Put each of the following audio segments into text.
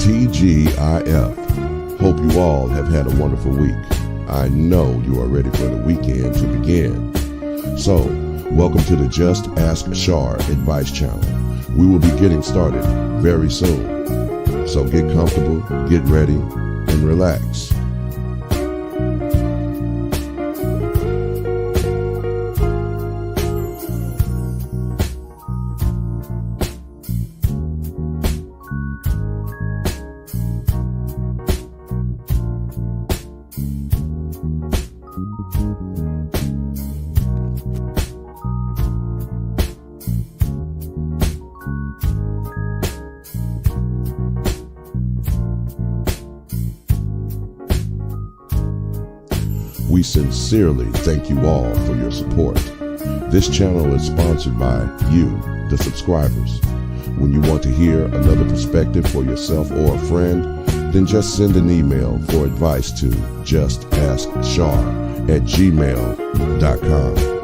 TGIF. Hope you all have had a wonderful week. I know you are ready for the weekend to begin. So, welcome to the Just Ask Shar Advice Channel. We will be getting started very soon. So get comfortable, get ready, and relax. We sincerely thank you all for your support. This channel is sponsored by you, the subscribers. When you want to hear another perspective for yourself or a friend, then just send an email for advice to justasksHar@gmail.com.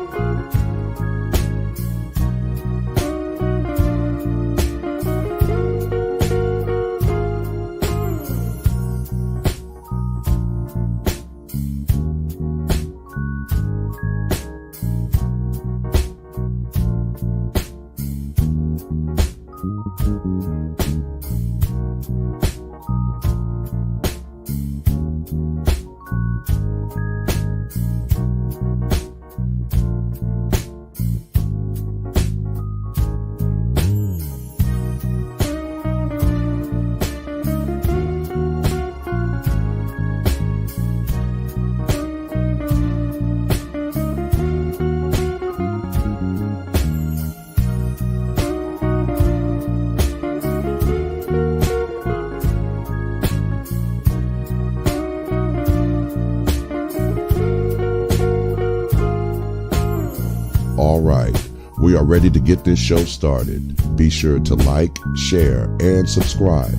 All right, we are ready to get this show started. Be sure to like, share, and subscribe.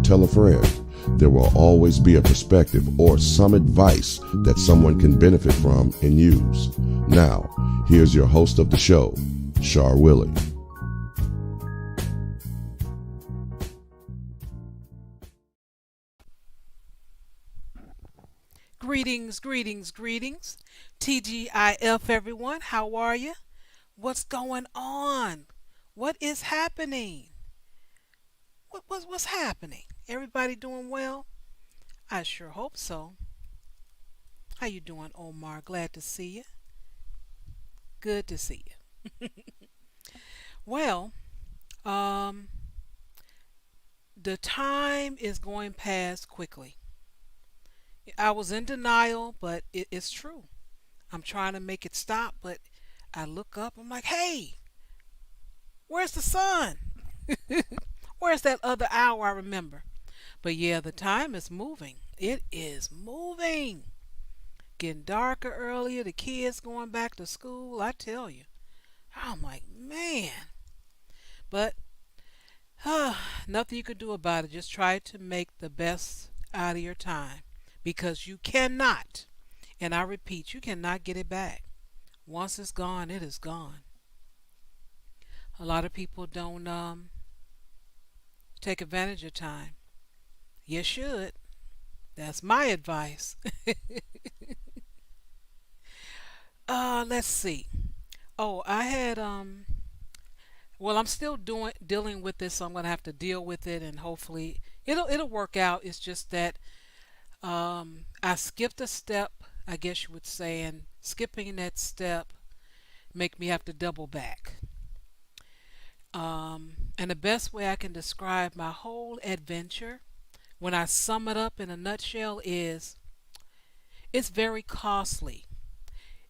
Tell a friend. There will always be a perspective or some advice that someone can benefit from and use. Now, here's your host of the show, Shar Willie. Greetings, greetings, greetings. TGIF, everyone. How are you? What's going on? What is happening? What's happening? Everybody doing well? I sure hope so. How you doing, Omar? Glad to see you. Good to see you. Well, the time is going past quickly. I was in denial, but it's true. I'm trying to make it stop, but I look up, I'm like, hey, where's the sun? Where's that other hour I remember? But yeah, the time is moving. It is moving. Getting darker earlier, the kids going back to school, I tell you. I'm like, man. But nothing you could do about it. Just try to make the best out of your time. Because you cannot, and I repeat, you cannot get it back. Once it's gone, it is gone. A lot of people don't take advantage of time. You should. That's my advice. Let's see. Oh, I had well, I'm still dealing with this, so I'm gonna have to deal with it, and hopefully it'll work out. It's just that I skipped a step, I guess you would say, and skipping that step make me have to double back. And the best way I can describe my whole adventure, when I sum it up in a nutshell, is it's very costly.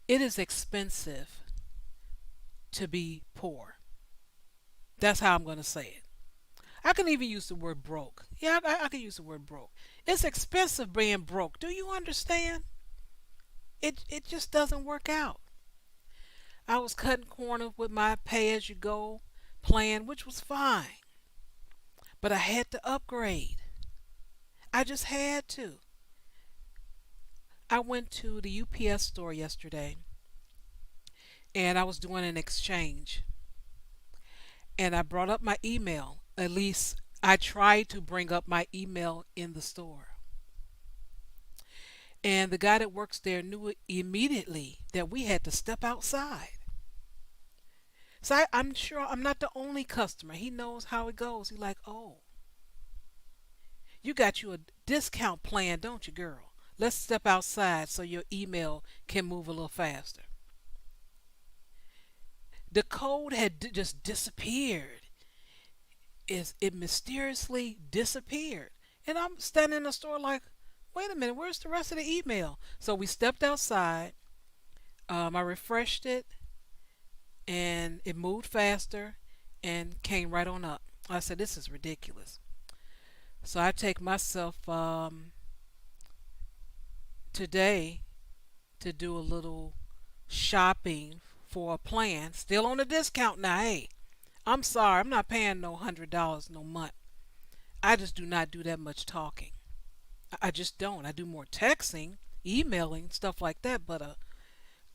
It is expensive to be poor. That's how I'm going to say it. I can even use the word broke. Yeah, I can use the word broke. It's expensive being broke. Do you understand? It just doesn't work out. I was cutting corners with my pay as you go plan, which was fine, but I had to upgrade. I just had to. I went to the UPS store yesterday and I was doing an exchange. And I brought up my email. At least I tried to bring up my email in the store. And the guy that works there knew immediately that we had to step outside. So I'm sure I'm not the only customer. He knows how it goes. He's like, oh, you got you a discount plan, don't you, girl? Let's step outside so your email can move a little faster. The code had just disappeared. It mysteriously disappeared. And I'm standing in the store like, wait a minute, where's the rest of the email? So we stepped outside. I refreshed it and it moved faster and came right on up. I said, this is ridiculous. So I take myself today to do a little shopping for a plan. Still on a discount now. Hey, I'm sorry, I'm not paying no $100 no month. I just do not do that much talking. I just don't. I do more texting, emailing, stuff like that. But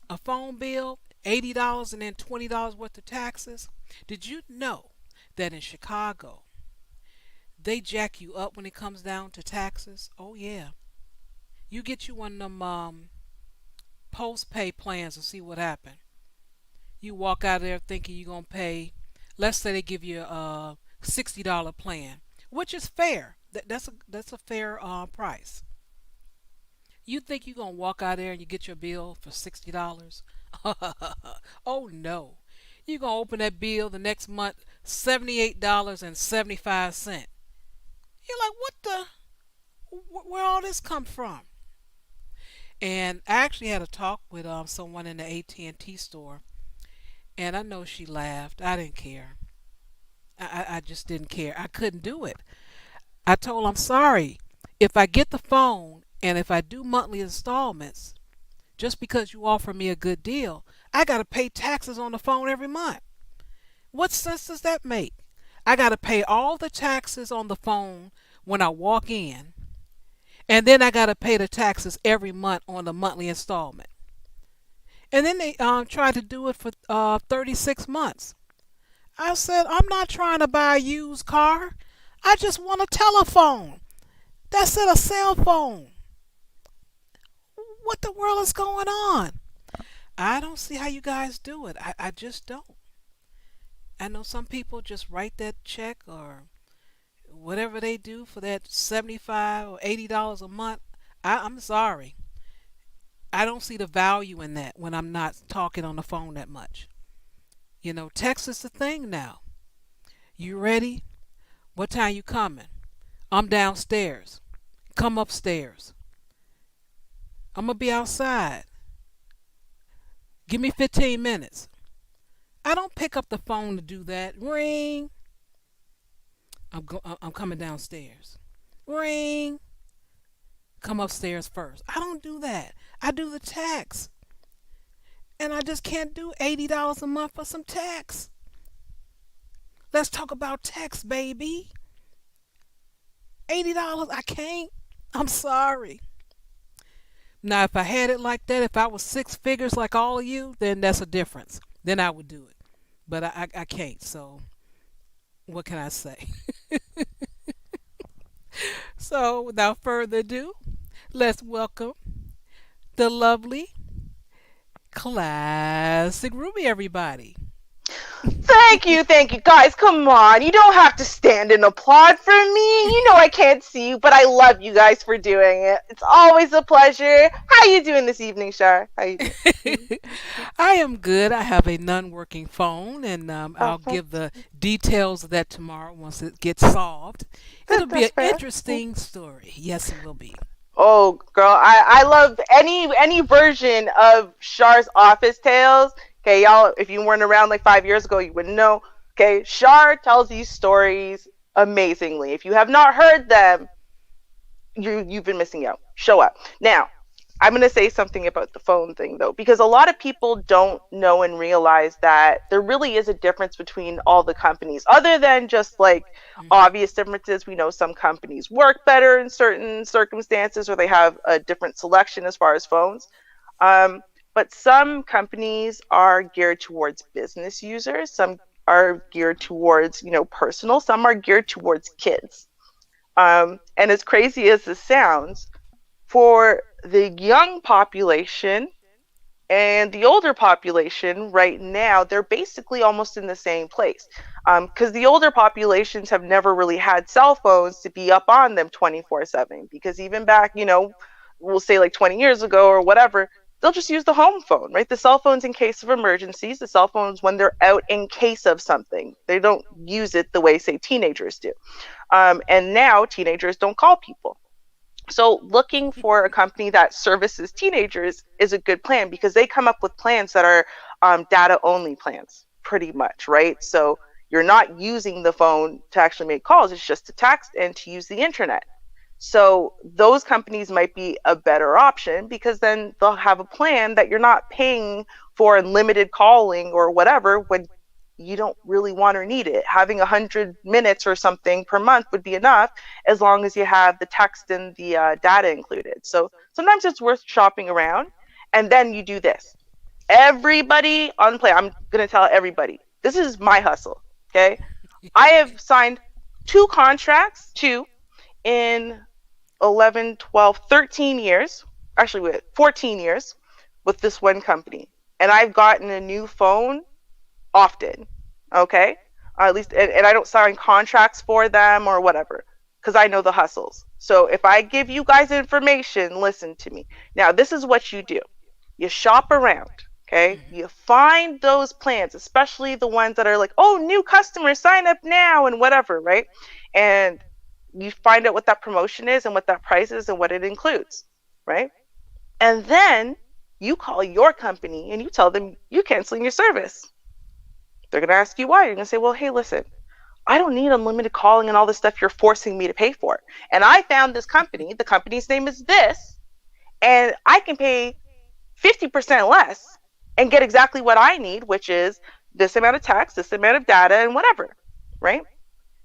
a phone bill, $80 and then $20 worth of taxes. Did you know that in Chicago they jack you up when it comes down to taxes? Oh yeah. You get you one of them post pay plans and see what happens. You walk out of there thinking you're gonna pay. Let's say they give you a $60 plan, which is fair. That's a fair price. You think you're gonna walk out there and you get your bill for $60? Oh no. You're gonna open that bill the next month, $78.75. You're like, what where all this come from? And I actually had a talk with someone in the AT&T store, and I know she laughed. I didn't care. I just didn't care. I couldn't do it. I told her, I'm sorry. If I get the phone and if I do monthly installments, just because you offer me a good deal, I got to pay taxes on the phone every month. What sense does that make? I got to pay all the taxes on the phone when I walk in, and then I got to pay the taxes every month on the monthly installment. And then they tried to do it for 36 months. I said, I'm not trying to buy a used car. I just want a telephone. That's it, a cell phone. What the world is going on? I don't see how you guys do it. I just don't. I know some people just write that check or whatever they do for that $75 or $80 a month. I'm sorry. I don't see the value in that when I'm not talking on the phone that much. You know, text is the thing now. You ready? What time you coming? I'm downstairs. Come upstairs. I'm going to be outside. Give me 15 minutes. I don't pick up the phone to do that. Ring. I'm coming downstairs. Ring. Come upstairs first. I don't do that. I do the text. And I just can't do $80 a month for some text. Let's talk about text, baby. $80, I can't. I'm sorry. Now, if I had it like that, if I was six figures like all of you, then that's a difference. Then I would do it. But I can't, so what can I say? So, without further ado, let's welcome the lovely Classic Ruby, everybody. Thank you, guys. Come on, you don't have to stand and applaud for me. You know I can't see you, but I love you guys for doing it. It's always a pleasure. How you doing this evening, Shar? How you doing? I am good. I have a non-working phone, and I'll Okay, give the details of that tomorrow once it gets solved. It'll be that's an fair. interesting story. Yes, it will be. Oh, girl, I love any version of Shar's Office Tales. Okay, y'all, if you weren't around like 5 years ago, you wouldn't know. Okay, Shar tells these stories amazingly. If you have not heard them, you've been missing out. Show up. Now, I'm going to say something about the phone thing though, because a lot of people don't know and realize that there really is a difference between all the companies, other than just like Hmm. obvious differences. We know some companies work better in certain circumstances, or they have a different selection as far as phones. Um, but some companies are geared towards business users, some are geared towards, personal, some are geared towards kids. And as crazy as this sounds, for the young population and the older population right now, they're basically almost in the same place. Because the older populations have never really had cell phones to be up on them 24/7. Because even back, we'll say like 20 years ago or whatever, they'll just use the home phone, right? The cell phone's in case of emergencies, the cell phone's when they're out in case of something. They don't use it the way, say, teenagers do. And now teenagers don't call people. So looking for a company that services teenagers is a good plan because they come up with plans that are data only plans, pretty much, right? So you're not using the phone to actually make calls, it's just to text and to use the internet. So those companies might be a better option because then they'll have a plan that you're not paying for unlimited calling or whatever when you don't really want or need it. Having 100 minutes or something per month would be enough as long as you have the text and the data included. So sometimes it's worth shopping around. And then you do this. Everybody on the play, I'm going to tell everybody, this is my hustle. Okay. I have signed two contracts, two in 11, 12, 13 years, actually, with 14 years with this one company. And I've gotten a new phone often. Okay. At least, and I don't sign contracts for them or whatever because I know the hustles. So if I give you guys information, listen to me. Now, this is what you do: you shop around. Okay. Hmm. You find those plans, especially the ones that are like, oh, new customers, sign up now and whatever, right? And you find out what that promotion is and what that price is and what it includes, right? And then you call your company and you tell them you're canceling your service. They're going to ask you why. You're going to say, well, hey, listen, I don't need unlimited calling and all this stuff you're forcing me to pay for. And I found this company. The company's name is this, and I can pay 50% less and get exactly what I need, which is this amount of text, this amount of data, and whatever, right?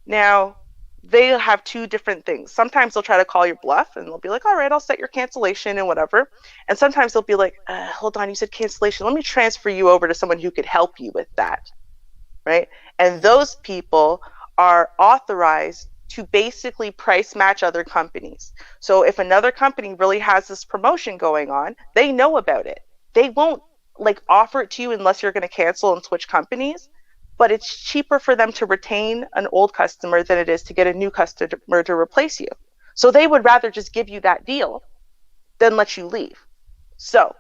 Now, they have two different things. Sometimes they'll try to call your bluff and they'll be like, all right, I'll set your cancellation and whatever. And sometimes they'll be like, hold on, you said cancellation. Let me transfer you over to someone who could help you with that, right? And Hmm. those people are authorized to basically price match other companies. So if another company really has this promotion going on, they know about it. They won't like offer it to you unless you're going to cancel and switch companies, but it's cheaper for them to retain an old customer than it is to get a new customer to replace you. So they would rather just give you that deal than let you leave. So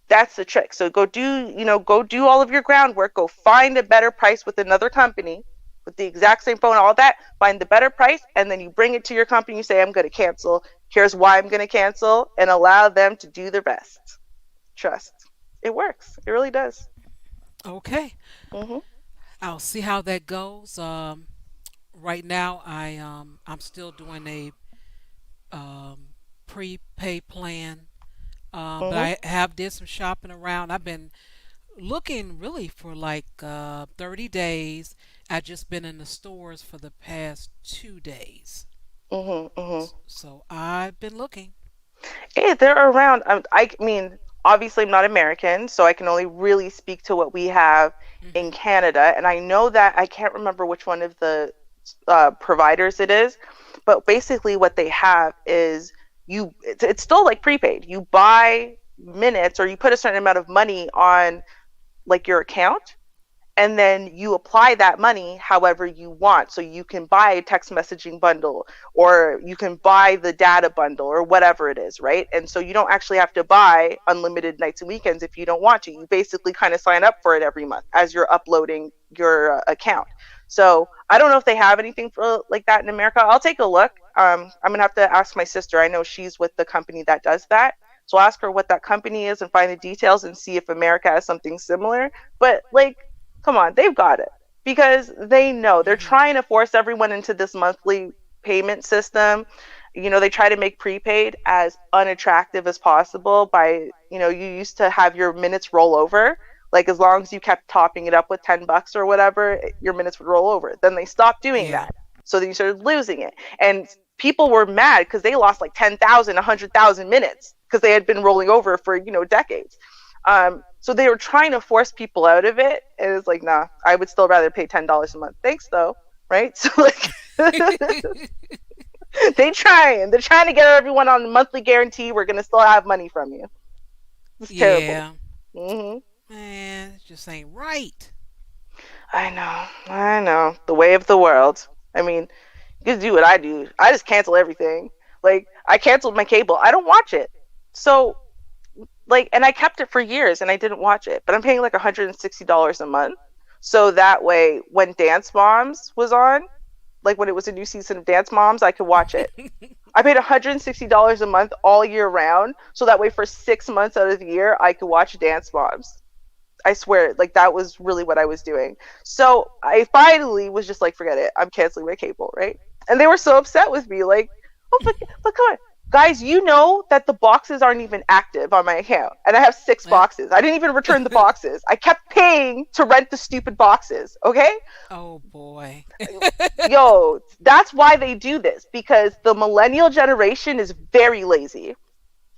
that's the trick. So go do all of your groundwork, go find a better price with another company with the exact same phone, all that, find the better price, and then you bring it to your company, you say, I'm gonna cancel. Here's why I'm gonna cancel, and allow them to do the rest. Trust. It works. It really does. Okay. Mm-hmm. I'll see how that goes. Right now, I'm still doing a prepay plan, but Mm-hmm. I have did some shopping around. I've been looking really for like 30 days. I've just been in the stores for the past 2 days. Mm-hmm. Mm-hmm. So I've been looking. Hey, they're around. I mean, obviously, I'm not American, so I can only really speak to what we have in Hmm. Canada. And I know that I can't remember which one of the providers it is, but basically, what they have is it's still like prepaid. You buy minutes or you put a certain amount of money on like your account, and then you apply that money however you want. So you can buy a text messaging bundle or you can buy the data bundle or whatever it is, right? And so you don't actually have to buy unlimited nights and weekends if you don't want to. You basically kind of sign up for it every month as you're uploading your account. So I don't know if they have anything for like that in America. I'll take a look. I'm gonna have to ask my sister. I know she's with the company that does that. So I'll ask her what that company is and find the details and see if America has something similar. But like, come on, they've got it because they know they're Hmm. trying to force everyone into this monthly payment system. They try to make prepaid as unattractive as possible by, you used to have your minutes roll over. Like as long as you kept topping it up with $10 or whatever, your minutes would roll over. Then they stopped doing Yeah. that. So then you started losing it. And people were mad because they lost like 10,000, 100,000 minutes because they had been rolling over for, decades. So they were trying to force people out of it. And it's like, nah, I would still rather pay $10 a month. Thanks though. Right? So like they're trying to get everyone on the monthly guarantee. We're gonna still have money from you. It's terrible. Yeah. Hmm. Man, it just ain't right. I know. The way of the world. I mean, you can do what I do. I just cancel everything. Like I canceled my cable. I don't watch it. So like, and I kept it for years and I didn't watch it. But I'm paying like $160 a month. So that way, when Dance Moms was on, like when it was a new season of Dance Moms, I could watch it. I paid $160 a month all year round, so that way for 6 months out of the year, I could watch Dance Moms. I swear, like that was really what I was doing. So I finally was just like, forget it. I'm canceling my cable, right? And they were so upset with me, like, oh, but come on. Guys, you know that the boxes aren't even active on my account. And I have 6 boxes. I didn't even return the boxes. I kept paying to rent the stupid boxes, okay? Oh boy. Yo, that's why they do this, because the millennial generation is very lazy.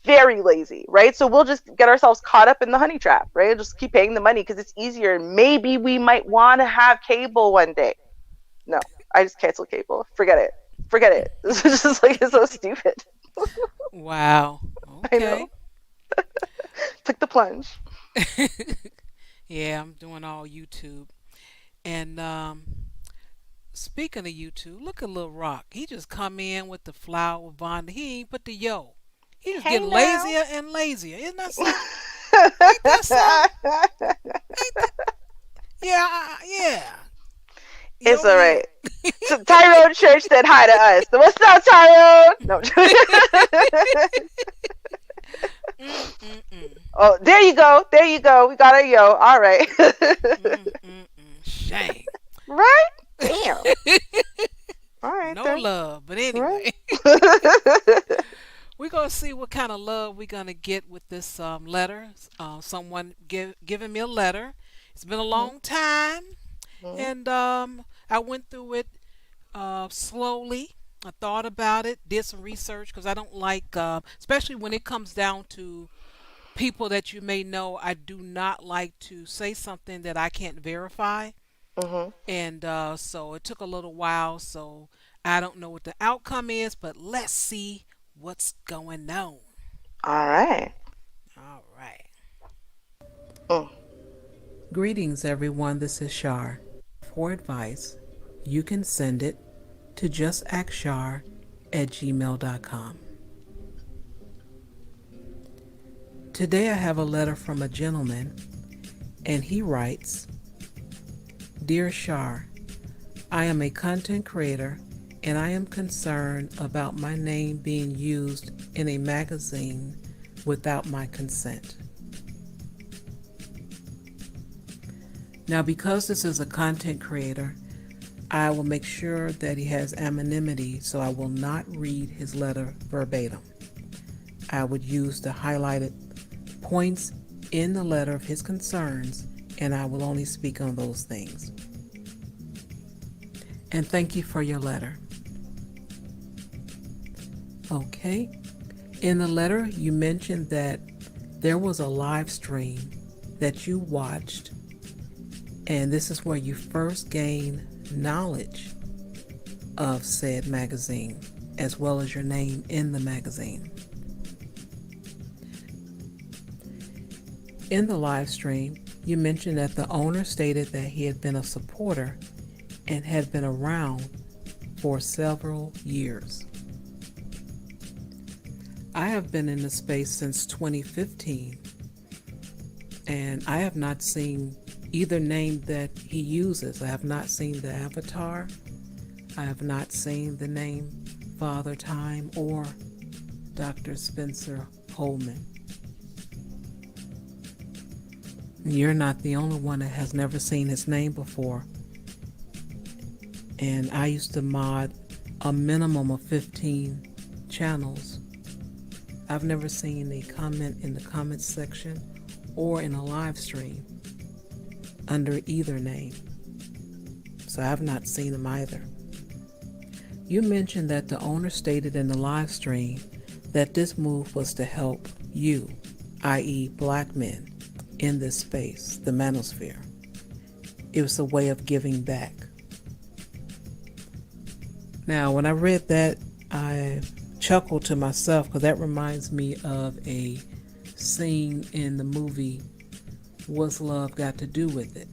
Very lazy, right? So we'll just get ourselves caught up in the honey trap, right? Just keep paying the money because it's easier. Maybe we might want to have cable one day. No, I just cancel cable. Forget it. Forget it. This is just like, it's so stupid. Wow. I Okay. know. Took the plunge. Yeah, I'm doing all YouTube. And speaking of YouTube, look at Lil Rock. He just come in with the flower with Vonda. He ain't put the yo. He just Hey getting now. lazier and lazier. Isn't that something? Ain't that something? Ain't that? Yeah, yeah. It's Yo, all yo. right. So Tyrone Church said hi to us. So what's up, Tyrone? No. Mm-mm-mm. Oh, there you go. There you go. We got our yo. All right. Mm-mm-mm. Shame. Right? Damn. All right No then. love. But Right. anyway, we're going to see what kind of love we're going to get with this letter. Someone giving me a letter. It's been a long time. Mhm. And I went through it slowly. I thought about it, did some research because I don't like, especially when it comes down to people that you may know, I do not like to say something that I can't verify. Mhm. And so it took a little while. So I don't know what the outcome is, but let's see what's going on. All right. All right. Mm. Greetings, everyone. This is Shar. For advice, you can send it to justaskshar@gmail.com. Today I have a letter from a gentleman, and he writes, Dear Shar, I am a content creator and I am concerned about my name being used in a magazine without my consent. Now, because this is a content creator, I will make sure that he has anonymity, so I will not read his letter verbatim. I would use the highlighted points in the letter of his concerns, and I will only speak on those things. And thank you for your letter. Okay. In the letter, you mentioned that there was a live stream that you watched, and this is where you first gained knowledge of said magazine, as well as your name in the magazine. In the live stream, you mentioned that the owner stated that he had been a supporter and had been around for several years. I have been in the space since 2015, and I have not seen either name that he uses. I have not seen the avatar. I have not seen the name Father Time or Dr. Spencer Holman. You're not the only one that has never seen his name before. And I used to mod a minimum of 15 channels, I've never seen a comment in the comments section or in a live stream under either name. So I've not seen them either. You mentioned that the owner stated in the live stream that this move was to help you, i.e. black men, in this space, the manosphere. It was a way of giving back. Now, when I read that, I chuckled to myself because that reminds me of a scene in the movie What's Love Got to Do with It?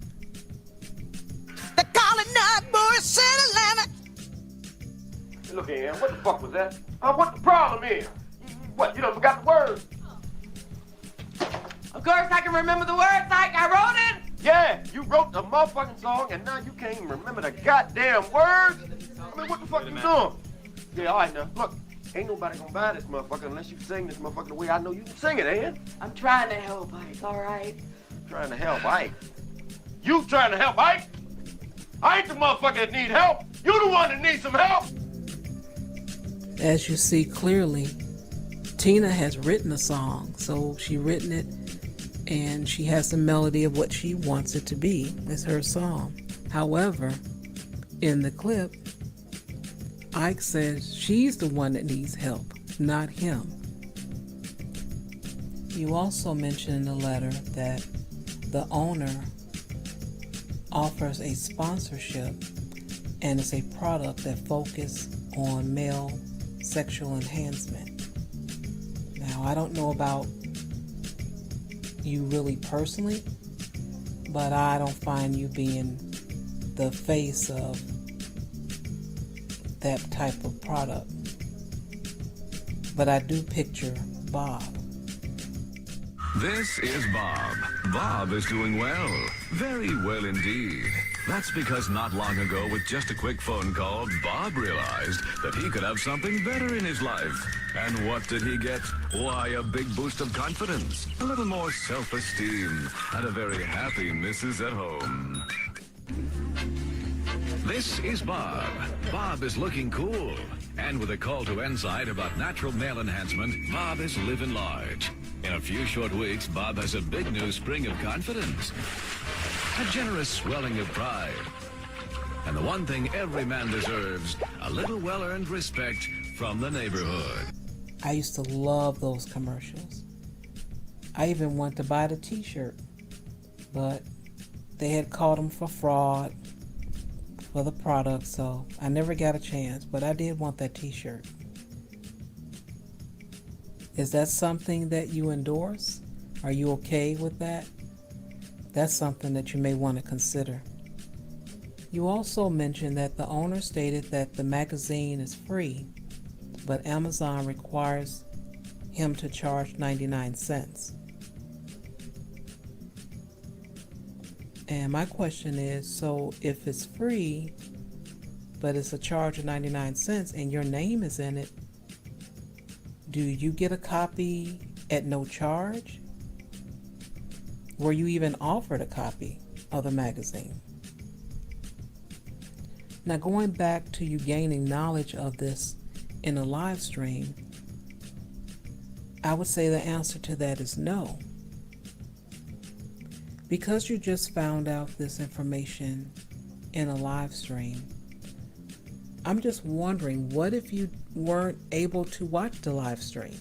They call it not Boy City Limit. Hey, look here, what the fuck was that? What the problem is? What, you done forgot the words? Of course I can remember the words, Ike. I wrote it. Yeah, you wrote the motherfucking song and now you can't even remember the goddamn words? I mean, what the fuck you doing? Yeah, all right now, look, ain't nobody gonna buy this motherfucker unless you sing this motherfucker the way I know you can sing it, Ann. I'm trying to help, Ike, all right? Trying to help Ike. You trying to help Ike? I ain't the motherfucker that need help. You the one that needs some help. As you see clearly, Tina has written a song, so she written it and she has the melody of what she wants it to be. It's her song. However, in the clip, Ike says she's the one that needs help, not him. You also mentioned in the letter that the owner offers a sponsorship and it's a product that focuses on male sexual enhancement. Now, I don't know about you really personally, but I don't find you being the face of that type of product. But I do picture Bob. This is Bob. Bob is doing well. Very well indeed. That's because not long ago, with just a quick phone call, Bob realized that he could have something better in his life. And what did he get? Why, a big boost of confidence, a little more self-esteem, and a very happy missus at home. This is Bob. Bob is looking cool. And with a call to insight about natural male enhancement, Bob is living large. In a few short weeks, Bob has a big new spring of confidence. A generous swelling of pride. And the one thing every man deserves, a little well-earned respect from the neighborhood. I used to love those commercials. I even wanted to buy the t-shirt, but they had caught them for fraud for the product, so I never got a chance, but I did want that t-shirt. Is that something that you endorse? Are you okay with that? That's something that you may want to consider. You also mentioned that the owner stated that the magazine is free, but Amazon requires him to charge 99 cents. And my question is, so if it's free, but it's a charge of 99 cents and your name is in it, do you get a copy at no charge? Were you even offered a copy of the magazine? Now, going back to you gaining knowledge of this in a live stream, I would say the answer to that is no. Because you just found out this information in a live stream, I'm just wondering, what if you weren't able to watch the live stream?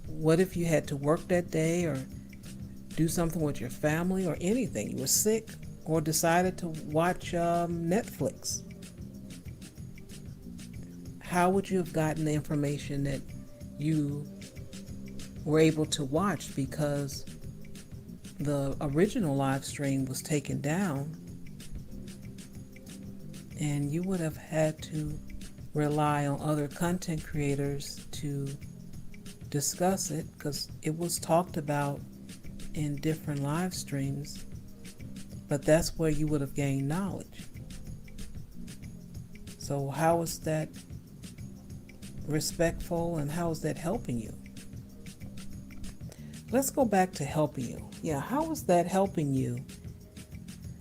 What if you had to work that day or do something with your family or anything? You were sick or decided to watch Netflix. How would you have gotten the information that you were able to watch, because the original live stream was taken down and you would have had to rely on other content creators to discuss it, because it was talked about in different live streams, but that's where you would have gained knowledge. So how is that respectful and how is that helping you? Let's go back to helping you. Yeah, how is that helping you?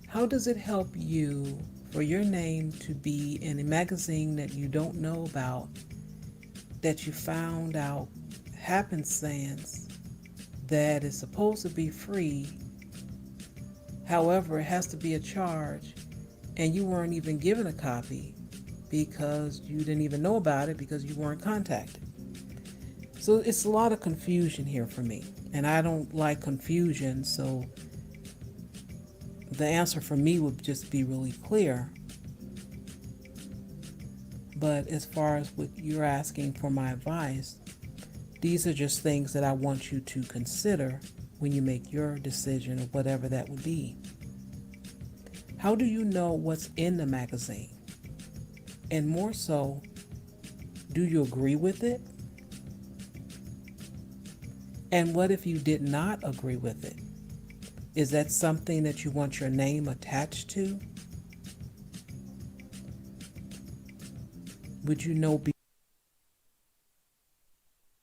How does it help you for your name to be in a magazine that you don't know about, that you found out happenstance, that is supposed to be free. However, it has to be a charge, and you weren't even given a copy because you didn't even know about it because you weren't contacted. So it's a lot of confusion here for me, and I don't like confusion, so the answer for me would just be really clear. But as far as what you're asking for my advice, these are just things that I want you to consider when you make your decision of whatever that would be. How do you know what's in the magazine? And more so, do you agree with it? And what if you did not agree with it? Is that something that you want your name attached to? Would you know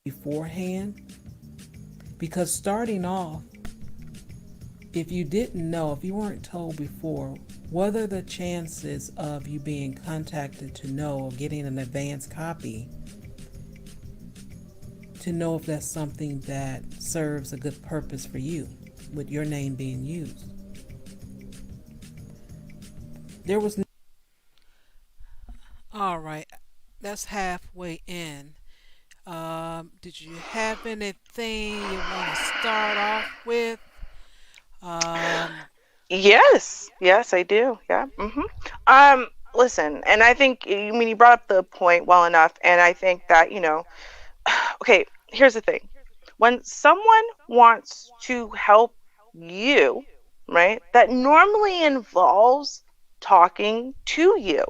beforehand? Because starting off, if you didn't know, if you weren't told before, what are the chances of you being contacted to know or getting an advance copy to know if that's something that serves a good purpose for you with your name being used? There was no. All right, that's halfway in. Did you have anything you want to start off with? Um, Yes, I do. Yeah. Listen, and I think you brought up the point well enough, and I think that okay. Here's the thing: when someone wants to help you, right, that normally involves talking to you,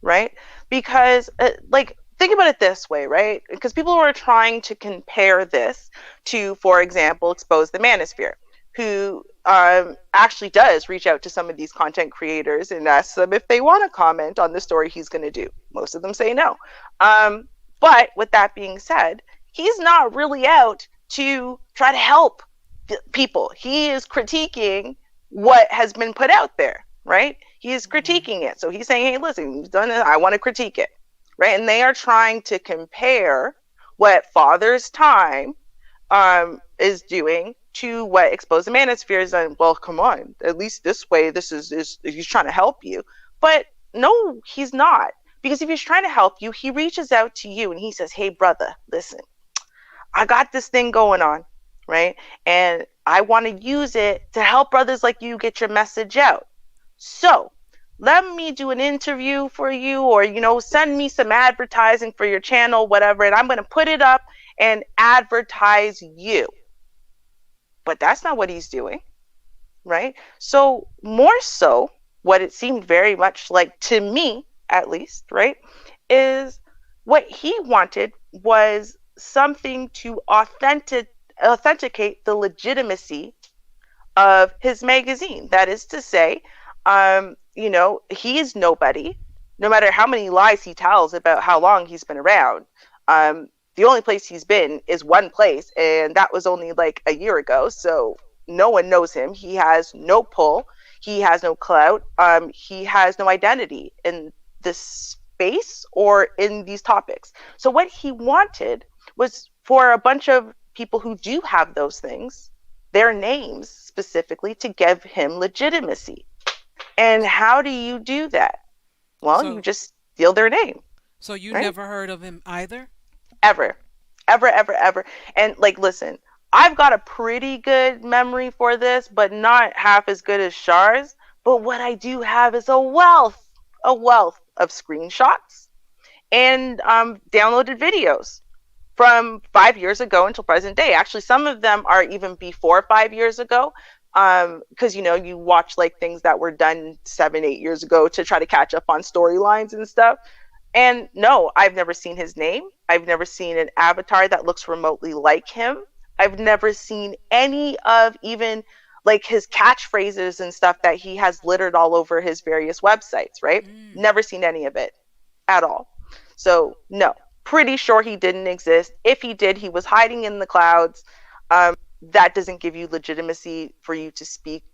right? Because, like, think about it this way, right? Because people are trying to compare this to, for example, Expose the Manosphere, who actually does reach out to some of these content creators and asks them if they want to comment on the story he's going to do. Most of them say no. But with that being said, he's not really out to try to help people. He is critiquing what has been put out there, right? He is mhm. critiquing it. So he's saying, hey, listen, you've done it. I want to critique it, right? And they are trying to compare what Father's Time is doing to what Expose the Manosphere is done. Well, come on, at least this way, this is he's trying to help you. But no, he's not. Because if he's trying to help you, he reaches out to you and he says, hey, brother, listen, I got this thing going on, right? And I want to use it to help brothers like you get your message out. So let me do an interview for you, or, send me some advertising for your channel, whatever, and I'm going to put it up and advertise you. But that's not what he's doing, right? So, more so, what it seemed very much like to me, at least, right, is what he wanted was something to authenticate the legitimacy of his magazine. That is to say, he is nobody, no matter how many lies he tells about how long he's been around. The only place he's been is one place, and that was only like a year ago. So no one knows him. He has no pull. He has no clout. He has no identity in this space or in these topics. So what he wanted was for a bunch of people who do have those things, their names specifically, to give him legitimacy. And how do you do that? Well, you So, just steal their name, so you right? never heard of him either? Ever, ever. And like, listen, I've got a pretty good memory for this, but not half as good as Char's. But what I do have is a wealth of screenshots and downloaded videos from 5 years ago until present day. Actually, some of them are even before 5 years ago. Because you watch like things that were done 7, 8 years ago to try to catch up on storylines and stuff. And no, I've never seen his name. I've never seen an avatar that looks remotely like him. I've never seen any of even like his catchphrases and stuff that he has littered all over his various websites, right? Mm. Never seen any of it at all. So, no, pretty sure he didn't exist. If he did, he was hiding in the clouds. That doesn't give you legitimacy for you to speak,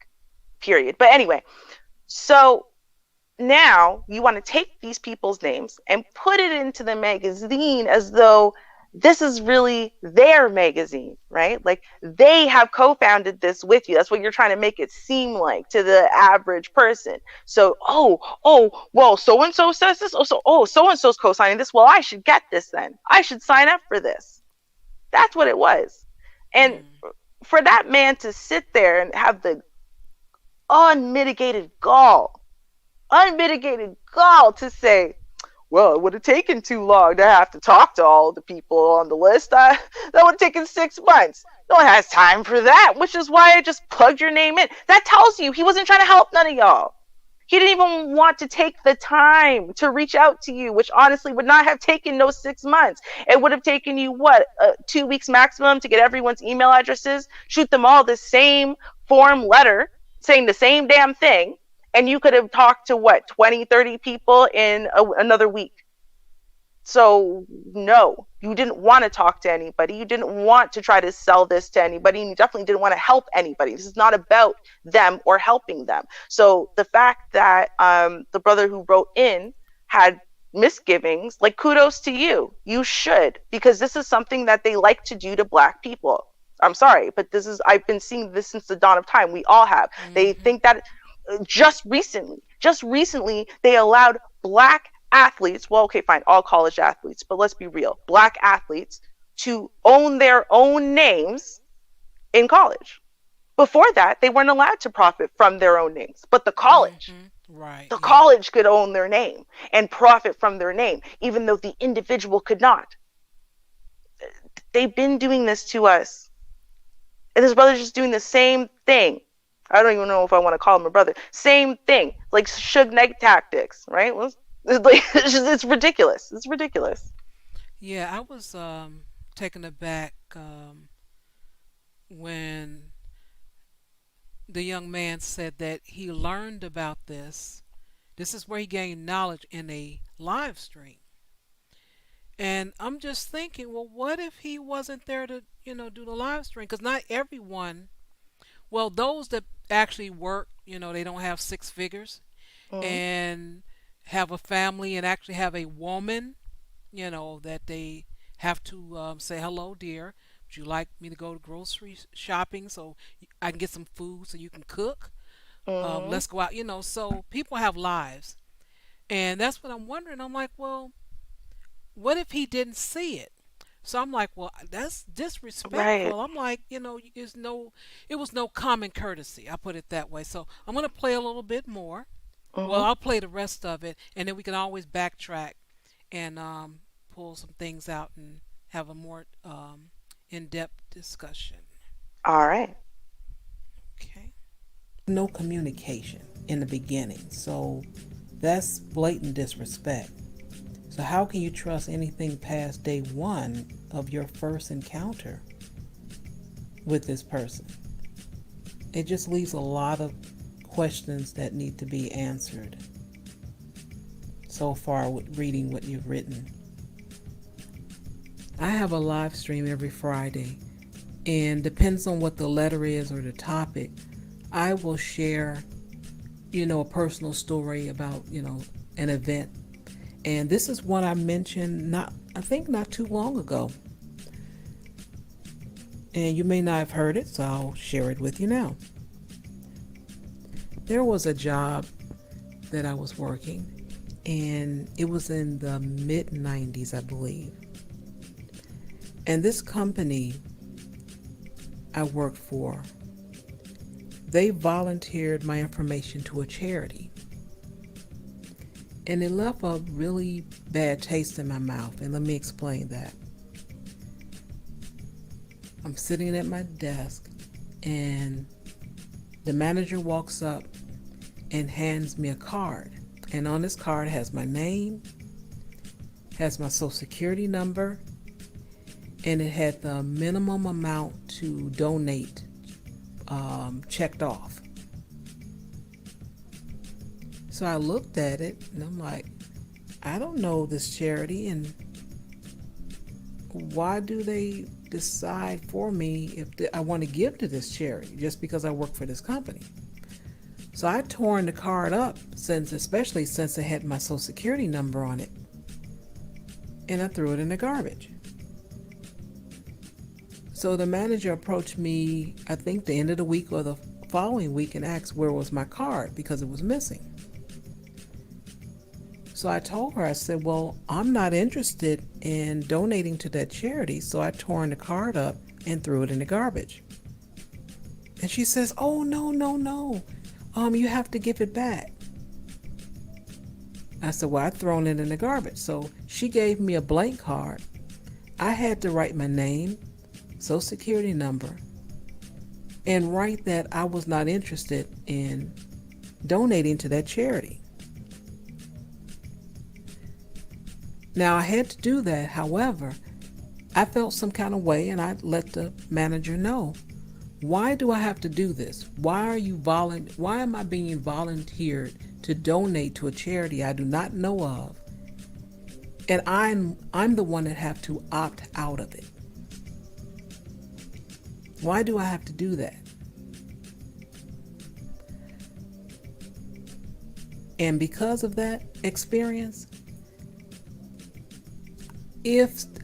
period. But anyway, so now you want to take these people's names and put it into the magazine as though this is really their magazine, right? Like they have co-founded this with you. That's what you're trying to make it seem like to the average person. So, well, so and so says this. So and so's co-signing this. Well, I should get this then. I should sign up for this. That's what it was. And Mm. for that man to sit there and have the unmitigated gall, unmitigated gall to say, well, it would have taken too long to have to talk to all the people on the list. That would have taken 6 months. No one has time for that, which is why I just plugged your name in. That tells you he wasn't trying to help none of y'all. He didn't even want to take the time to reach out to you, which honestly would not have taken no 6 months. It would have taken you, what, 2 weeks maximum to get everyone's email addresses, shoot them all the same form letter saying the same damn thing, and you could have talked to, what, 20, 30 people in another week. So, no, you didn't want to talk to anybody. You didn't want to try to sell this to anybody. And you definitely didn't want to help anybody. This is not about them or helping them. So the fact that the brother who wrote in had misgivings, like, kudos to you. You should, because this is something that they like to do to Black people. I'm sorry, but I've been seeing this since the dawn of time. We all have. They Mm-hmm. think that just recently, they allowed Black athletes, well, okay, fine, all college athletes, but let's be real, Black athletes to own their own names in college. Before that, they weren't allowed to profit from their own names, but Mm-hmm. Right. the Yeah. college could own their name and profit from their name, even though the individual could not. They've been doing this to us. And his brother's just doing the same thing. I don't even know if I want to call him a brother. Same thing, like Suge Knight tactics, right? It's ridiculous. It's ridiculous. Yeah, I was taken aback when the young man said that he learned about this. This is where he gained knowledge in a live stream. And I'm just thinking, well, what if he wasn't there to, do the live stream? Because not everyone, well, those that actually work, they don't have six figures Mm-hmm. and have a family and actually have a woman, that they have to say, hello, dear. Would you like me to go to grocery shopping so I can get some food so you can cook? Mm-hmm. Let's go out, So people have lives. And that's what I'm wondering. I'm like, well, what if he didn't see it? So I'm like, well, that's Right. disrespectful. I'm like, it was no common courtesy. I put it that way. So I'm gonna play a little bit more. Well, Mm-hmm. I'll play the rest of it, and then we can always backtrack and pull some things out and have a more in-depth discussion. All right. Okay. No communication in the beginning, so that's blatant disrespect. So how can you trust anything past day one of your first encounter with this person? It just leaves a lot of questions that need to be answered so far with reading what you've written. I have a live stream every Friday, and depends on what the letter is or the topic, I will share, a personal story about, an event. And this is one I mentioned I think not too long ago. And you may not have heard it, so I'll share it with you now. There was a job that I was working, and it was in the mid 90s, I believe. And this company I worked for, they volunteered my information to a charity. And it left a really bad taste in my mouth. And let me explain that. I'm sitting at my desk, and the manager walks up and hands me a card. And on this card has my name, has my social security number, and it had the minimum amount to donate checked off. So I looked at it and I'm like, I don't know this charity, and why do they decide for me if I want to give to this charity just because I work for this company? So I torn the card up, since especially since it had my social security number on it, and I threw it in the garbage. So the manager approached me, I think the end of the week or the following week, and asked where was my card because it was missing. So I told her, I said, well, I'm not interested in donating to that charity. So I tore the card up and threw it in the garbage. And she says, oh, no, no, no. You have to give it back. I said, well, I've thrown it in the garbage. So she gave me a blank card. I had to write my name, social security number, and write that I was not interested in donating to that charity. Now, I had to do that. However, I felt some kind of way, and I let the manager know. Why do I have to do this? Why am I being volunteered to donate to a charity I do not know of? And I'm the one that have to opt out of it. Why do I have to do that? And because of that experience,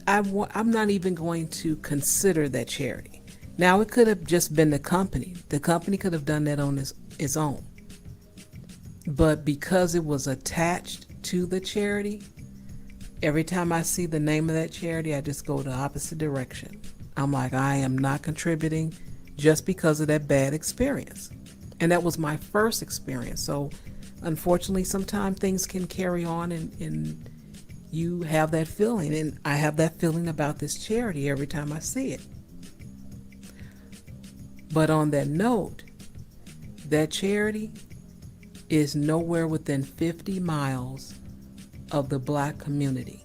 I'm not even going to consider that charity. Now, it could have just been the company. The company could have done that on its own. But because it was attached to the charity, every time I see the name of that charity, I just go the opposite direction. I'm like, I am not contributing just because of that bad experience. And that was my first experience. So unfortunately, sometimes things can carry on, and you have that feeling. And I have that feeling about this charity every time I see it. But on that note, that charity is nowhere within 50 miles of the Black community.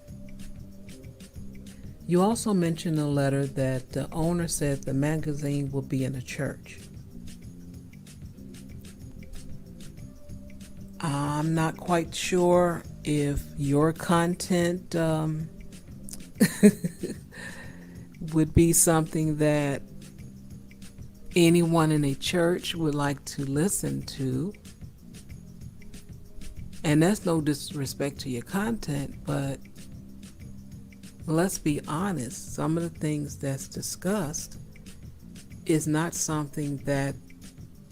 You also mentioned in a letter that the owner said the magazine will be in a church. I'm not quite sure if your content would be something that anyone in a church would like to listen to. And that's no disrespect to your content, but let's be honest, some of the things that's discussed is not something that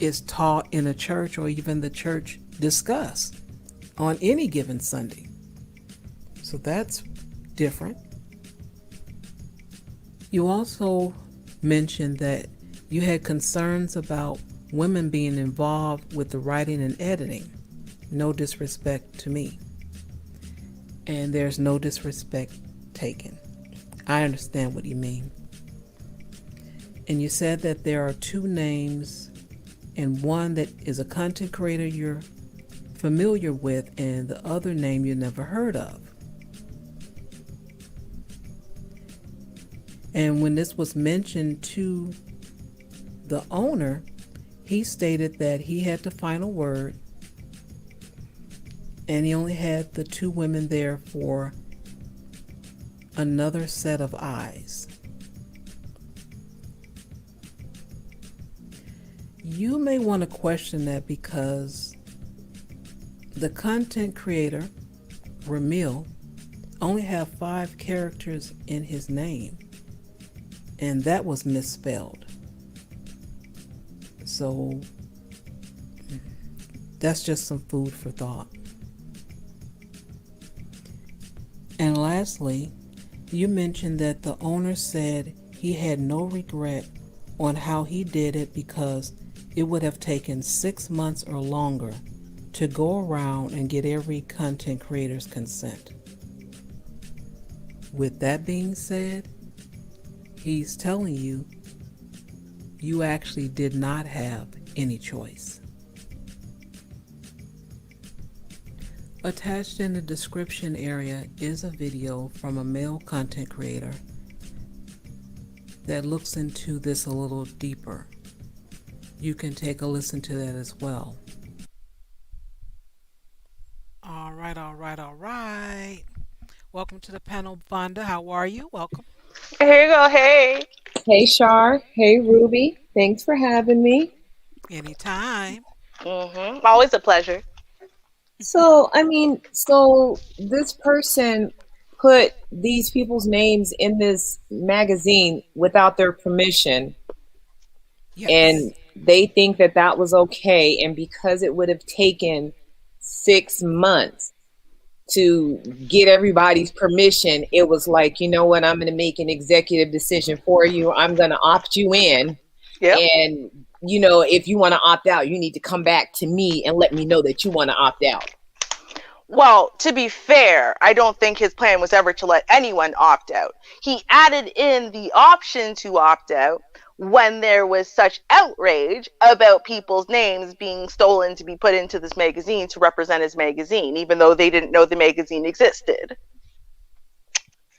is taught in a church or even the church discuss on any given Sunday. So that's different. You also mentioned that you had concerns about women being involved with the writing and editing. No disrespect to me. And there's no disrespect taken. I understand what you mean. And you said that there are two names, and one that is a content creator you're familiar with, and the other name you never heard of. And when this was mentioned to the owner, he stated that he had the final word, and he only had the two women there for another set of eyes. You may want to question that because the content creator, Ramil, only have 5 characters in his name, and that was misspelled. So that's just some food for thought. And lastly, you mentioned that the owner said he had no regret on how he did it because it would have taken 6 months or longer to go around and get every content creator's consent. With that being said, he's telling you you actually did not have any choice. Attached in the description area is a video from a male content creator that looks into this a little deeper. You can take a listen to that as well. All right, all right, all right. Welcome to the panel, Vonda. How are you? Welcome. Here you go. Hey. Hey, Shar. Hey, Ruby. Thanks for having me. Anytime. Always a pleasure. So, I mean, so this person put these people's names in this magazine without their permission, Yes. and they think that that was okay. And because it would have taken 6 months to get everybody's permission, it was like, you know what, I'm going to make an executive decision for you. I'm going to opt you in. Yep. And, you know, if you want to opt out, you need to come back to me and let me know that you want to opt out. Well, to be fair, I don't think his plan was ever to let anyone opt out. He added in the option to opt out when there was such outrage about people's names being stolen to be put into this magazine to represent his magazine, even though they didn't know the magazine existed.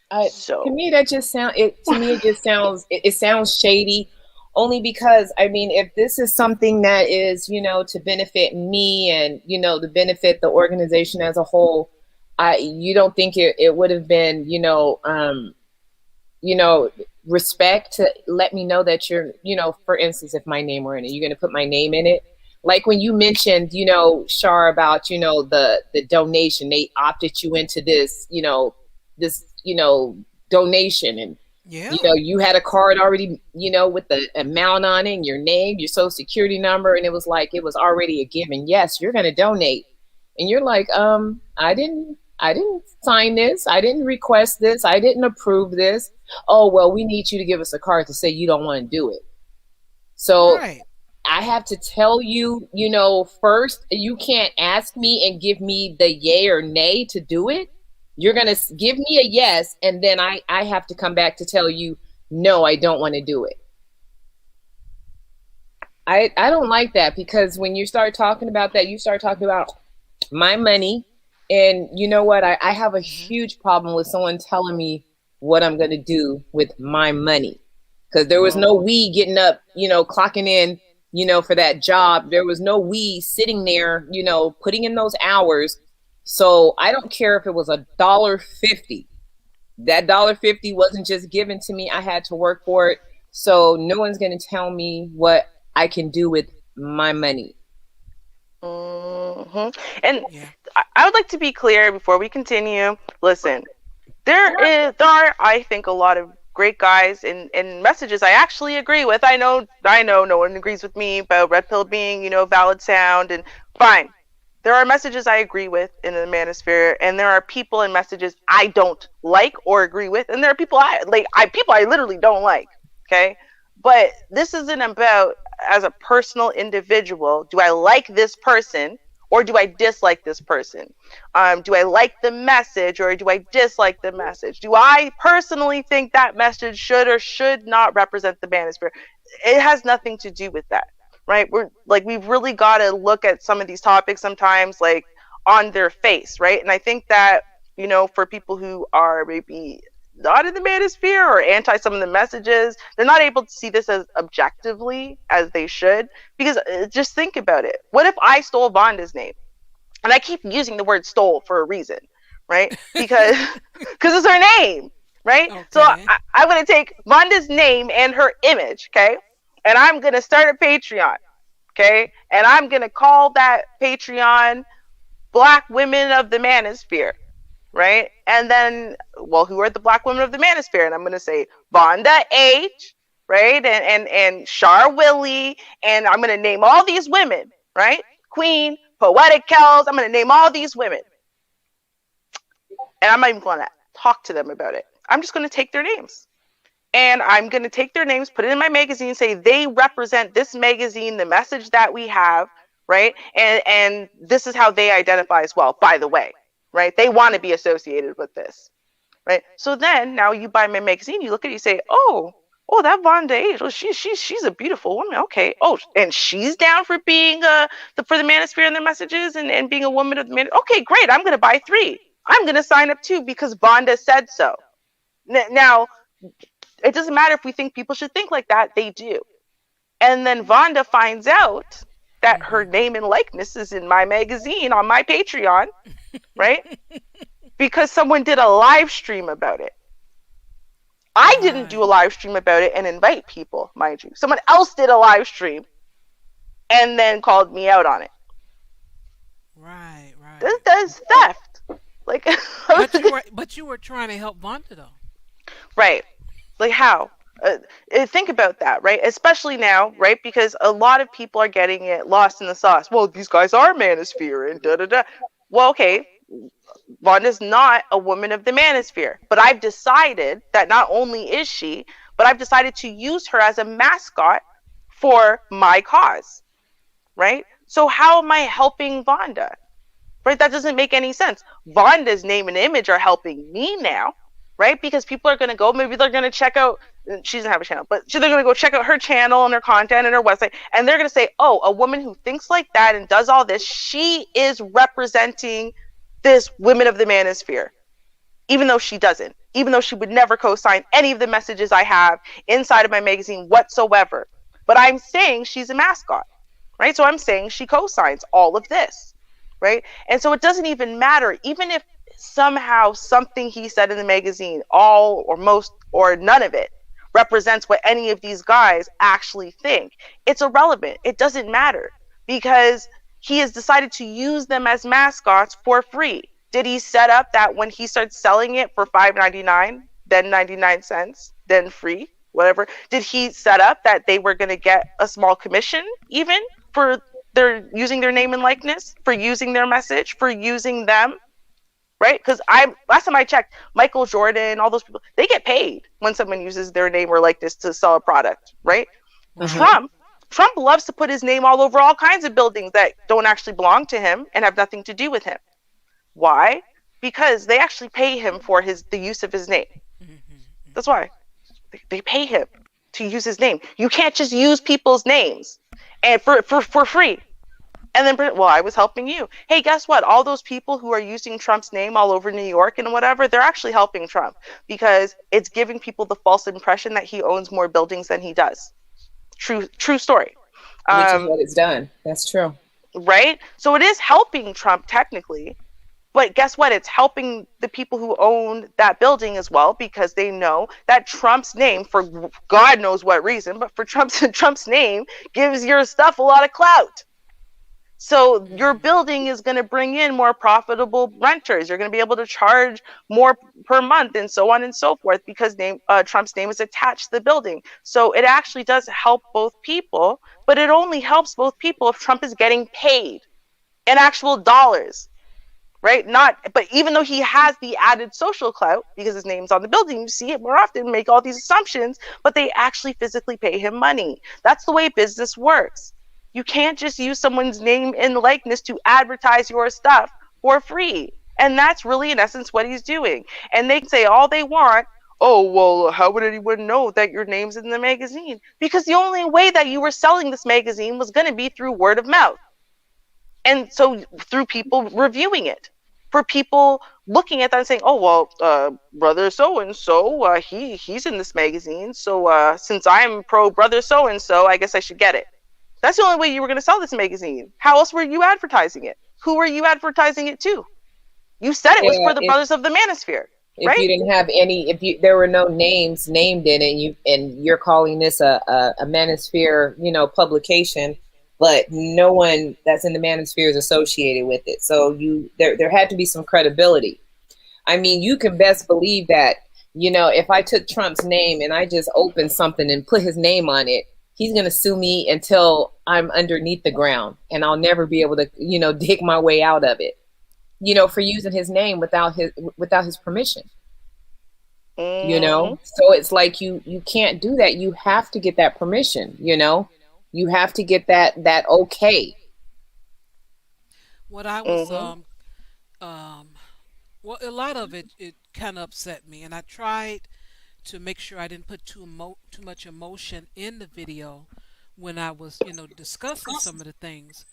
To me, that just sound it. To me, it just sounds. It sounds shady, only because I mean, if this is something that is, you know, to benefit me and you know to benefit the organization as a whole, you don't think it would have been, you know, respect to let me know that you're, you know, for instance, if my name were in it, you're going to put my name in it. Like when you mentioned, you know, Shar, about, you know, the donation, they opted you into this, this, donation. And, Yeah. you know, you had a card already, you know, with the amount on it and your name, your social security number. And it was like, it was already a given. Yes, you're going to donate. And you're like, I didn't sign this. I didn't request this. I didn't approve this. Oh, well, we need you to give us a card to say you don't want to do it. So Right. I have to tell you, you know, first, you can't ask me and give me the yay or nay to do it. You're going to give me a yes, and then I have to come back to tell you, no, I don't want to do it. I don't like that, because when you start talking about that, you start talking about my money. And you know what? I have a huge problem with someone telling me what I'm going to do with my money. Because there was no we getting up, you know, clocking in, you know, for that job. There was no we sitting there, you know, putting in those hours. So I don't care if it was $1.50. That $1.50 wasn't just given to me. I had to work for it. So no one's going to tell me what I can do with my money. And Yeah. I would like to be clear before we continue. Listen, there are, I think, a lot of great guys in messages I actually agree with. I know no one agrees with me about red pill being, you know, valid sound, and fine. There are messages I agree with in the manosphere, and there are people and messages I don't like or agree with, and there are people I literally don't like. Okay, but this isn't about, as a personal individual, do I like this person or do I dislike this person? Do I like the message or do I dislike the message? Do I personally think that message should or should not represent the manosphere? It has nothing to do with that, right? We've really got to look at some of these topics sometimes like on their face, right? And I think that, you know, for people who are maybe not in the manosphere or anti some of the messages, they're not able to see this as objectively as they should. Because just think about it. What if I stole Vonda's name? And I keep using the word stole for a reason, right? Because it's her name, right? Okay. So I'm going to take Vonda's name and her image, okay? And I'm going to start a Patreon, okay? And I'm going to call that Patreon Black Women of the Manosphere, right? And then, well, who are the Black women of the manosphere? And I'm going to say Vonda H, right? And Char Willie, and I'm going to name all these women, right? Queen, Poetic Kells, I'm going to name all these women. And I'm not even going to talk to them about it. I'm just going to take their names. And I'm going to take their names, put it in my magazine, say they represent this magazine, the message that we have, right? And this is how they identify as well, by the way. Right? They want to be associated with this, right? So then now you buy my magazine, you look at it, you say, oh, that Vonda Age, she's a beautiful woman. Okay. Oh, and she's down for being for the manosphere and their messages and being a woman of the man. Okay, great. I'm going to buy 3. I'm going to sign up 2 because Vonda said so. Now, it doesn't matter if we think people should think like that. They do. And then Vonda finds out that her name and likeness is in my magazine on my Patreon. Right? Because someone did a live stream about it. I didn't do a live stream about it and invite people, mind you. Someone else did a live stream and then called me out on it. Right, right. That's theft. Like, But you were trying to help Vonda though. right. Like how? Think about that, right? Especially now, right? Because a lot of people are getting it lost in the sauce. Well, these guys are manosphere and da da da. Well, okay, Wanda's not a woman of the manosphere, but I've decided that not only is she, but I've decided to use her as a mascot for my cause, right? So how am I helping Vonda? Right? That doesn't make any sense. Vonda's name and image are helping me now, right? Because people are going to go, maybe they're going to check out, she doesn't have a channel, but they're going to go check out her channel and her content and her website, and they're going to say, oh, a woman who thinks like that and does all this, she is representing this women of the manosphere, even though she doesn't, even though she would never co-sign any of the messages I have inside of my magazine whatsoever. But I'm saying she's a mascot, right? So I'm saying she co-signs all of this, right? And so it doesn't even matter, even if somehow something he said in the magazine, all or most or none of it, represents what any of these guys actually think. It's irrelevant. It doesn't matter because he has decided to use them as mascots for free. Did he set up that when he starts selling it for $5.99, then 99 cents, then free, whatever? Did he set up that they were going to get a small commission even for their using their name and likeness, for using their message, for using them? Right? Because I last time I checked, Michael Jordan, all those people, they get paid when someone uses their name or likeness to sell a product, right? Trump loves to put his name all over all kinds of buildings that don't actually belong to him and have nothing to do with him. Why? Because they actually pay him for the use of his name. That's why they pay him to use his name. You can't just use people's names and for free. And then, well, I was helping you. Hey, guess what? All those people who are using Trump's name all over New York and whatever, they're actually helping Trump because it's giving people the false impression that he owns more buildings than he does. True story. Which is what it's done. That's true. Right? So it is helping Trump technically, but guess what? It's helping the people who own that building as well because they know that Trump's name, for God knows what reason, but for Trump's name gives your stuff a lot of clout. So your building is going to bring in more profitable renters. You're going to be able to charge more per month and so on and so forth because Trump's name is attached to the building. So it actually does help both people, but it only helps both people if Trump is getting paid in actual dollars, right? But even though he has the added social clout because his name's on the building, you see it more often, make all these assumptions, but they actually physically pay him money. That's the way business works. You can't just use someone's name and likeness to advertise your stuff for free. And that's really, in essence, what he's doing. And they can say all they want. Oh, well, how would anyone know that your name's in the magazine? Because the only way that you were selling this magazine was going to be through word of mouth. And so through people reviewing it. For people looking at that and saying, oh, well, brother so-and-so, he's in this magazine. So since I'm pro brother so-and-so, I guess I should get it. That's the only way you were going to sell this magazine. How else were you advertising it? Who were you advertising it to? You said it was for the Brothers of the Manosphere, right? If you didn't have any, there were no names named in it, and you're calling this a Manosphere, publication, but no one that's in the Manosphere is associated with it. So there had to be some credibility. I mean, you can best believe that, if I took Trump's name and I just opened something and put his name on it, he's going to sue me until I'm underneath the ground and I'll never be able to, dig my way out of it, for using his name without his permission, So it's like, you can't do that. You have to get that permission, you have to get that okay. What I was, well, a lot of it kind of upset me, and I tried to make sure I didn't put too much emotion in the video when I was, discussing some of the things,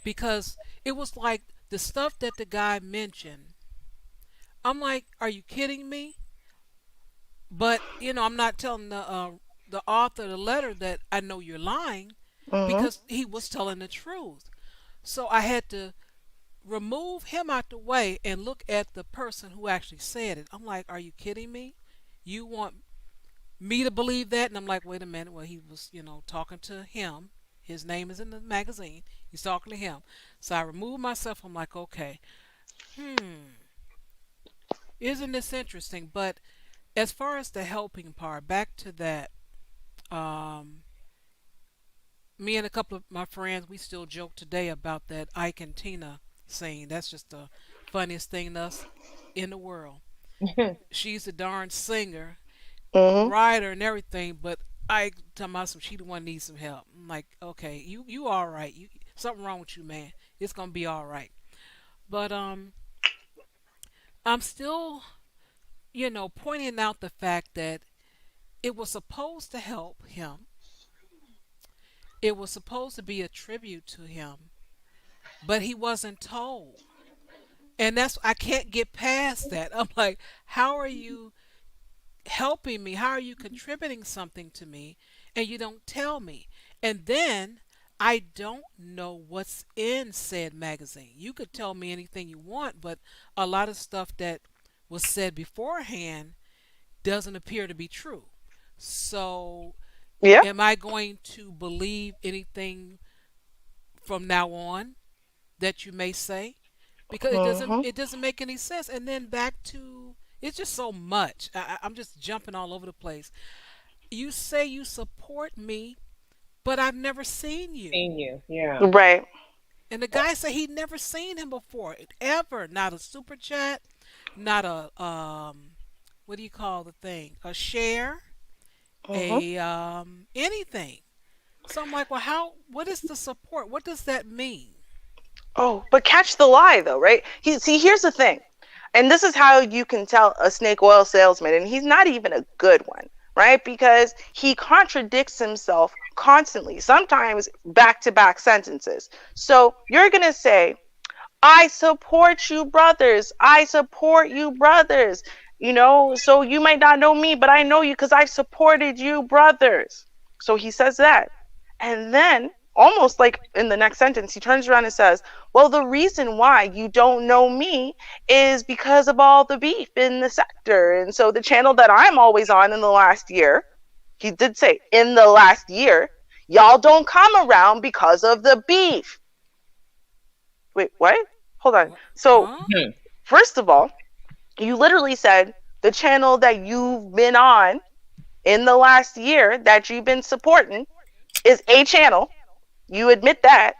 because it was like the stuff that the guy mentioned. I'm like, are you kidding me? But I'm not telling the author of the letter that I know you're lying, because he was telling the truth. So I had to remove him out the way and look at the person who actually said it. I'm like, are you kidding me? You want me to believe that? And I'm like, wait a minute. Well, he was, talking to him, His name is in the magazine. He's talking to him. So I remove myself. I'm like, okay, hmm, isn't this interesting? But as far as the helping part, back to that, um, me and a couple of my friends, we still joke today about that Ike and Tina scene. That's just the funniest thing to us in the world. She's a darn singer, Mhm. writer, and everything, but I tell myself she the one needs some help. I'm like, okay, you all right? You something wrong with you, man? It's gonna be all right. But I'm still, pointing out the fact that it was supposed to help him. It was supposed to be a tribute to him, but he wasn't told. And that's I can't get past that. I'm like, how are you helping me? How are you contributing something to me and you don't tell me? And then I don't know what's in said magazine. You could tell me anything you want, but a lot of stuff that was said beforehand doesn't appear to be true. So, Yeah. am I going to believe anything from now on that you may say? Because Mhm. it doesn't make any sense. And then back to it's just so much. I'm just jumping all over the place. You say you support me, but I've never seen you. Seen you. Yeah. Right. And the guy said he'd never seen him before, ever. Not a super chat, not a what do you call the thing? A share, Mhm. a anything. So I'm like, well, how? What is the support? What does that mean? Oh, but catch the lie though, right? Here's the thing. And this is how you can tell a snake oil salesman, and he's not even a good one, right? Because he contradicts himself constantly, sometimes back to back sentences. So you're going to say, I support you, brothers. I support you, brothers. So you might not know me, but I know you because I've supported you, brothers. So he says that. And then, almost like in the next sentence, he turns around and says, well, the reason why you don't know me is because of all the beef in the sector. And so the channel that I'm always on in the last year, he did say in the last year, y'all don't come around because of the beef. Wait, what? Hold on. So, Huh? first of all, you literally said the channel that you've been on in the last year that you've been supporting is a channel. You admit that.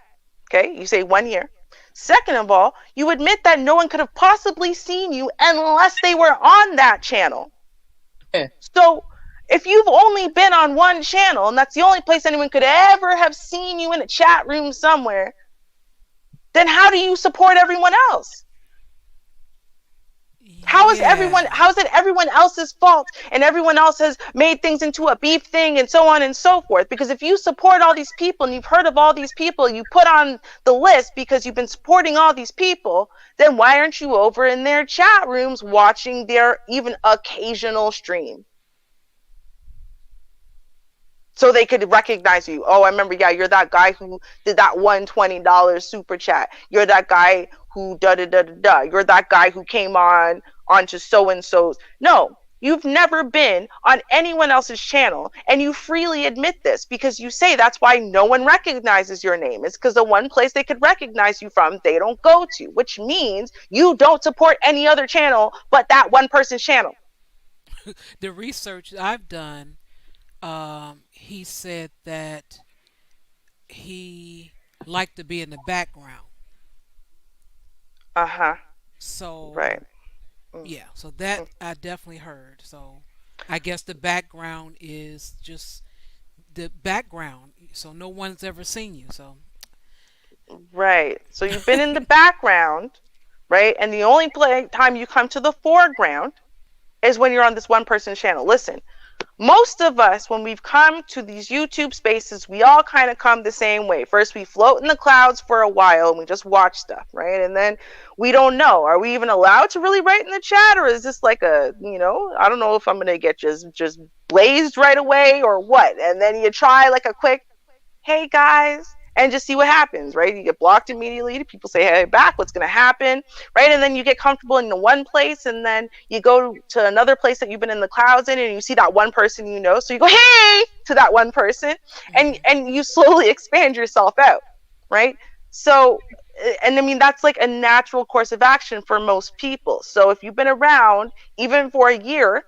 Okay. You say 1 year. Second of all, you admit that no one could have possibly seen you unless they were on that channel. So, if you've only been on one channel and that's the only place anyone could ever have seen you in a chat room somewhere, then how do you support everyone else? Yeah. How is it everyone else's fault and everyone else has made things into a beef thing and so on and so forth? Because if you support all these people and you've heard of all these people you put on the list because you've been supporting all these people, then why aren't you over in their chat rooms watching their even occasional stream? So they could recognize you. Oh, I remember, yeah, you're that guy who did that $120 super chat. You're that guy who da da da da da. You're that guy who came onto so and so's. No, you've never been on anyone else's channel, and you freely admit this because you say that's why no one recognizes your name. It's because the one place they could recognize you from, they don't go to, which means you don't support any other channel but that one person's channel. The research I've done, he said that he liked to be in the background. Uh huh. Right. So Mm. yeah, so that I definitely heard. So I guess the background is just the background. So no one's ever seen you. So Right. So you've been in the background, right? And the only time you come to the foreground is when you're on this one person channel. Listen, most of us, when we've come to these YouTube spaces, we all kind of come the same way. First, we float in the clouds for a while and we just watch stuff, right? And then we don't know. Are we even allowed to really write in the chat? Or is this like I don't know if I'm going to get just blazed right away or what? And then you try like a quick, hey guys, and just see what happens, right? You get blocked immediately. People say, hey, back, what's going to happen, right? And then you get comfortable in the one place, and then you go to another place that you've been in the clouds in, and you see that one person you know. So you go, hey, to that one person, and you slowly expand yourself out, right? So, and I mean, that's like a natural course of action for most people. So if you've been around even for a year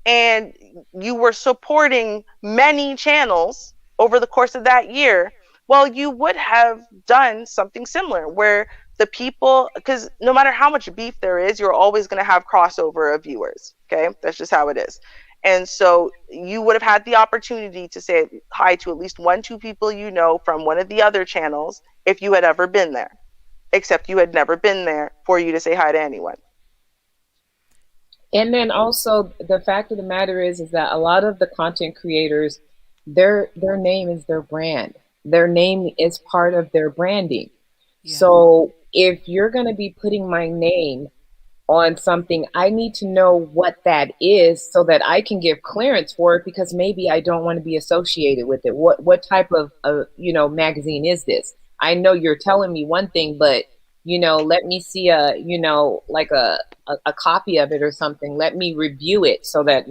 and you were supporting many channels over the course of that year, well, you would have done something similar where the people, because no matter how much beef there is, you're always going to have crossover of viewers. Okay, that's just how it is. And so you would have had the opportunity to say hi to at least 1, 2 people you know from one of the other channels if you had ever been there, except you had never been there for you to say hi to anyone. And then also the fact of the matter is that a lot of the content creators, their name is their brand. Their name is part of their branding. Yeah. So if you're going to be putting my name on something, I need to know what that is so that I can give clearance for it, because maybe I don't want to be associated with it. What type of magazine is this? I know you're telling me one thing, but let me see like a copy of it or something. Let me review it so that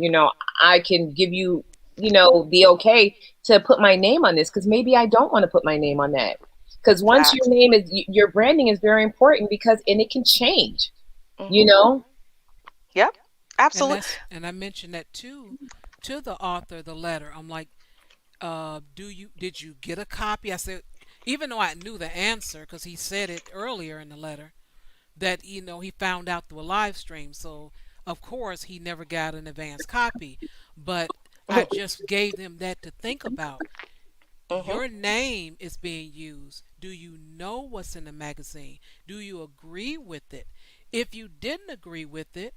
I can give you the okay to put my name on this, because maybe I don't want to put my name on that. Because once your name is, your branding is very important, and it can change. Yep, absolutely. And I mentioned that too to the author of the letter. I'm like, did you get a copy? I said, even though I knew the answer because he said it earlier in the letter, that he found out through a live stream. So of course he never got an advance copy, but I just gave them that to think about. Your name is being used. Do you know what's in the magazine? Do you agree with it? If you didn't agree with it,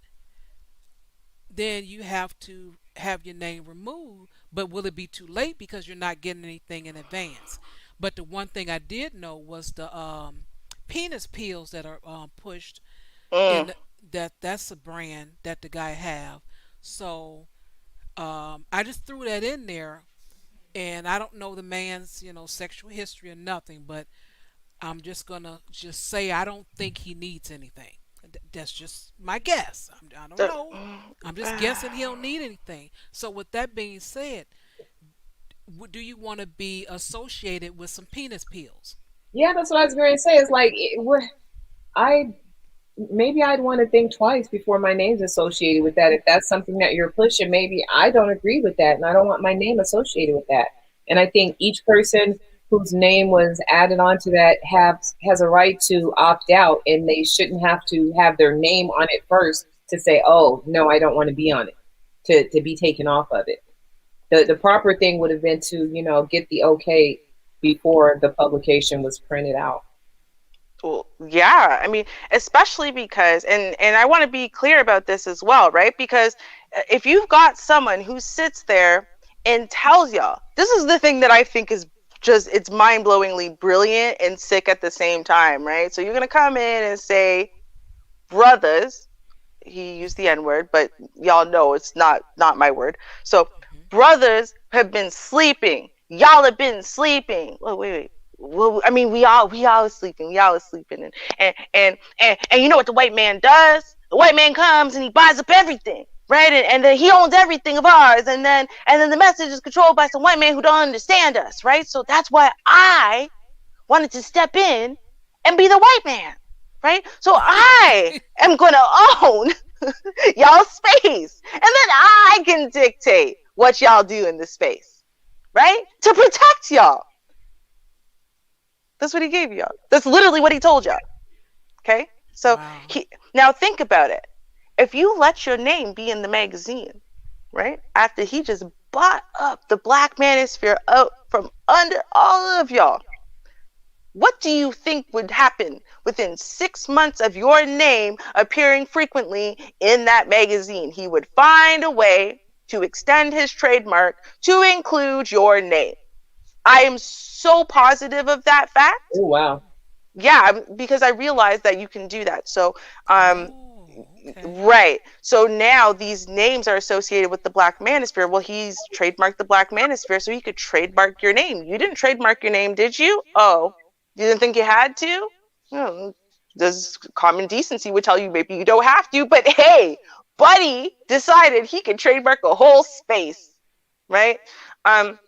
then you have to have your name removed. But will it be too late because you're not getting anything in advance? But the one thing I did know was the penis pills that are pushed in that's a brand that the guy have. So I just threw that in there, and I don't know the man's sexual history or nothing, but I'm just gonna say I don't think he needs anything. That's just my guess. I don't know. I'm just guessing he don't need anything. So with that being said, do you want to be associated with some penis pills? Yeah, that's what I was going to say. It's like maybe I'd want to think twice before my name's associated with that. If that's something that you're pushing, maybe I don't agree with that, and I don't want my name associated with that. And I think each person whose name was added onto that has a right to opt out, and they shouldn't have to have their name on it first to say, oh, no, I don't want to be on it, to be taken off of it. The proper thing would have been to, get the okay before the publication was printed out. Well, yeah, I mean, especially because, and I want to be clear about this as well, right? Because if you've got someone who sits there and tells y'all, this is the thing that I think is just, it's mind-blowingly brilliant and sick at the same time, right? So you're going to come in and say, brothers, he used the N-word, but y'all know it's not my word. So brothers have been sleeping. Y'all have been sleeping. Wait. Well, I mean, we all is sleeping. We all is sleeping. And you know what the white man does? The white man comes and he buys up everything, right? And then he owns everything of ours. And then the message is controlled by some white man who don't understand us, right? So that's why I wanted to step in and be the white man, right? So I am going to own y'all's space. And then I can dictate what y'all do in the space, right? To protect y'all. That's what he gave y'all. That's literally what he told y'all. Okay? So Wow. Now think about it. If you let your name be in the magazine, right? After he just bought up the Black Manosphere out from under all of y'all, what do you think would happen within 6 months of your name appearing frequently in that magazine? He would find a way to extend his trademark to include your name. I am so positive of that fact. Oh, wow. Yeah, because I realized that you can do that. So Okay. Right. So now these names are associated with the Black Manosphere. Well, he's trademarked the Black Manosphere, so he could trademark your name. You didn't trademark your name, did you? Oh, you didn't think you had to? No. Does common decency would tell you maybe you don't have to, but hey, Buddy decided he could trademark a whole space, right? And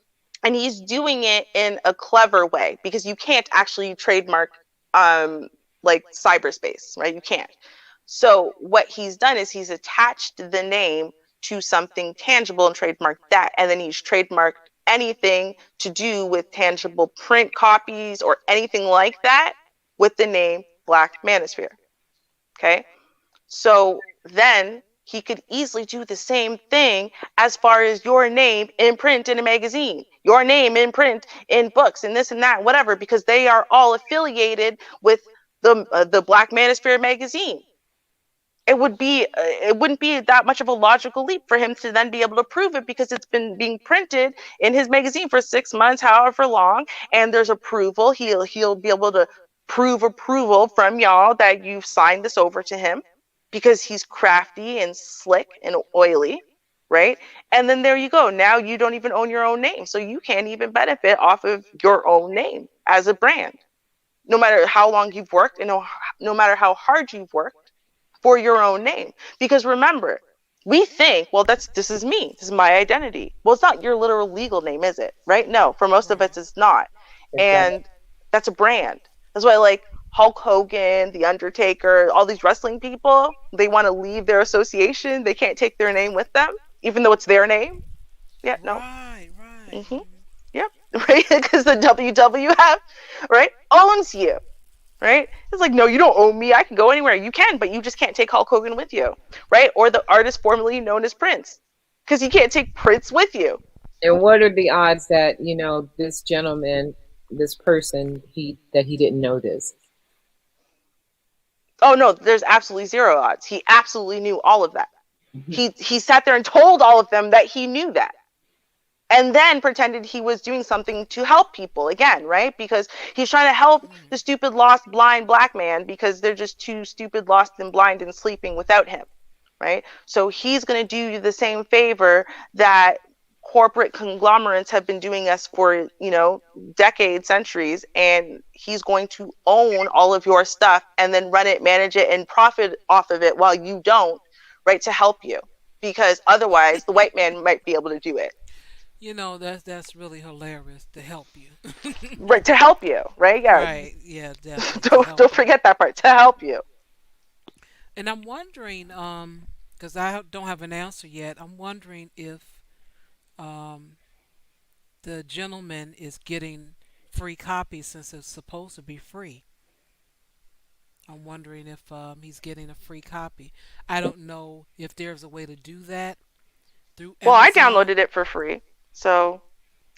he's doing it in a clever way because you can't actually trademark like cyberspace, right? You can't. So what he's done is he's attached the name to something tangible and trademarked that, and then he's trademarked anything to do with tangible print copies or anything like that with the name Black Manosphere. Okay? So then he could easily do the same thing as far as your name in print in a magazine, your name in print in books and this and that, whatever, because they are all affiliated with the Black Manosphere magazine. It wouldn't be that much of a logical leap for him to then be able to prove it because it's been being printed in his magazine for 6 months, however long, and there's approval. He'll be able to prove approval from y'all that you've signed this over to him because he's crafty and slick and oily, right? And then there you go. Now you don't even own your own name, so you can't even benefit off of your own name as a brand, no matter how long you've worked and no matter how hard you've worked for your own name. Because remember, we think, well, this is me. This is my identity. Well, it's not your literal legal name, is it? Right? No, for most of us, it's not. And that's a brand. That's why, like, Hulk Hogan, The Undertaker, all these wrestling people, they want to leave their association. They can't take their name with them, even though it's their name. Yeah, no. Right. Mm-hmm. Yep. Right? Because the WWF, right, owns you. Right? It's like, no, you don't own me. I can go anywhere. You can, but you just can't take Hulk Hogan with you. Right? Or the artist formerly known as Prince. Because you can't take Prince with you. And what are the odds that, this gentleman, this person, that he didn't know this? Oh, no, there's absolutely zero odds. He absolutely knew all of that. He sat there and told all of them that he knew that. And then pretended he was doing something to help people again, right? Because he's trying to help the stupid, lost, blind Black man because they're just too stupid, lost, and blind and sleeping without him, right? So he's going to do you the same favor that corporate conglomerates have been doing us for, decades, centuries, and he's going to own all of your stuff and then run it, manage it, and profit off of it while you don't, right, to help you. Because otherwise, the white man might be able to do it. That's really hilarious to help you. Right, to help you, right? Yeah. Right, yeah, definitely. Don't forget that part, to help you. And I'm wondering, because I don't have an answer yet, I'm wondering if the gentleman is getting free copies since it's supposed to be free. I'm wondering if he's getting a free copy. I don't know if there's a way to do that through Amazon. Well, I downloaded it for free. So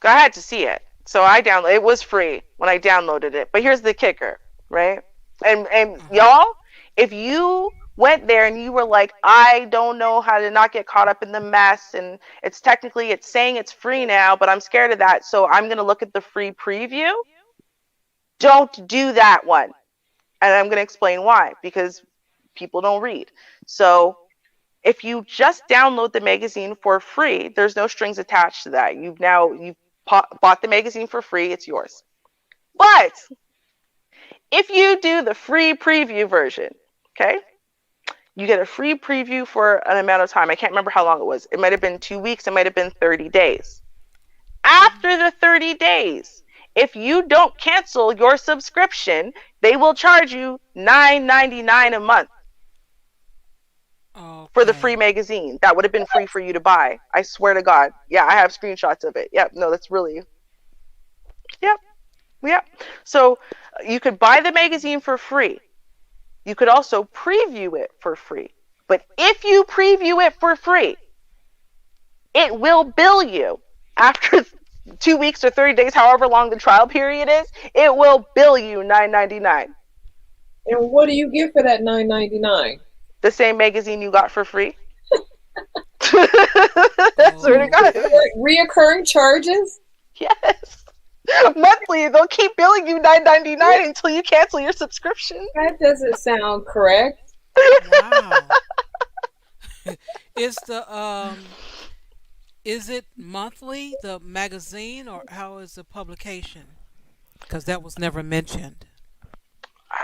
I had to see it. So it was free when I downloaded it. But here's the kicker, right? And y'all, if you went there and you were like, I don't know how to not get caught up in the mess, and it's saying it's free now, but I'm scared of that, so I'm going to look at the free preview. Don't do that one. And I'm going to explain why, because people don't read. So if you just download the magazine for free, there's no strings attached to that. You've bought the magazine for free, it's yours. But if you do the free preview version, okay, you get a free preview for an amount of time. I can't remember how long it was. It might have been 2 weeks. It might have been 30 days. After the 30 days, if you don't cancel your subscription, they will charge you $9.99 a month. Okay. For the free magazine. That would have been free for you to buy. I swear to God. Yeah, I have screenshots of it. Yep, no, that's really... Yep. So you could buy the magazine for free. You could also preview it for free. But if you preview it for free, it will bill you after 2 weeks or 30 days, however long the trial period is. It will bill you $9.99. And what do you get for that $9.99? The same magazine you got for free. Swear to God. Reoccurring charges? Yes. Monthly, they'll keep billing you $9.99 until you cancel your subscription. That doesn't sound correct. Wow. Is the is it monthly, the magazine, or how is the publication? Because that was never mentioned.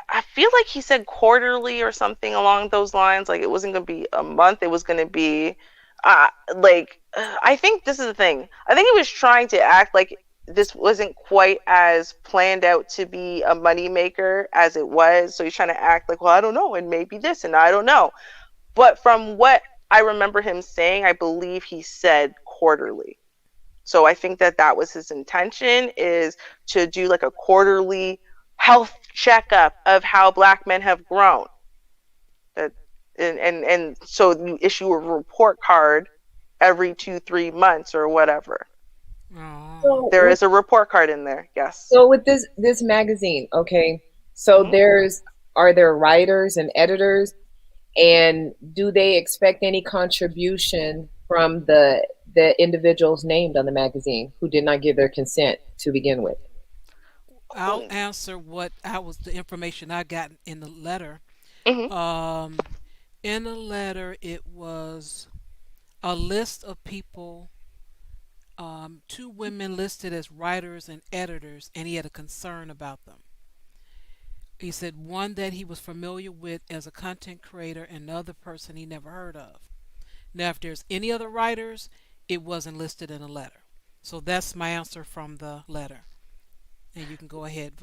I feel like he said quarterly or something along those lines. Like it wasn't going to be a month. It was going to be, I think this is the thing. I think he was trying to act like this wasn't quite as planned out to be a moneymaker as it was. So he's trying to act like, well, I don't know, and maybe this, and I don't know. But from what I remember him saying, I believe he said quarterly. So I think that that was his intention, is to do like a quarterly health checkup of how black men have grown. That and so you issue a report card every 2-3 months or whatever. Oh. So There with is a report card in there. Yes. so with this magazine, okay. So Hmm. are there writers and editors, and do they expect any contribution from the individuals named on the magazine who did not give their consent to begin with? I'll answer what I was the information I got in the letter. Hmm. Um, in the letter, it was a list of people, two women listed as writers and editors, and he had a concern about them. He said one that he was familiar with as a content creator, and another person he never heard of. Now, if there's any other writers, it wasn't listed in the letter. So that's my answer from the letter. And you can go ahead,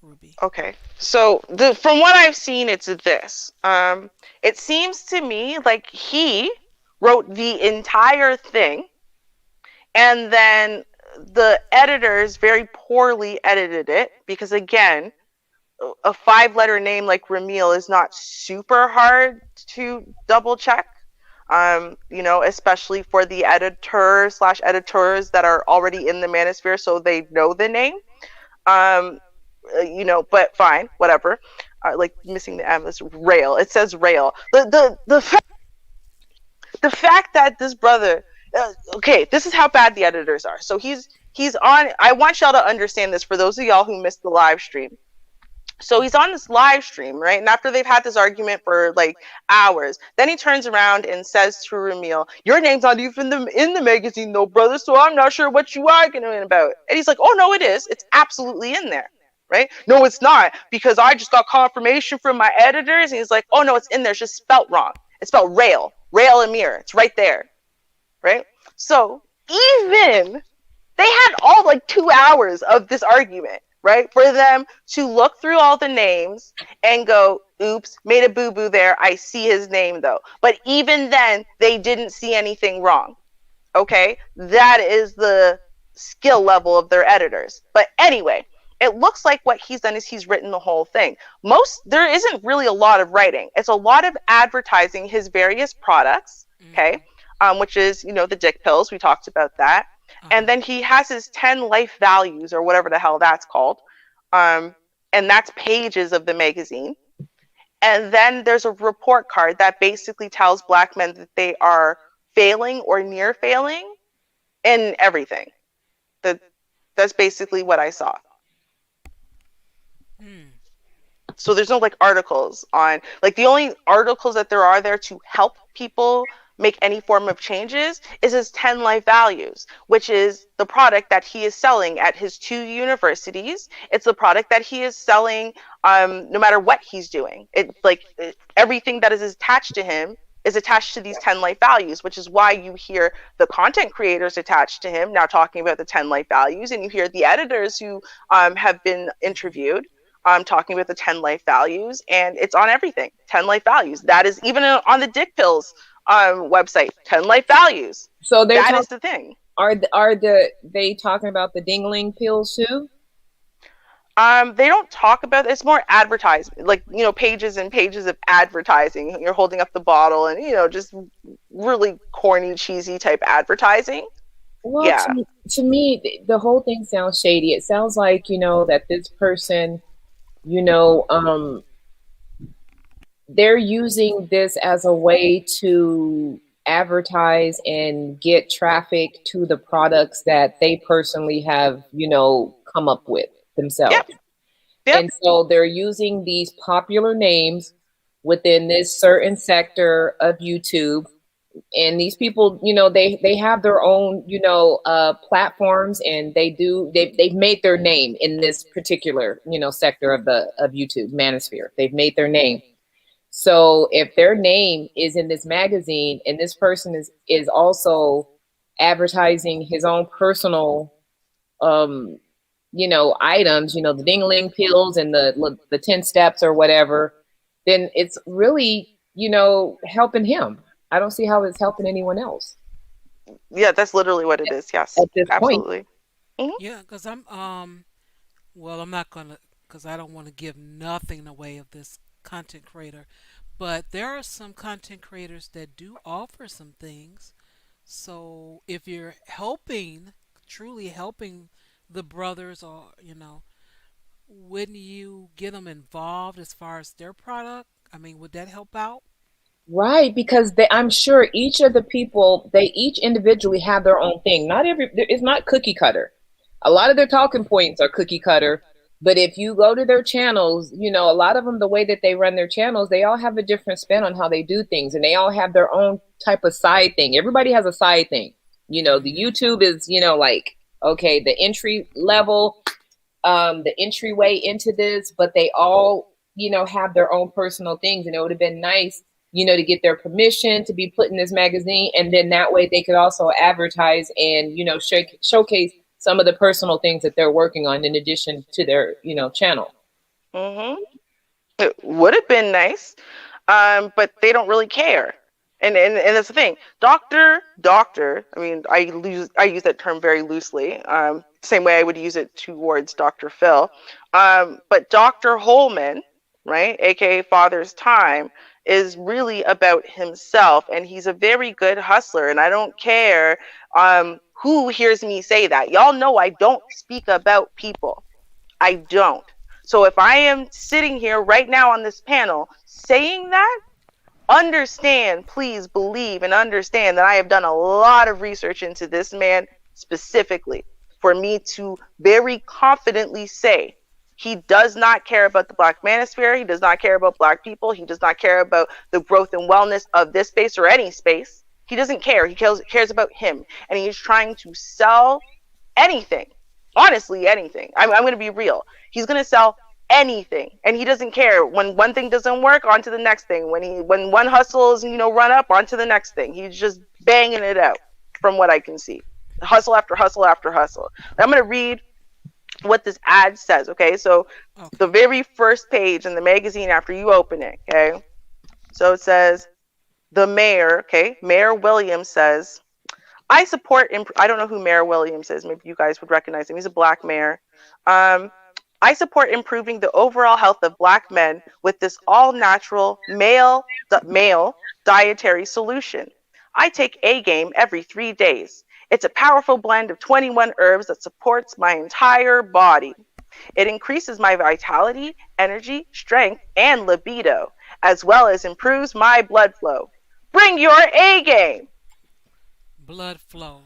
Ruby. Okay. So from what I've seen, it's this. It seems to me like he wrote the entire thing, and then the editors very poorly edited it because, again, a 5-letter name like Ramil is not super hard to double check. Especially for the editor slash editors that are already in the manosphere, so they know the name. But fine, whatever. Like missing the M is rail. It says rail. The fact that this brother, okay, this is how bad the editors are. So he's on. I want y'all to understand this for those of y'all who missed the live stream. So he's on this live stream, right? And after they've had this argument for like hours, then he turns around and says to Ramil, "Your name's not even in the magazine, though, brother. So I'm not sure what you arguing about." And he's like, "Oh no, it is. It's absolutely in there." Right? "No, it's not, because I just got confirmation from my editors." And he's like, "Oh no, it's in there. It's just spelt wrong. It's spelled rail Amir. It's right there." Right? So even they had all like 2 hours of this argument, right? For them to look through all the names and go, "Oops, made a boo-boo there. I see his name though." But even then, they didn't see anything wrong. Okay? That is the skill level of their editors. But anyway, it looks like what he's done is he's written the whole thing. There isn't really a lot of writing. It's a lot of advertising his various products, okay? Which is, the dick pills. We talked about that. And then he has his 10 life values, or whatever the hell that's called. And that's pages of the magazine. And then there's a report card that basically tells black men that they are failing or near failing in everything. That's basically what I saw. So there's no like articles on, like, the only articles that there are there to help people make any form of changes is his 10 life values, which is the product that he is selling at his 2 universities. It's the product that he is selling no matter what he's doing. Everything that is attached to him is attached to these 10 life values, which is why you hear the content creators attached to him now talking about the 10 life values, and you hear the editors who have been interviewed talking about the 10 life values, and it's on everything. 10 life values. That is even on the dick pills website. 10 life values. So that is the thing. Are they talking about the dingling pills too? They don't talk about it. It's more advertisement, like, pages and pages of advertising. You're holding up the bottle and, just really corny, cheesy type advertising. Well, yeah. To me, the whole thing sounds shady. It sounds like, that this person, they're using this as a way to advertise and get traffic to the products that they personally have, come up with themselves. Yep. And so they're using these popular names within this certain sector of YouTube. And these people, they have their own, platforms, and they've made their name in this particular, sector of YouTube manosphere. They've made their name. So if their name is in this magazine and this person is also advertising his own personal items, the dingling pills and the 10 steps or whatever, then it's really, helping him. I don't see how it's helping anyone else Yeah, that's literally what it is. Yes, at this point. absolutely. Hmm. Yeah, because well, I'm not gonna, because I don't want to give nothing away of this content creator, but there are some content creators that do offer some things. So if you're helping, truly helping the brothers, or wouldn't you get them involved as far as their product? I mean, would that help out? Right, because I'm sure each of the people, they each individually have their own thing. It's not cookie cutter. A lot of their talking points are cookie cutter, but if you go to their channels, a lot of them, the way that they run their channels, they all have a different spin on how they do things, and they all have their own type of side thing. Everybody has a side thing. The YouTube is, like, okay, the entry level, the entryway into this, but they all, have their own personal things. And it would have been nice, to get their permission to be put in this magazine. And then that way they could also advertise and, showcase some of the personal things that they're working on in addition to their, channel. Hmm. It would have been nice, but they don't really care. And that's the thing. Doctor. I mean, I use that term very loosely. Same way I would use it towards Dr. Phil. But Dr. Holman, right, aka Father's Time, is really about himself, and he's a very good hustler. And I don't care who hears me say that. Y'all know I don't speak about people. I don't. So if I am sitting here right now on this panel saying that, understand, please believe and understand that I have done a lot of research into this man specifically for me to very confidently say he does not care about the Black manosphere. He does not care about Black people. He does not care about the growth and wellness of this space or any space. He doesn't care. He cares about him. And he's trying to sell anything. Honestly, anything. I'm going to be real. He's going to sell anything, and he doesn't care when one thing doesn't work. On to the next thing. When one hustle is run up, on to the next thing. He's just banging it out, from what I can see. Hustle after hustle after hustle. I'm going to read what this ad says. Okay, so the Okay. very first page in the magazine after you open it. Okay, so it says the mayor. Okay, Mayor Williams says, I support. I don't know who Mayor Williams is. Maybe you guys would recognize him. He's a Black mayor. Um, I support improving the overall health of Black men with this all-natural male dietary solution. I take A game every 3 days. It's a powerful blend of 21 herbs that supports my entire body. It increases my vitality, energy, strength, and libido, as well as improves my blood flow. Bring your A game. Blood flow.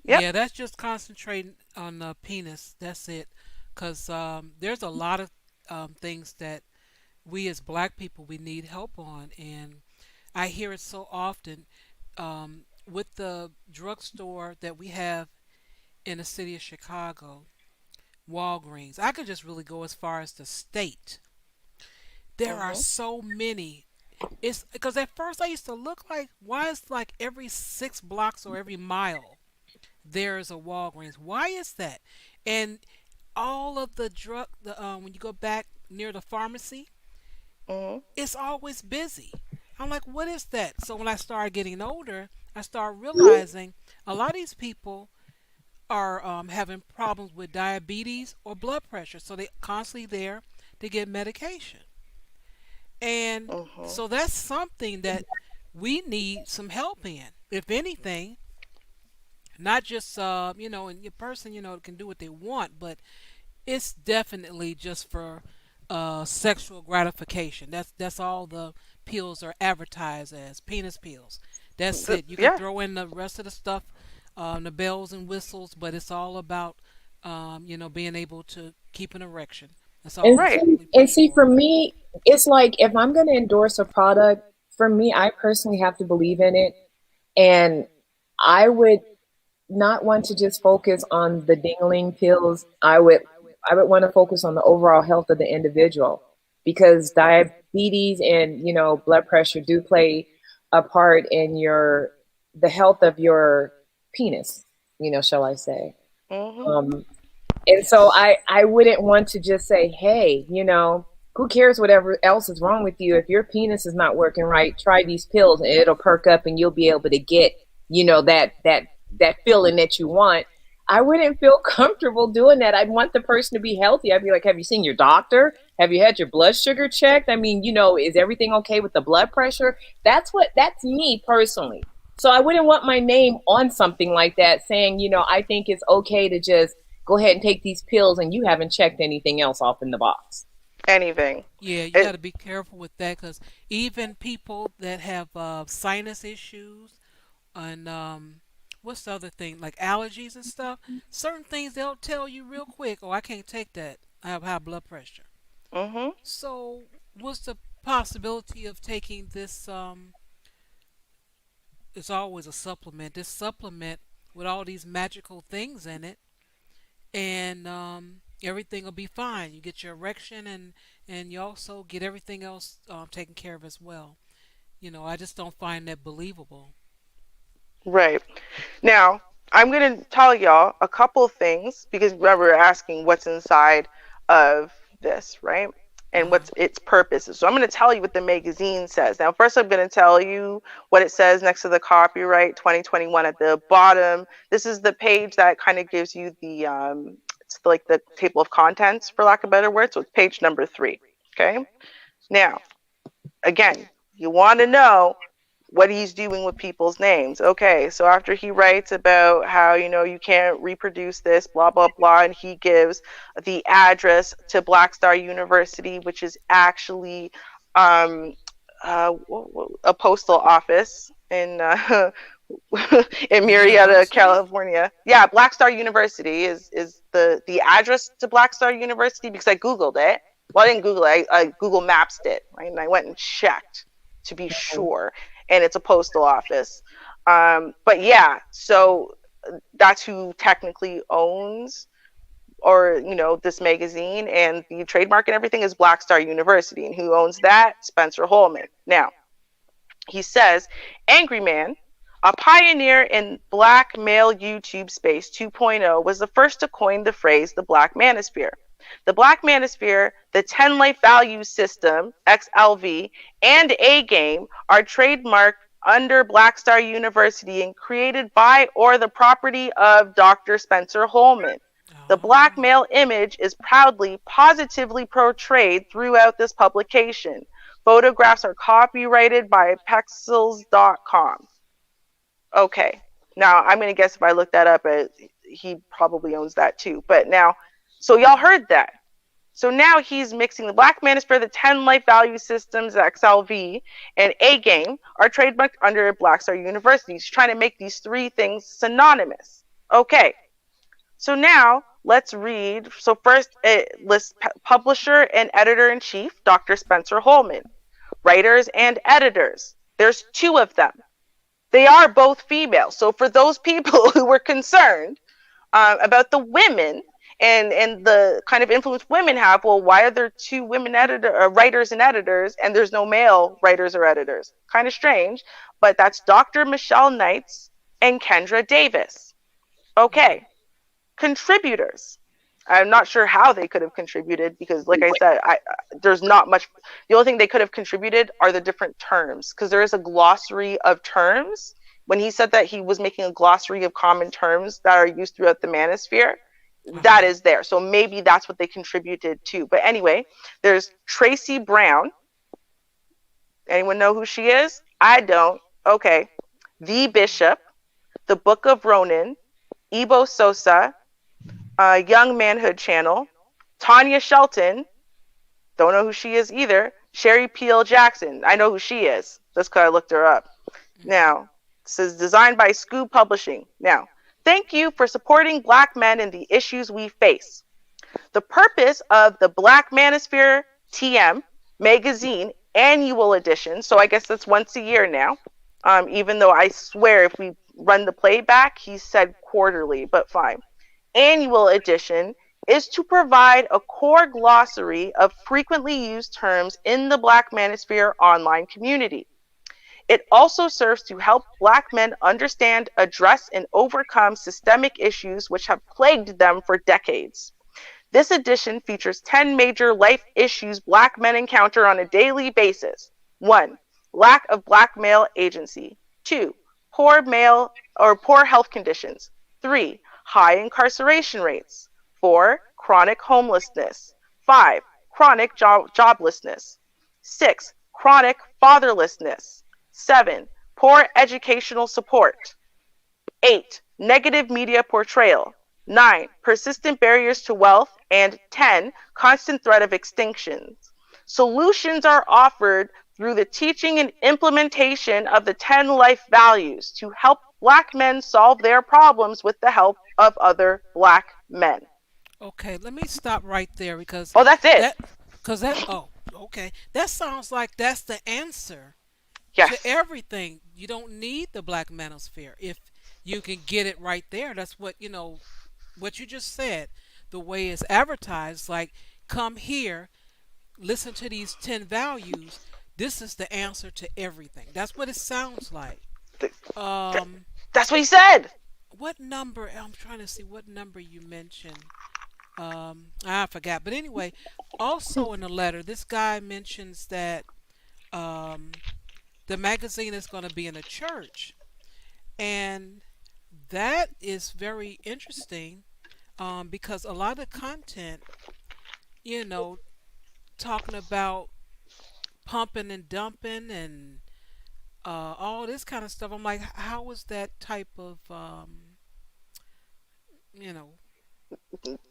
Yep. Yeah, that's just concentrating on the penis. That's it. Because there's a lot of things that we as Black people we need help on, and I hear it so often with the drugstore that we have in the city of Chicago, Walgreens. I could just really go as far as the state. There are Mhm. so many. It's because at first I used to look like, why is like every 6 blocks or every mile there's a Walgreens? Why is that? And all of the when you go back near the pharmacy, Mhm. it's always busy. I'm like, what is that? So when I started getting older, I started realizing a lot of these people are having problems with diabetes or blood pressure, so they constantly there to get medication. And Mhm. so that's something that we need some help in. If anything, not just and your person can do what they want, but it's definitely just for sexual gratification. That's all the pills are advertised as, penis pills. That's it. You can Yeah. throw in the rest of the stuff, the bells and whistles, but it's all about being able to keep an erection. That's all we Right. typically And pay see, for. for me, it's like if I'm going to endorse a product, for me, I personally have to believe in it. And I would not want to just focus on the dingling pills. I would want to focus on the overall health of the individual because diabetes and blood pressure do play a part in your the health of your penis, shall I say. Mhm. Um, and so Yes. I wouldn't want to just say, hey, who cares whatever else is wrong with you? If your penis is not working right, try these pills and it'll perk up and you'll be able to get, that feeling that you want. I wouldn't feel comfortable doing that. I'd want the person to be healthy. I'd be like, have you seen your doctor? Have you had your blood sugar checked? I mean, is everything okay with the blood pressure? That's me personally. So I wouldn't want my name on something like that saying, I think it's okay to just go ahead and take these pills and you haven't checked anything else off in the box. Anything. Yeah, you got It. to be careful with that because even people that have sinus issues and what's the other thing like allergies and stuff, certain things they'll tell you real quick. Oh, I can't take that. I have high blood pressure. Mhm. So, what's the possibility of taking this? It's always a supplement. This supplement with all these magical things in it, and everything will be fine. You get your erection, and you also get everything else taken care of as well. I just don't find that believable. Right. Now, I'm going to tell y'all a couple things because remember we're asking what's inside of this, right? Uh And huh. what's its purposes. So I'm going to tell you what the magazine says. Now, first I'm going to tell you what it says next to the copyright 2021 at the bottom. This is the page that kind of gives you the it's like the table of contents for lack of a better word. So it's page number 3. Okay? Now, again, you want to know what he's doing with people's names. Okay, so after he writes about how, you can't reproduce this, blah, blah, blah, and he gives the address to Black Star University, which is actually um, a postal office in A Murrieta, university? California. Yeah, Black Star University is the address to Black Star University because I Googled it. Well, I didn't Google it. I Google Maps it, right? And I went and checked to be sure. And it's a postal office. But yeah, so that's who technically owns or this magazine and the trademark and everything is Black Star University. And who owns that? Spencer Holman. Now, he says, Angry Man, a pioneer in black male YouTube space 2.0, was the first to coin the phrase the Black Manosphere. The Black Manosphere, the 10 life value system, XLV, and A Game are trademarked under Black Star University and created by or the property of Dr. Spencer Holman. The black Oh. male image is proudly, positively portrayed throughout this publication. Photographs are copyrighted by Pexels.com. Okay. Now, I'm going to guess if I look that up, he probably owns that too. But now, so y'all heard that. So now he's mixing the Black Manosphere, the 10 life value systems, XLV, and A Game are trademarked under Black Star University. He's trying to make these three things synonymous. Okay. So now let's read. So first, it lists publisher and editor in chief, Dr. Spencer Holman. Writers and editors. There's 2 of them. They are both female. So for those people who were concerned about the women and the kind of influence women have, well, why are there 2 women writers and editors and there's no male writers or editors? Kind of strange, but that's Dr. Michelle Knights and Kendra Davis. Okay, contributors. I'm not sure how they could have contributed because, like I said, there's not much. The only thing they could have contributed are the different terms because there is a glossary of terms. When he said that he was making a glossary of common terms that are used throughout the manosphere, Uh that huh. is there. So maybe that's what they contributed to. But anyway, there's Tracy Brown. Anyone know who she is? I don't. Okay. The Bishop, The Book of Ronan, Ebo Sosa, Young Manhood Channel, Tanya Shelton, don't know who she is either. Sherry Peel Jackson, I know who she is. That's because I looked her up. Hmm. Now, this is designed by Scoo Publishing. Now, thank you for supporting Black men and the issues we face. The purpose of the Black Manosphere TM magazine annual edition, so I guess that's once a year now, even though I swear if we run the playback, he said quarterly, but fine. Annual edition is to provide a core glossary of frequently used terms in the Black Manosphere online community. It also serves to help Black men understand, address, and overcome systemic issues which have plagued them for decades. This edition features 10 major life issues Black men encounter on a daily basis. 1. Lack of Black male agency. 2. Poor health conditions. 3. High incarceration rates. 4. Chronic homelessness. 5. Chronic joblessness. 6. Chronic fatherlessness. 7. Poor educational support. 8. Negative media portrayal. 9. Persistent barriers to wealth. And 10. Constant threat of extinction. Solutions are offered through the teaching and implementation of the 10 life values to help Black men solve their problems with the help of other Black men. Okay, let me stop right there because Oh, that's it. Okay. That sounds like that's the answer to Yes. everything. You don't need the Black Manosphere if you can get it right there. That's what you just said. The way it's advertised, like, come here, listen to these 10 values. This is the answer to everything. That's what it sounds like. Th- th- Um, That's what he said. what number? I'm trying to see what number you mentioned. I forgot. But anyway, also in the letter, this guy mentions that um, the magazine is going to be in a church, and that is very interesting because a lot of content, you know, talking about pumping and dumping and all this kind of stuff. I'm like, how is that type of, you know,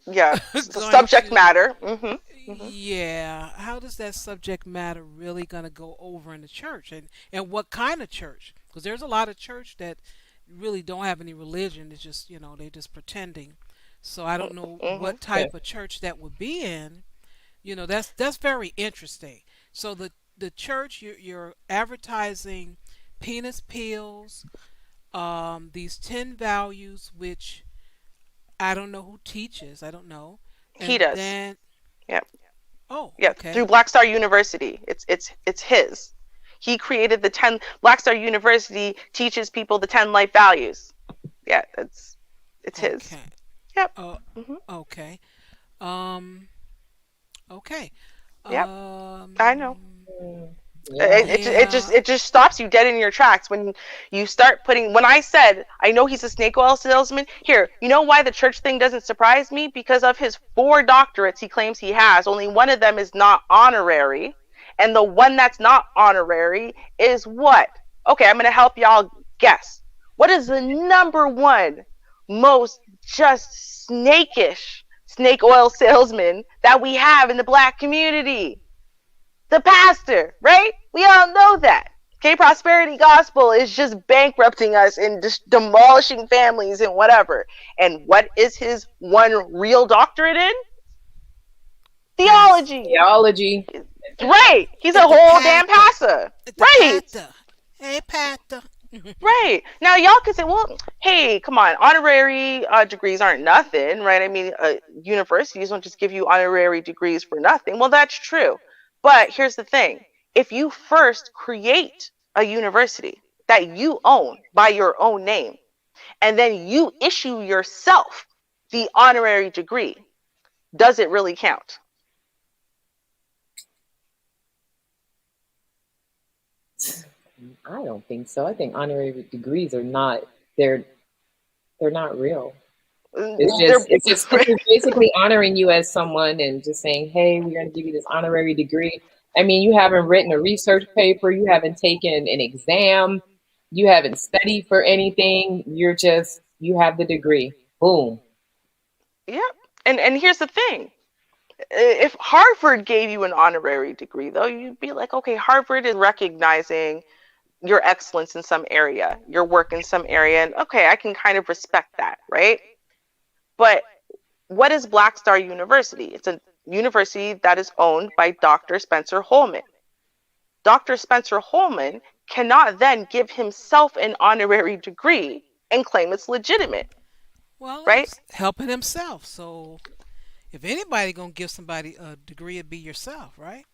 Yeah. going Subject to, matter. Hmm. yeah, how does that subject matter really going to go over in the church? And what kind of church? Because there's a lot of church that really don't have any religion. It's just, they're just pretending. So I don't know Hmm. what type of church that would be in. That's very interesting. So the church, you're advertising penis pills, these 10 values, which I don't know who teaches. I don't know. He And does. then, Yeah. oh, Yeah. Through okay, Black Star University. It's his. He created the 10. Black Star University teaches people the 10 life values. Yeah, it's his. okay, Yep. uh, Hmm. okay, um, okay, Yep. I know. Mm, It, yeah. it, it yeah, just it just stops you dead in your tracks when you start putting. When I said I know he's a snake oil salesman, here, you know why the church thing doesn't surprise me? Because of his 4 doctorates he claims he has, only one of them is not honorary, and the one that's not honorary is what? Okay, I'm gonna help y'all guess. What is the number one most just snakish snake oil salesman that we have in the Black community? The pastor, right? We all know that. Okay, prosperity gospel is just bankrupting us and just demolishing families and whatever. And what is his one real doctorate in? pastor, Theology. Theology. Right. He's a the whole damn pastor, pastor. the Right. pastor. Hey, pastor. Right. Now, y'all can say, well, hey, come on, honorary degrees aren't nothing, right? I mean, universities don't just give you honorary degrees for nothing. Well, that's true. But here's the thing, if you first create a university that you own by your own name, and then you issue yourself the honorary degree, does it really count? I don't think so. I think honorary degrees are not. They're not real. It's just basically honoring you as someone and just saying, hey, we're going to give you this honorary degree. I mean, you haven't written a research paper, you haven't taken an exam, you haven't studied for anything. You have the degree. Boom. Yeah. And here's the thing. If Harvard gave you an honorary degree, though, you'd be like, okay, Harvard is recognizing your excellence in some area, your work in some area, and okay, I can kind of respect that, right? But what is Black Star University? It's a university that is owned by Dr. Spencer Holman. Dr. Spencer Holman cannot then give himself an honorary degree and claim it's legitimate, Well, right? he's helping himself. So if anybody gonna give somebody a degree, it'd be yourself, right?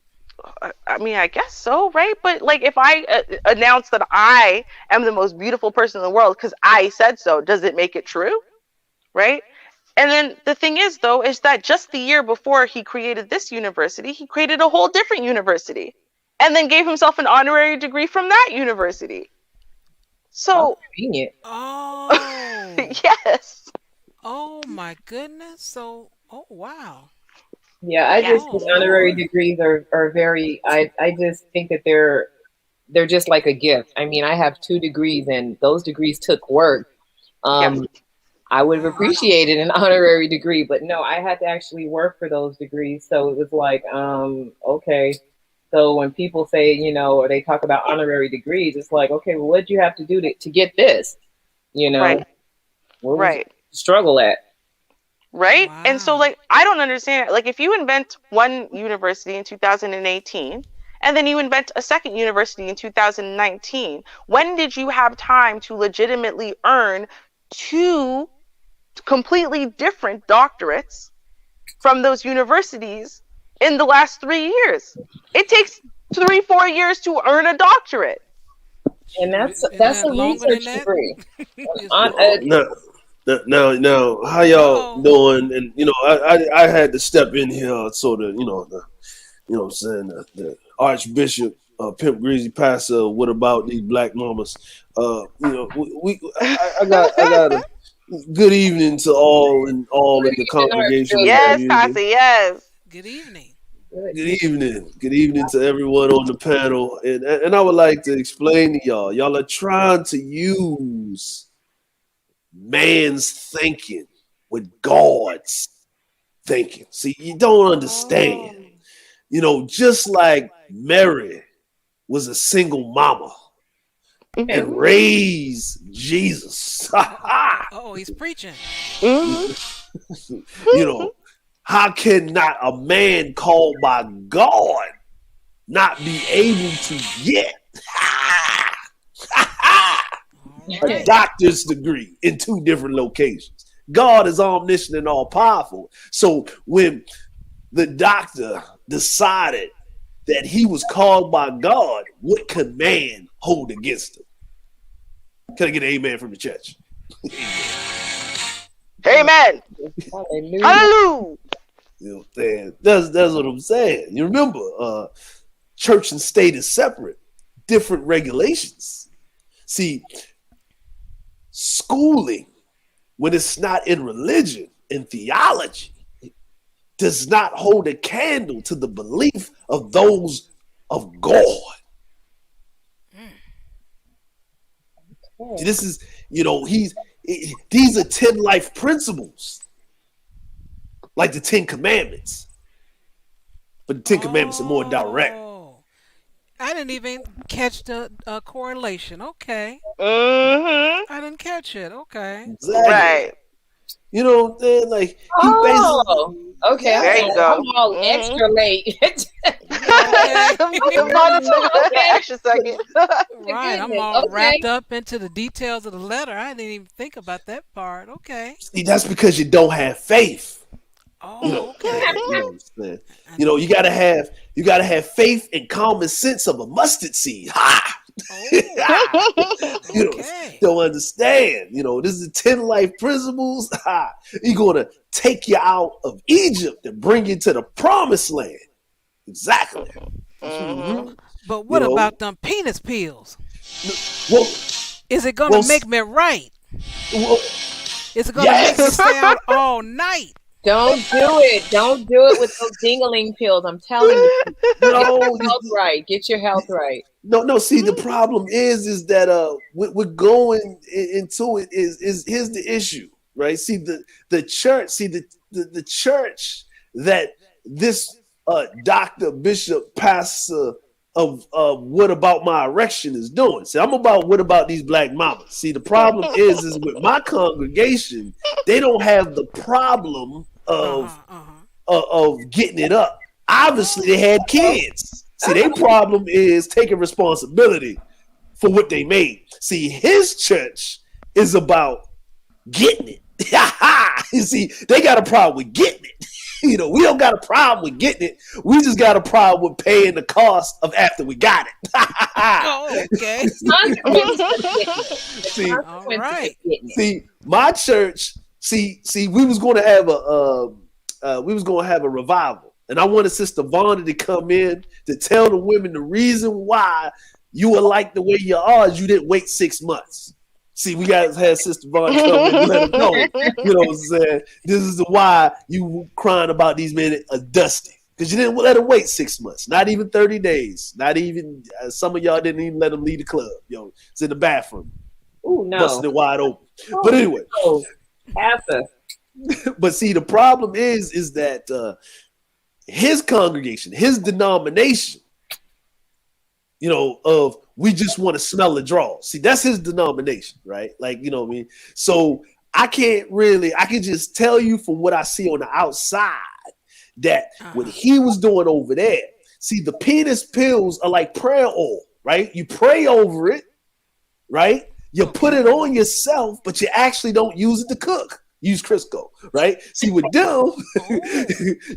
I mean, I guess so, right? But like, if I announce that I am the most beautiful person in the world because I said so, does it make it true, right? And then the thing is, though, is that just the year before he created this university, he created a whole different university and then gave himself an honorary degree from that university. So, Convenient. Oh, yes. oh my goodness. So, oh wow. Yeah, I just Oh think honorary Lord. degrees are very. I just think that they're just like a gift. I mean, I have 2 degrees, and those degrees took work. Yes. I would have Wow. appreciated an honorary degree, but no, I had to actually work for those degrees. So it was like, okay. So when people say, or they talk about honorary degrees, it's like, okay, well, what did you have to do to get this? Right. Where was Right. the struggle at? Right? And so, Wow. like, I don't understand. Like, if you invent one university in 2018 and then you invent a second university in 2019, when did you have time to legitimately earn 2 completely different doctorates from those universities in the last 3 years? It takes 3-4 years to earn a doctorate. And Shoot, that's isn't that's that a longer than research that? degree. It's On, long. Now, how y'all Uh-oh. doing? And I had to step in here, sort of, what I'm saying, the Archbishop, Pimp Greasy Pastor. What about these black mamas? I got a good evening to all in the congregation and the Yes, community. Pastor, yes. Good evening. Good evening to everyone on the panel, and I would like to explain to y'all. Y'all are trying to use man's thinking with God's thinking. See, you don't understand. Just like Mary was a single mama and raised Jesus. Oh, he's preaching. How can not a man called by God not be able to get All a right. doctor's degree in 2 different locations? God is omniscient and all powerful. So when the doctor decided that he was called by God, what could man hold against him? Can I get an amen from the church? Amen. Hallelujah. Hallelujah. That's what I'm saying. You remember, church and state is separate, different regulations. See, schooling, when it's not in religion and theology, does not hold a candle to the belief of those of God. This is, these are 10 life principles, like the 10 commandments. But the 10 commandments are more direct. Oh, I didn't even catch the correlation. Okay. Mm-hmm. I didn't catch it. Okay. Exactly. Right. You know what I'm saying? Like, he Oh, okay. There you go. I'm all Mhm. extra late. Extra second. Right. I'm goodness, all okay. wrapped up into the details of the letter. I didn't even think about that part. Okay. See, that's because you don't have faith. Oh, okay. Understand? You gotta have faith and common sense of a mustard seed. Ha! You Okay. don't understand. This is the 10 life principles. Ha! He's gonna take you out of Egypt and bring you to the promised land. Exactly. Mhm. But what about them penis pills? Well, Is it gonna well, make me right? well, Is it gonna make me yes. stay out all night? Don't do it. Don't do it with those dingling pills. I'm telling you. No, Get your health right. Get your health right. No. See, the problem is that we're going into it. Is here's the issue, right? See, the church. See, the church that this doctor, bishop, pastor of what about my erection is doing. See, I'm about what about these black mamas. See, the problem is with my congregation, they don't have the problem of Uh-huh. of getting it up. Obviously, they had kids. See, their problem is taking responsibility for what they made. See, his church is about getting it. You see, they got a problem with getting it. We don't got a problem with getting it. We just got a problem with paying the cost of after we got it. Oh, okay. See, All right. see, my church. See, we was going to have a revival, and I wanted Sister Vonda to come in to tell the women the reason why you were like the way you are is you didn't wait 6 months. See, we guys had Sister Vonda come in and let her know. You know what I'm saying? This is why you crying about these men are dusty. Because you didn't let them wait 6 months, not even 30 days, not even some of y'all didn't even let them leave the club. It's in the bathroom. Oh no, busting it wide open. But anyway, but see, the problem is that his congregation, his denomination, of we just want to smell the draw. See, that's his denomination, right? Like, you know what I mean? So I can just tell you from what I see on the outside that what he was doing over there, see, the penis pills are like prayer oil, right? You pray over it, right? You put it on yourself, but you actually don't use it to cook. Use Crisco, right? See, with them,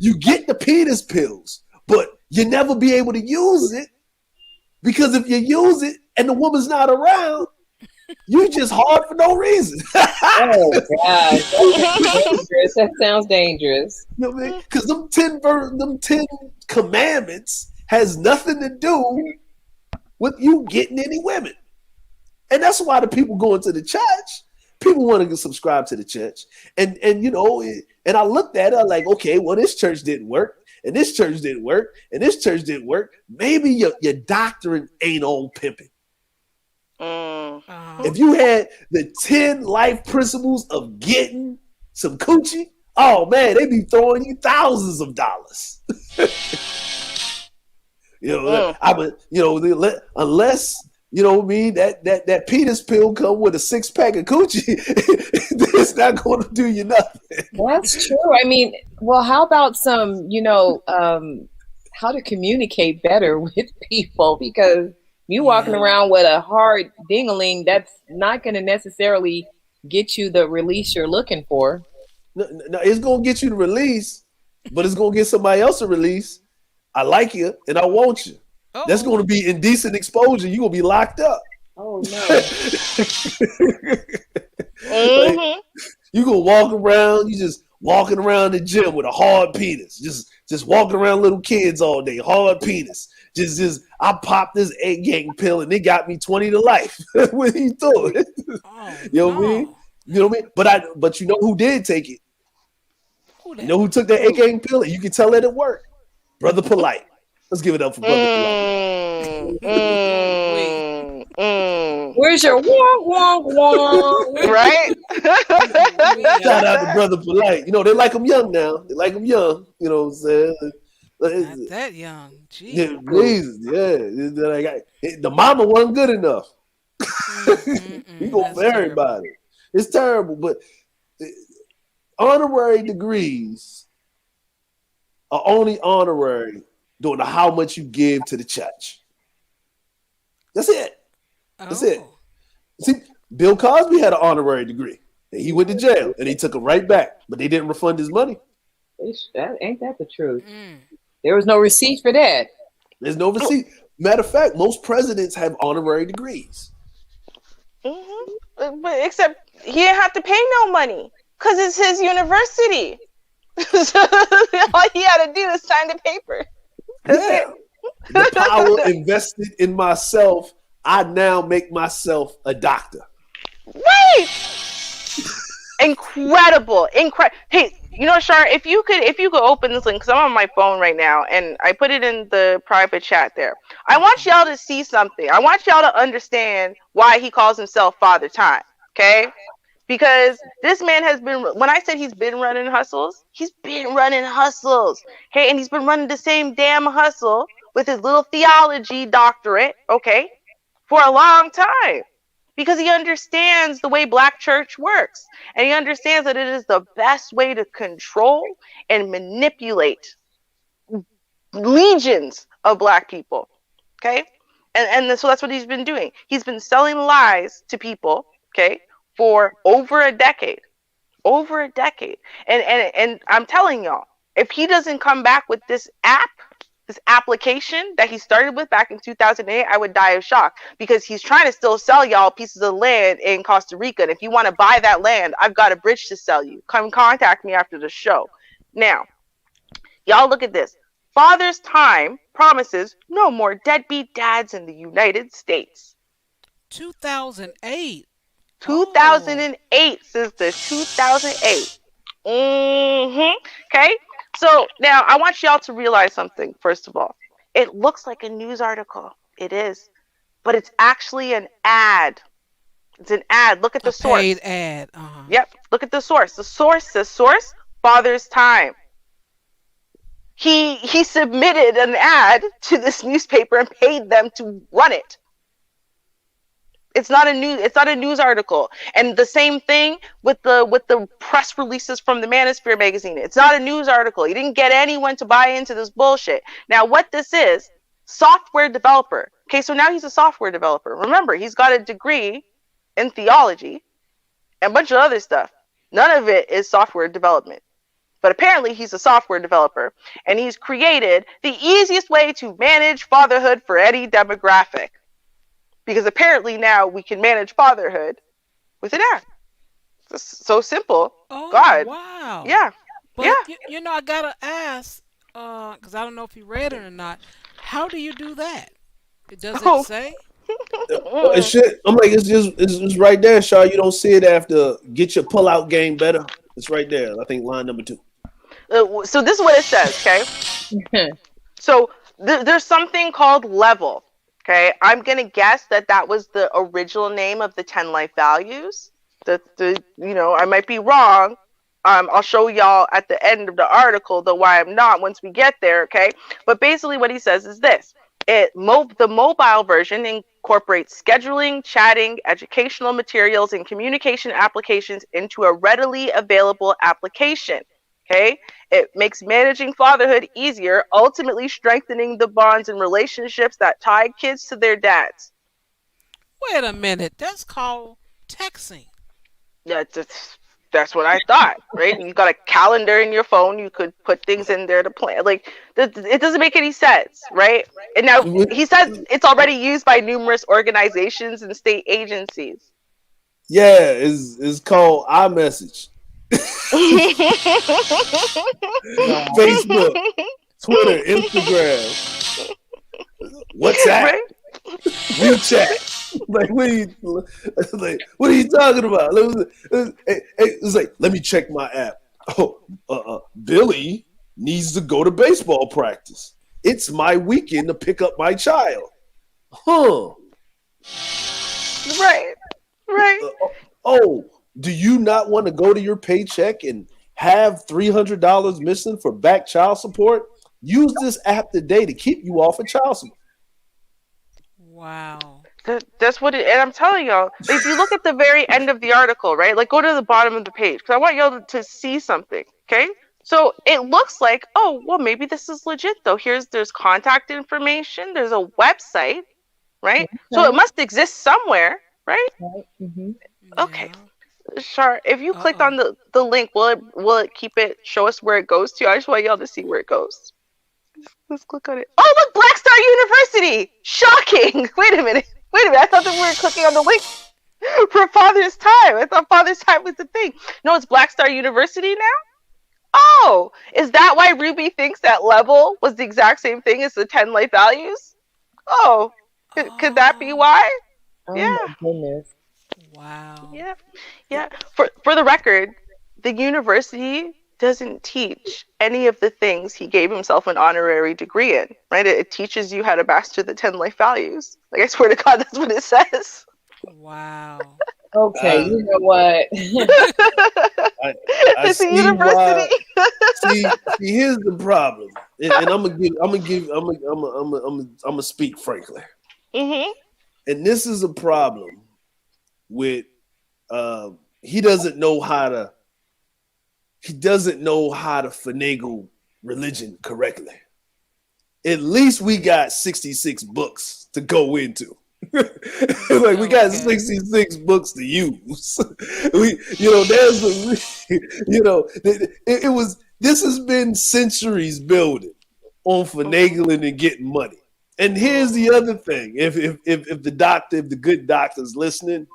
you get the penis pills, but you never be able to use it because if you use it and the woman's not around, you just hard for no reason. Oh gosh, dangerous. That sounds dangerous. You know what I mean? Because them 10 commandments has nothing to do with you getting any women. And that's why the people going to the church, people want to subscribe to the church. And I looked at it, I was like, okay, well, this church didn't work, and this church didn't work, and this church didn't work. Maybe your doctrine ain't on pimping. If you had the 10 life principles of getting some coochie, oh man, they be throwing you thousands of dollars. Unless you know what I mean, that penis pill come with a 6-pack of coochie, it's not going to do you nothing. That's true. I mean, well, how about some, how to communicate better with people? Because you walking around with a hard ding-a-ling, that's not going to necessarily get you the release you're looking for. No, it's going to get you the release, but it's going to get somebody else a release. I like you and I want you. Oh. That's going to be indecent exposure. You're going to be locked up. Oh, no. Like, you going to walk around, you just walking around the gym with a hard penis. Just walking around little kids all day, hard penis. Just I popped this egg gang pill and it got me 20 to life. What he doing? You know what I mean? You know what I mean? But you know who did take it? You know who took that egg gang pill? And you can tell that it worked. Brother Polite. Let's give it up for Brother Polite. Where's your wong? Right? Shout out to Brother Polite. They like him young now. They like him young. You know what I'm saying? Not that young. Jeez. Yeah, Jesus, yeah. The mama wasn't good enough. He gonna for everybody. It's terrible, but honorary degrees are only honorary during how much you give to the church. That's it. That's it. See, Bill Cosby had an honorary degree. And he went to jail, and he took it right back, but they didn't refund his money. Ain't that the truth? There was no receipt for that. There's no receipt. Matter of fact, most presidents have honorary degrees. But except he didn't have to pay no money because it's his university. So all he had to do is sign the paper. Yeah. The power invested in myself, I now make myself a doctor. Right. Incredible. Hey, Shar, if you could open this link, because I'm on my phone right now, and I put it in the private chat there. I want y'all to see something. I want y'all to understand why he calls himself Father Time, okay? Because this man has been, when I said he's been running hustles, okay? And he's been running the same damn hustle with his little theology doctorate, okay, for a long time. because he understands the way Black church works. And he understands that it is the best way to control and manipulate legions of Black people. Okay? And so that's what he's been doing. He's been selling lies to people, okay, for over a decade. Over a decade. And I'm telling y'all, if he doesn't come back with this application that he started with back in 2008, I would die of shock, because he's trying to still sell y'all pieces of land in Costa Rica. And if you want to buy that land, I've got a bridge to sell you. Come contact me after the show. Now, y'all look at this. Father's Time promises no more deadbeat dads in the United States. 2008. 2008, sister. 2008. Okay? So now I want y'all to realize something, first of all. It looks like a news article. It is. But it's actually an ad. It's an ad. Look at the source. Paid ad. Yep. Look at the source. The source says Father's Time. He submitted an ad to this newspaper and paid them to run it. It's not a news article. And the same thing with the press releases from the Manosphere magazine. It's not a news article. He didn't get anyone to buy into this bullshit. Now, what this is, software developer. Okay, so now he's a software developer. Remember, he's got a degree in theology and a bunch of other stuff. None of it is software development. But apparently he's a software developer, and he's created the easiest way to manage fatherhood for any demographic. Because apparently now we can manage fatherhood with an app. It's so simple. Oh, God. Wow. Yeah. But, yeah. you know, I got to ask, because I don't know if you read it or not, how do you do that? Does it say? It should. I'm like, it's right there, Shaw. You don't see it after get your pull-out game better. It's right there. I think line number 2. So this is what it says, okay? So there's something called level, okay? I'm going to guess that was the original name of the 10 life values. I might be wrong. I'll show y'all at the end of the article, though, why I'm not once we get there, okay? But basically what he says is this. The mobile version incorporates scheduling, chatting, educational materials, and communication applications into a readily available application. Okay? It makes managing fatherhood easier, ultimately strengthening the bonds and relationships that tie kids to their dads. Wait a minute. That's called texting. That's what I thought, right? You got a calendar in your phone. You could put things in there to plan. Like, it doesn't make any sense, right? And now he says it's already used by numerous organizations and state agencies. Yeah, it's called iMessage. Facebook, Twitter, Instagram, WhatsApp, right? WeChat. Like, what are you talking about? It's like, let me check my app. Billy needs to go to baseball practice. It's my weekend to pick up my child. Huh. Right. Do you not want to go to your paycheck and have $300 missing for back child support? Use this app today to keep you off of child support. Wow. That's what and I'm telling y'all, if you look at the very end of the article, right? Like, go to the bottom of the page, because I want y'all to see something, okay? So it looks like, oh, well, maybe this is legit, though. There's contact information. There's a website, right? Okay. So it must exist somewhere, right? Mm-hmm. Okay. Char, if you clicked on the link, will it show us where it goes to? I just want y'all to see where it goes. Let's click on it. Oh, look, Black Star University! Shocking! Wait a minute. I thought that we were clicking on the link for Father's Time. I thought Father's Time was the thing. No, it's Black Star University now? Oh, is that why Ruby thinks that level was the exact same thing as the 10 life values? Oh, could that be why? Oh, yeah. My goodness. Wow. Yeah. For the record, the university doesn't teach any of the things he gave himself an honorary degree in, right? It teaches you how to master the 10 life values. Like, I swear to God, that's what it says. Wow. Okay, you know what? I it's a university. See, here's the problem, and I'm gonna speak frankly. Mm-hmm. And this is a problem with he doesn't know how to finagle religion correctly. At least we got 66 books to go into. Like we got 66 books to use. There's it was. This has been centuries building on finagling and getting money. And here's the other thing: if the good doctor's listening,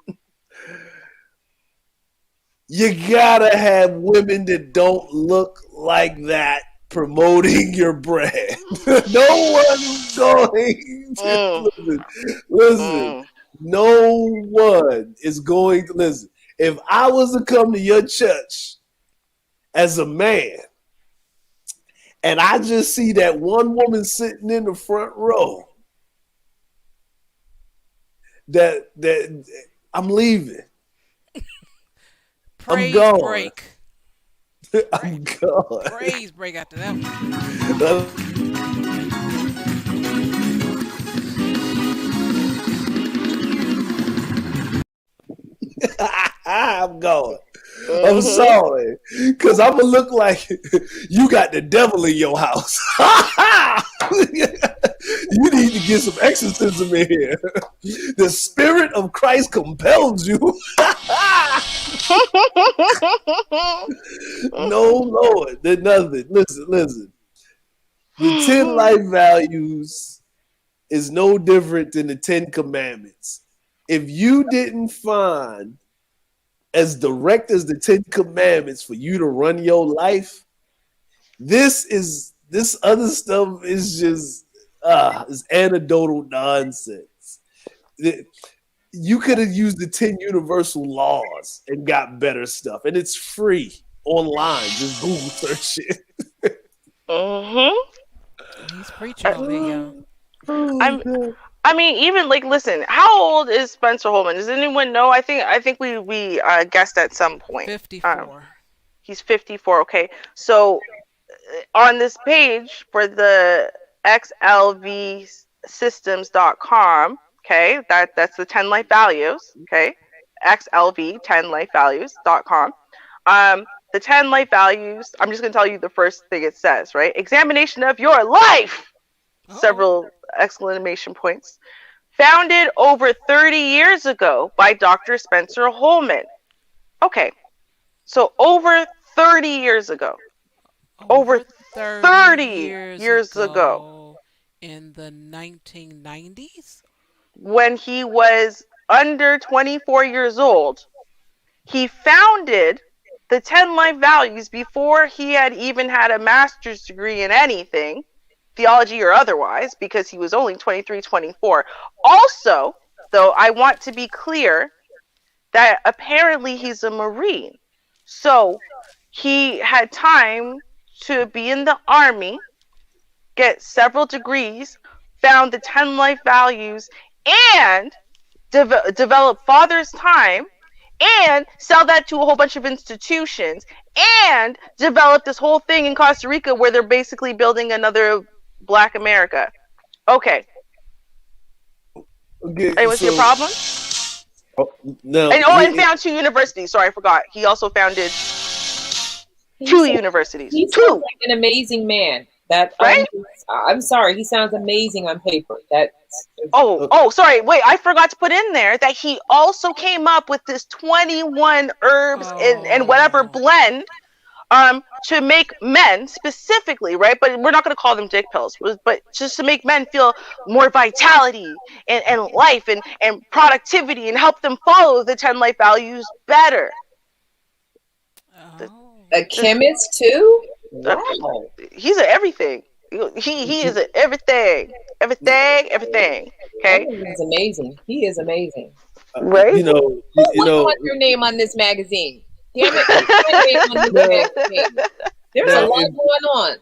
you gotta have women that don't look like that promoting your brand. No one's going to listen. No one is going to listen. If I was to come to your church as a man and I just see that one woman sitting in the front row, that I'm leaving. Praise I'm gone. break. I'm gone. Praise break after that one. I'm going. I'm sorry, because I'm gonna look like you got the devil in your house. You need to get some exorcism in here. The spirit of Christ compels you. No, Lord, there's nothing. Listen. The 10 life values is no different than the 10 commandments. If you didn't find as direct as the 10 commandments for you to run your life, this other stuff is just is anecdotal nonsense. You could have used the 10 universal laws and got better stuff, and it's free online. Just Google search it. He's preaching over here, y'all. I mean, even like, listen. How old is Spencer Holman? Does anyone know? I think we guessed at some point. 54. He's 54. Okay, so on this page for the xlvsystems.com, okay, that's the 10 life values. Okay, xlv10lifevalues.com. The 10 life values. I'm just gonna tell you the first thing it says. Right, examination of your life. Several exclamation points. Founded over 30 years ago by Dr. Spencer Holman. Okay, so over 30 years ago. Over 30 years ago. In the 1990s? When he was under 24 years old, he founded the 10 life values before he had even had a master's degree in anything, theology or otherwise, because he was only 23, 24. Also, though, I want to be clear that apparently he's a Marine. So he had time to be in the Army, get several degrees, found the 10 life values, and develop Father's Time, and sell that to a whole bunch of institutions, and develop this whole thing in Costa Rica where they're basically building another Black America. Okay. What's your problem? And found 2 universities. Sorry, I forgot. He also founded 2 universities. He sounds like an amazing man. Right? I'm sorry. He sounds amazing on paper. Sorry. Wait, I forgot to put in there that he also came up with this 21 herbs and whatever blend to make men specifically, right? But we're not going to call them dick pills, but just to make men feel more vitality and life and productivity and help them follow the 10 life values better. A chemist too? Wow. He's an everything. He is an everything. Okay? He's amazing. He is amazing. Right? Who wants your name on this magazine? Damn it, your name on this magazine. There's a lot going on.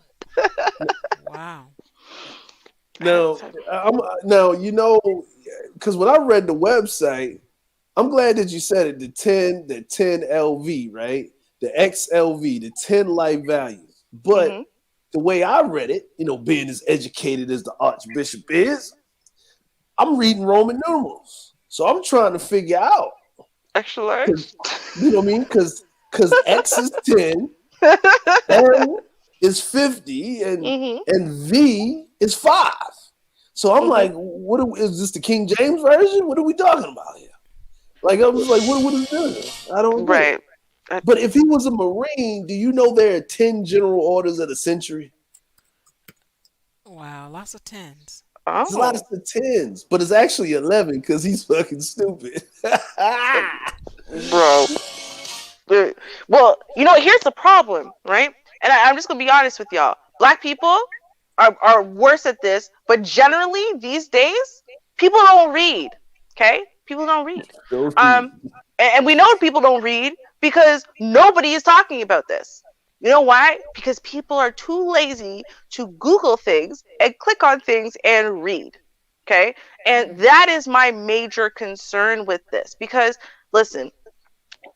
Wow. Now, because when I read the website, I'm glad that you said it. The 10 LV, right? The XLV, the 10 life values. But the way I read it, being as educated as the Archbishop is, I'm reading Roman numerals. So I'm trying to figure out Extra large. You know what I mean? Because X is 10, N is 50, Hmm. and V is 5. So I'm Hmm. like, is this the King James version? What are we talking about here? Like, I was like, what is this? I don't get it. Right. Uh, But if he was a Marine, do you know there are 10 general orders of the century? Wow, lots of tens. There's a lot oh, of tens, but it's actually 11 because he's fucking stupid. bro. Well, here's the problem, right? And I'm just gonna be honest with y'all. Black people are worse at this, but generally these days, people don't read. Okay, people don't read. Those people. Um, and we know people don't read because nobody is talking about this. You know why? Because people are too lazy to Google things and click on things and read. Okay, and that is my major concern with this because listen,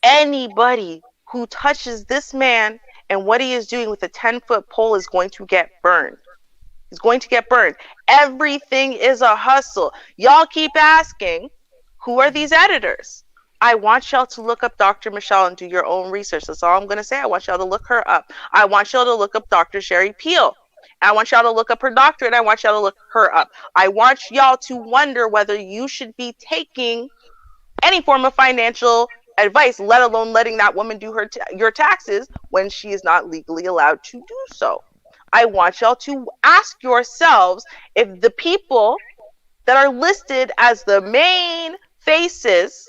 anybody who touches this man and what he is doing with a 10-foot pole is going to get burned. He's going to get burned. Everything is a hustle. Y'all keep asking, who are these editors? I want y'all to look up Dr. Michelle and do your own research. That's all I'm going to say. I want y'all to look her up. I want y'all to look up Dr. Sherry Peel. I want y'all to look up her doctorate. I want y'all to look her up. I want y'all to wonder whether you should be taking any form of financial advice, let alone letting that woman do your taxes when she is not legally allowed to do so. I want y'all to ask yourselves if the people that are listed as the main faces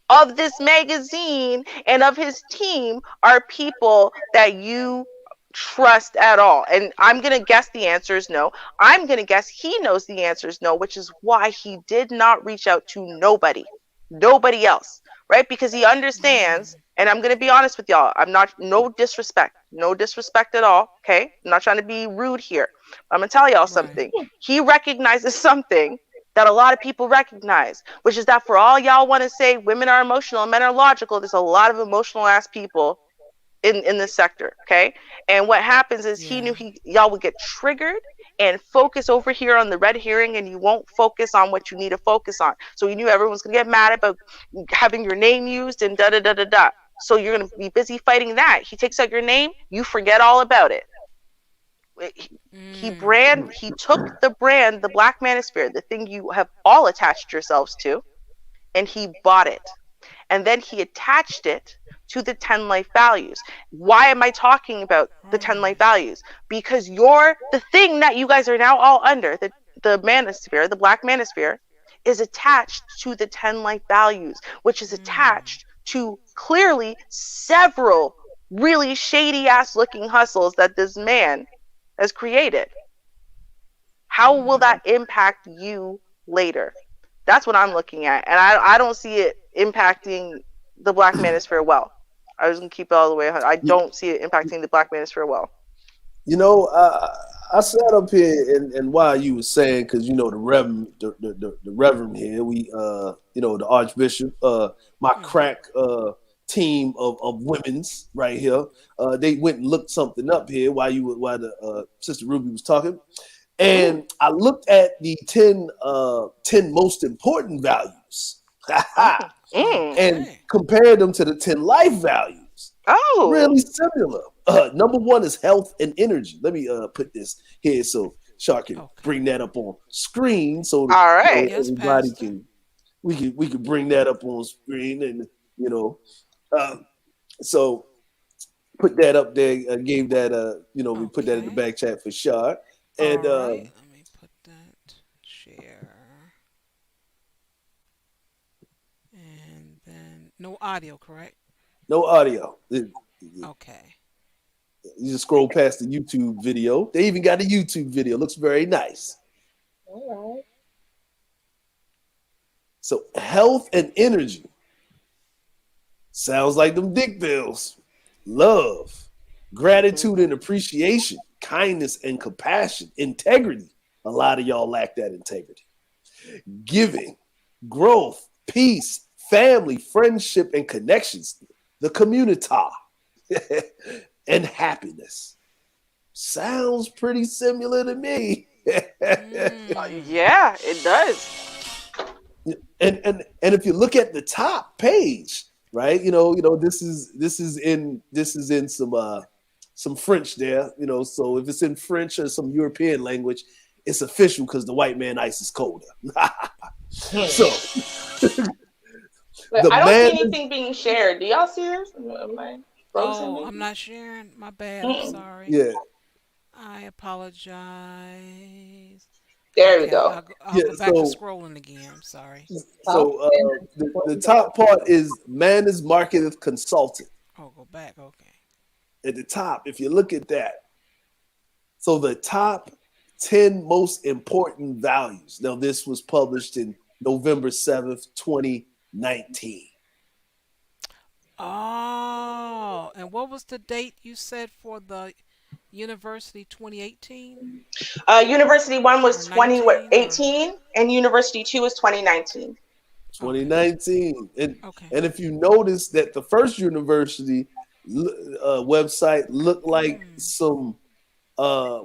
of this magazine and of his team are people that you trust at all. And I'm going to guess the answer is no. I'm going to guess he knows the answer is no, which is why he did not reach out to nobody else, right? Because he understands, and I'm going to be honest with y'all, I'm not, no disrespect at all, okay? I'm not trying to be rude here. I'm going to tell y'all something. He recognizes something that a lot of people recognize, which is that for all y'all want to say women are emotional and men are logical, there's a lot of emotional ass people in this sector, okay? And what happens is he knew y'all would get triggered and focus over here on the red herring, and you won't focus on what you need to focus on. So he knew everyone's gonna get mad about having your name used and da da da da da. So you're gonna be busy fighting that. He takes out your name, you forget all about it. He took the brand, the Black Manosphere, the thing you have all attached yourselves to, and he bought it. And then he attached it to the 10 life values. Why am I talking about the 10 life values? Because the thing that you guys are now all under, the manosphere, the Black Manosphere, is attached to the 10 life values, which is attached to clearly several really shady ass looking hustles that this man has created. How will that impact you later? That's what I'm looking at. And I don't see it impacting the Black Manosphere well. I was going to keep it all the way. I don't see it impacting the Black Manosphere well. You know, I sat up here and while you were saying, because the Reverend, the Reverend here, we the Archbishop, my crack team of women's right here, they went and looked something up here while the Sister Ruby was talking, and I looked at the 10 most important values, and compared them to the 10 life values. Oh, really similar. Number one is health and energy. Let me put this here so Shark can bring that up on screen, so all right. everybody we can bring that up on screen, and so put that up there. Gave that we put that in the back chat for Shark, and let me put that share, and then no audio, correct? no audio. Okay. You just scroll past the YouTube video. They even got a YouTube video. Looks very nice. All right. So health and energy. Sounds like them dick bills. Love, gratitude and appreciation, kindness and compassion, integrity. A lot of y'all lack that integrity. Giving, growth, peace, family, friendship, and connections. The community. And happiness. Sounds pretty similar to me. Yeah, it does. and if you look at the top page, right? This is in some French there. So if it's in French or some European language, it's official because the white man ice is colder. So But the I don't see man is anything being shared. Do y'all see this? Am I frozen? Oh, I'm Maybe. not sharing. My bad. I'm sorry. yeah, I apologize. There we Okay, go. I'll yeah. go back to So scrolling again. I'm sorry. Top so 10 the important top part is man is marketed consultant. Oh, go back. Okay. At the top, if you look at that, so the top 10 most important values. Now, this was published in November 7th, 2019. Oh, and what was the date you said for the university 2018 University one or was 19 or 2018, and University two was 2019. okay. 2019. And Okay. and if you notice that the first university website looked like Mm. some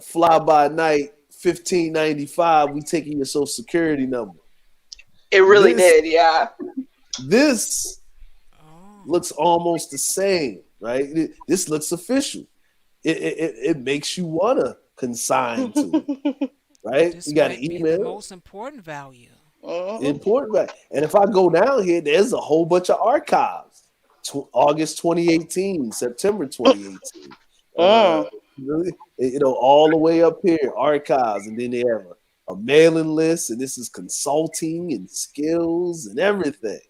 fly by night 1595, we taking your social security number. It really This did, yeah. this Oh, looks almost the same, right? This looks official. It makes you want to consign to it, right? this You got an might be the email, most important value. Mhm. important, right? And if I go down here, there's a whole bunch of archives. August 2018, September 2018. Uh, Mm. all the way up here, archives, and then they have a mailing list, and this is consulting and skills and everything.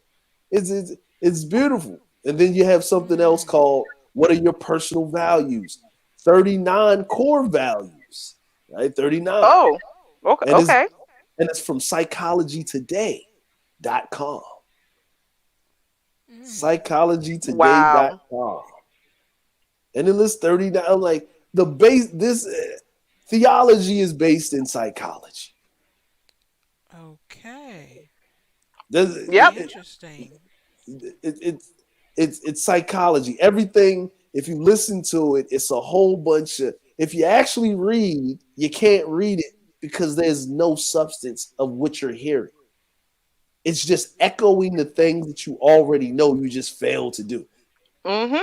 It's beautiful. And then you have something else Mm. called what are your personal values? 39 core values, right? 39. Oh, okay. And Okay. it's from psychologytoday.com. Mm. Wow. Psychologytoday.com. And it lists 39. I'm like, the base, this theology is based in psychology. Okay. Yep. Interesting. It's psychology. Everything, if you listen to it, it's a whole bunch of, if you actually read, you can't read it because there's no substance of what you're hearing. It's just echoing the things that you already know you just failed to do. Mhm.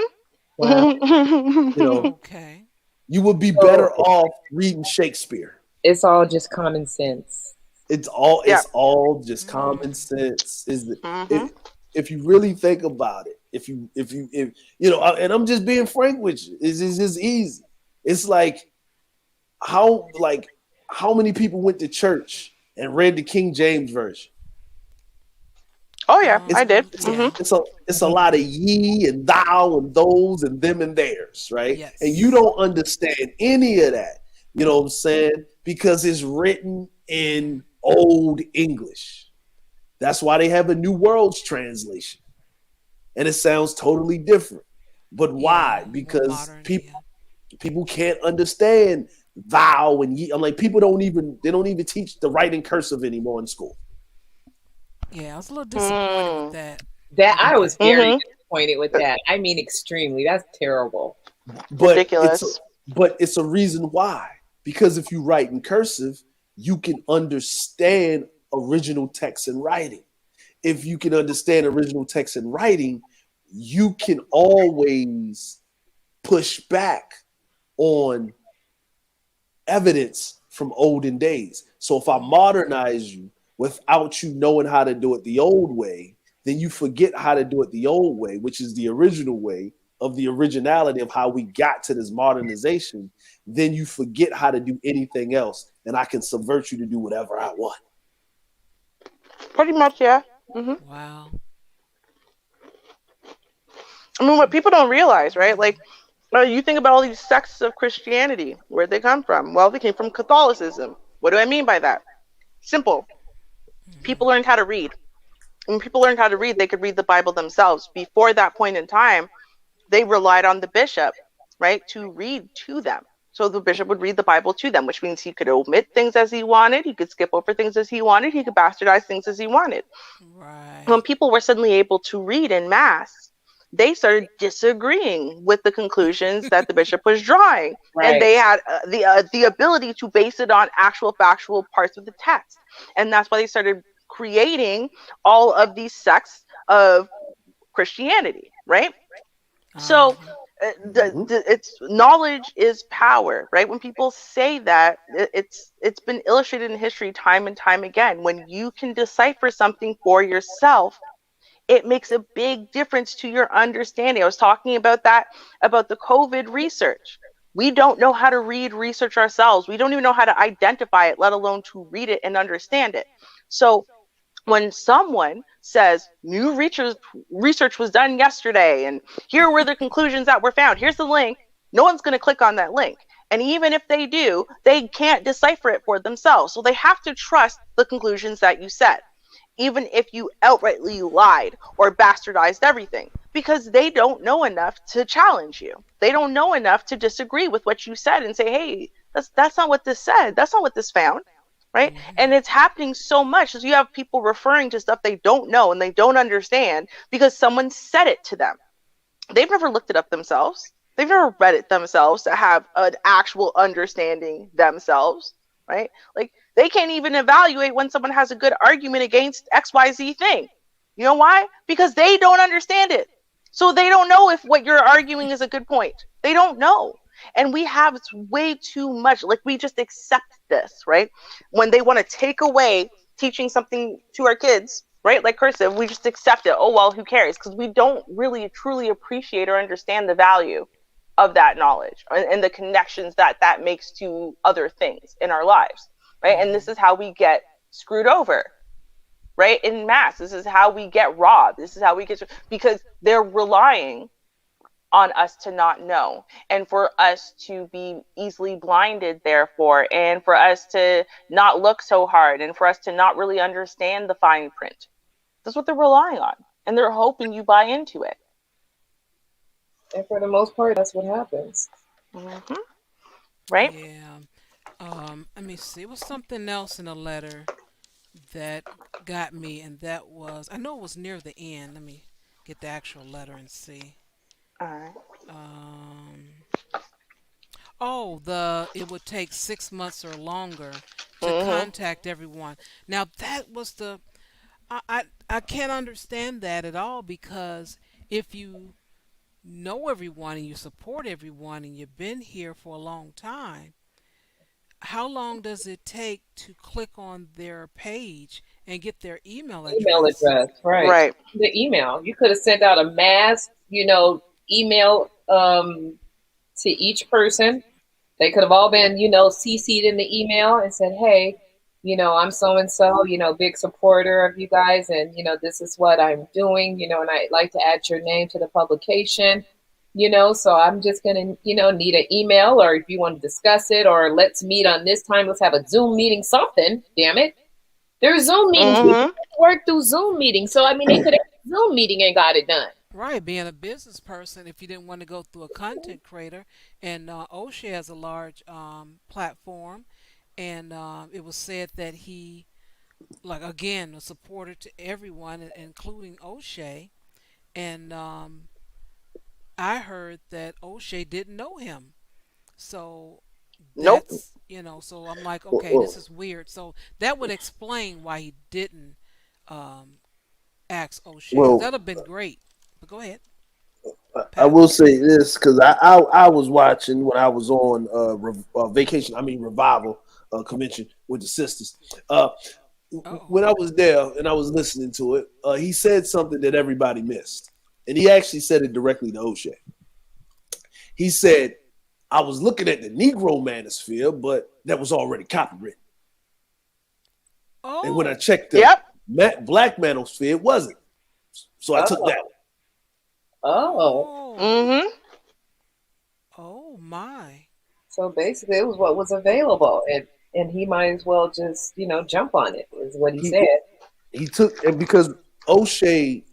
Wow. You know, Okay. you would be better So off reading Shakespeare. it's all just common sense. Yeah. It's all just common Mm. sense. Mhm. If you really think about it, if and I'm just being frank with you, it's just easy. It's like how many people went to church and read the King James version? Oh yeah, I did. Yeah. Mhm. It's a lot of ye and thou and those and them and theirs, right? And you Yes. don't understand any of that. You know what I'm saying? Because it's written in old English. That's why they have a New World's translation. And it sounds totally different. But why? Yeah. More Because modern. people Yeah. people can't understand thou and ye. I'm like, people don't even teach the writing cursive anymore in school. Yeah. I was a little disappointed with Mm. that. That With I was that. very Mhm. disappointed with that. I mean, extremely. That's terrible. But Ridiculous. it's a reason why. Because if you write in cursive, you can understand original text in writing. If you can understand original text in writing, you can always push back on evidence from olden days. So if I Mm. modernize you without you knowing how to do it the old way, then you forget how to do it the old way, which is the original way of the originality of how we got to this modernization. Then you forget how to do anything else, and I can subvert you to do whatever I want. Pretty much, yeah. Mhm. Wow. I mean, what people don't realize, right? Like, you think about all these sects of Christianity. Where'd they come from? Well, they came from Catholicism. What do I mean by that? Simple. People Hmm. learned how to read. When people learned how to read, they could read the Bible themselves. Before that point in time, they relied on the bishop, right, to read to them. So the bishop would read the Bible to them, which means he could omit things as he wanted, he could skip over things as he wanted, he could bastardize things as he wanted. When Right. people were suddenly able to read in mass, they started disagreeing with the conclusions that the bishop was drawing, and Right. they had the ability to base it on actual factual parts of the text, and that's why they started creating all of these sects of Christianity, right? So Uh-huh. it's knowledge is power, right? When people say that, it's been illustrated in history time and time again. When you can decipher something for yourself, it makes a big difference to your understanding. I was talking about that, about the COVID research. We don't know how to read research ourselves. We don't even know how to identify it, let alone to read it and understand it. So when someone says new research was done yesterday and here were the conclusions that were found, here's the link, no one's going to click on that link. And even if they do, they can't decipher it for themselves. So they have to trust the conclusions that you said, even if you outrightly lied or bastardized everything, because they don't know enough to challenge you. They don't know enough to disagree with what you said and say, hey, that's not what this said. That's not what this found. Right. And it's happening so much as you have people referring to stuff they don't know and they don't understand because someone said it to them. They've never looked it up themselves. They've never read it themselves to have an actual understanding themselves. Right. Like they can't even evaluate when someone has a good argument against XYZ thing. You know why? Because they don't understand it. So they don't know if what you're arguing is a good point. They don't know. And we have way too much, like we just accept this, right? When they want to take away teaching something to our kids, right? Like cursive, we just accept it. Oh, well, who cares? Because we don't really truly appreciate or understand the value of that knowledge and the connections that that makes to other things in our lives, right? And this is how we get screwed over, right? In mass, this is how we get robbed. This is how we get, because they're relying on us to not know and for us to be easily blinded, therefore, and for us to not look so hard and for us to not really understand the fine print. That's what they're relying on, and they're hoping you buy into it. And for the most part, that's what happens. Mm-hmm. Right? Yeah. Let me see. It was something else in a letter that got me, and that was, I know it was near the end. Let me get the actual letter and see. All right. Um, oh, it would take 6 months or longer to Mm-hmm. contact everyone. Now that was I can't understand that at all, because if you know everyone and you support everyone and you've been here for a long time, how long does it take to click on their page and get their email Email address? address, right? Right. The email. You could have sent out a mass, email to each person. They could have all been, CC'd in the email and said, hey, I'm so and so, big supporter of you guys, and this is what I'm doing, and I'd like to add your name to the publication. So I'm just gonna, need an email, or if you want to discuss it, or let's meet on this time, let's have a Zoom meeting, something, damn it. There's Zoom meetings. We Mm-hmm. work through Zoom meetings. So I mean they could have had a Zoom meeting and got it done. Right, being a business person, if you didn't want to go through a content creator, and O'Shea has a large platform, and it was said that he, like again, a supporter to everyone, including O'Shea, and I heard that O'Shea didn't know him, so Nope. so I'm like, okay, this is weird. So that would explain why he didn't um, ask O'Shea, because Well, that'd have been great. But go ahead, I Pat. will say this because I was watching when I was on vacation. I mean revival convention with the sisters. Oh. When I was there and I was listening to it, he said something that everybody missed, and he actually said it directly to O'Shea. He said, "I was looking at the Negro Manosphere, but that was already copywritten. And when I Oh. checked the Yep. Black Manosphere, it wasn't. So I took Oh. that one." Oh. Oh. Mm-hmm. Oh my. So basically it was what was available, and he might as well just, jump on it, is what he He said. he took, and because O'Shea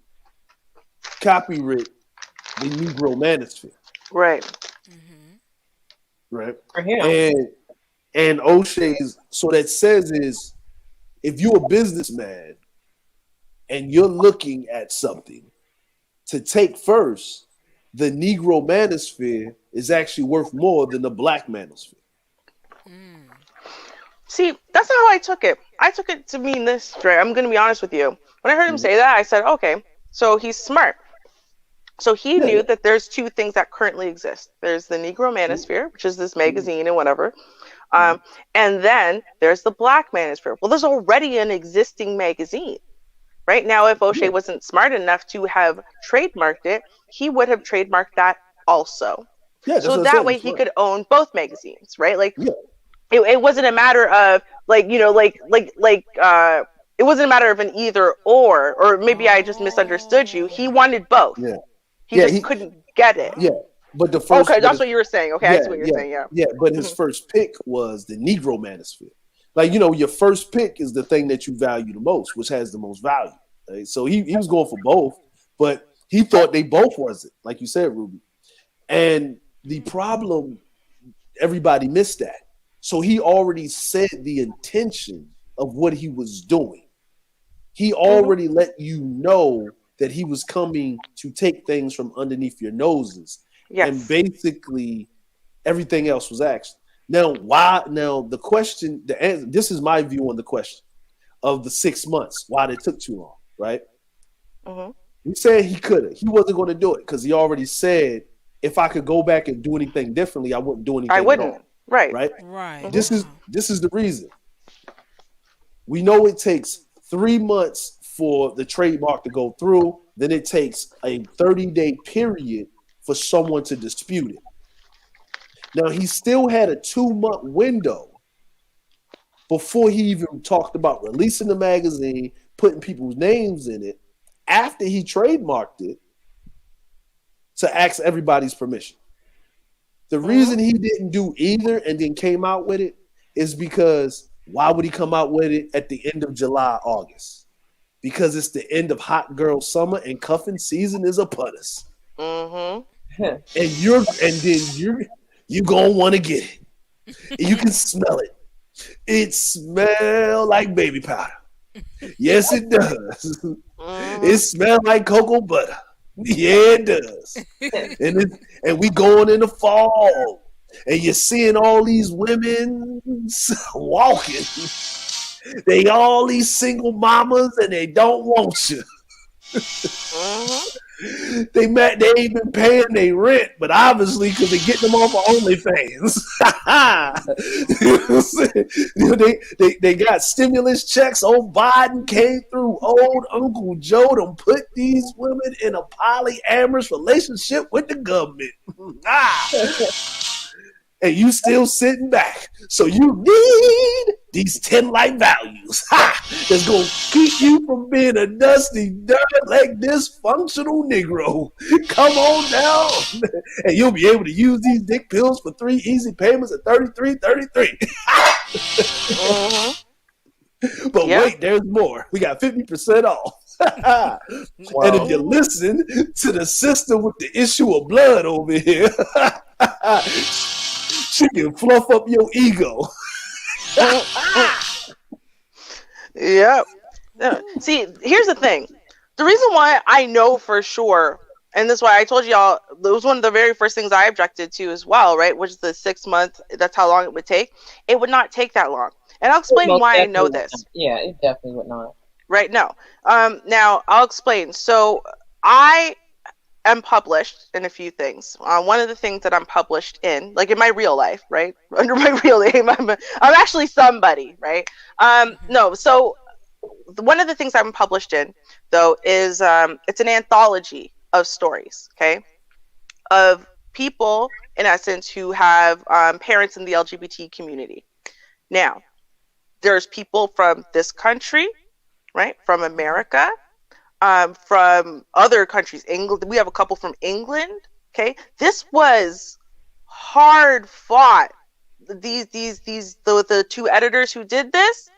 copyright the Negro Manosphere, Right. Mhm. right? For him. And O'Shea's, so that says is, if you're a businessman and you're looking at something to take first, the Negro Manosphere is actually worth more than the Black Manosphere. Mm. See, that's not how I took it. I took it to mean this, Dre. I'm going to be honest with you. When I heard him Mhm. say that, I said, okay, so he's smart. So he Yeah, knew that there's two things that currently exist. There's the Negro yeah. Manosphere, which is this magazine and whatever. Mhm. And then there's the Black Manosphere. Well, there's already an existing magazine. Right now, if O'Shea Yeah, wasn't smart enough to have trademarked it, he would have trademarked that also. yeah. That's So what I that said. way He's he smart. could own both magazines, right? Like Yeah, it wasn't a matter of like, it wasn't a matter of an either or maybe I just misunderstood you. He Oh. wanted both. yeah, He yeah. just couldn't get it. Yeah. But the Okay, first, but that's his, what you were saying. Okay, I yeah, see what you're yeah, saying. Yeah. yeah. But his hmm first pick was the Negro Manosphere. Like, your first pick is the thing that you value the most, which has the most value. Right? So he was going for both, but he thought they both wasn't, like you said, Ruby. And the problem, everybody missed that. So he already said the intention of what he was doing. He hmm already let you know that he was coming to take things from underneath your noses. And Yes. basically everything else was action. Now, why? Now, the question, the answer, this is my view on the question of the 6 months, why they took too long, right? hmm He said he could have. He wasn't going to do it because he already said if I could go back and do anything differently, I wouldn't do I anything at wouldn't. all, Right. right? Right. hmm This is the reason. We know it takes 3 months for the trademark to go through. Then it takes a 30-day period for someone to dispute it. Now, he still had a 2-month window before he even talked about releasing the magazine, putting people's names in it, after he trademarked it, to ask everybody's permission. The hmm reason he didn't do either and then came out with it is because why would he come out with it at the end of July, August? Because it's the end of hot girl summer and cuffing season is upon us. hmm And you gonna want to get it. You can smell it. It smells like baby powder. Yes, it does. It hmm smells like cocoa butter. Yeah, it does. And we going in the fall, and you're seeing all these women walking. They all these single mamas, and they don't want you. hmm They ain't been paying their rent, but obviously because they get them off of OnlyFans. You know what I'm saying? They got stimulus checks. Old Biden came through. Old Uncle Joe done put these women in a polyamorous relationship with the government. And you still sitting back. So you need these 10 life values that's going to keep you from being a dusty, dirt leg, dysfunctional Negro. Come on down. And you'll be able to use these dick pills for 3 easy payments at 33.33. hmm But Yeah. wait, there's more. We got 50% off. And if you listen to the sister with the issue of blood over here, she can fluff up your ego. Yep. Yeah. See, here's the thing. The reason why I know for sure, and that's why I told y'all, it was one of the very first things I objected to as well, right? Which is the 6 month, that's how long it would take. It would not take that long. And I'll explain Most why I definitely know would this. not. Yeah, it definitely would not. Right now. Now, I'll explain. So, I am published in a few things. One of the things that I'm published in, like in my real life, right? Under my real name, I'm actually somebody, right? No, so one of the things I'm published in, though, is it's an anthology of stories, okay, of people, in essence, who have parents in the LGBT community. Now, there's people from this country, right, from America, from other countries. England, we have a couple from England. Okay, this was hard fought. The two editors who did this,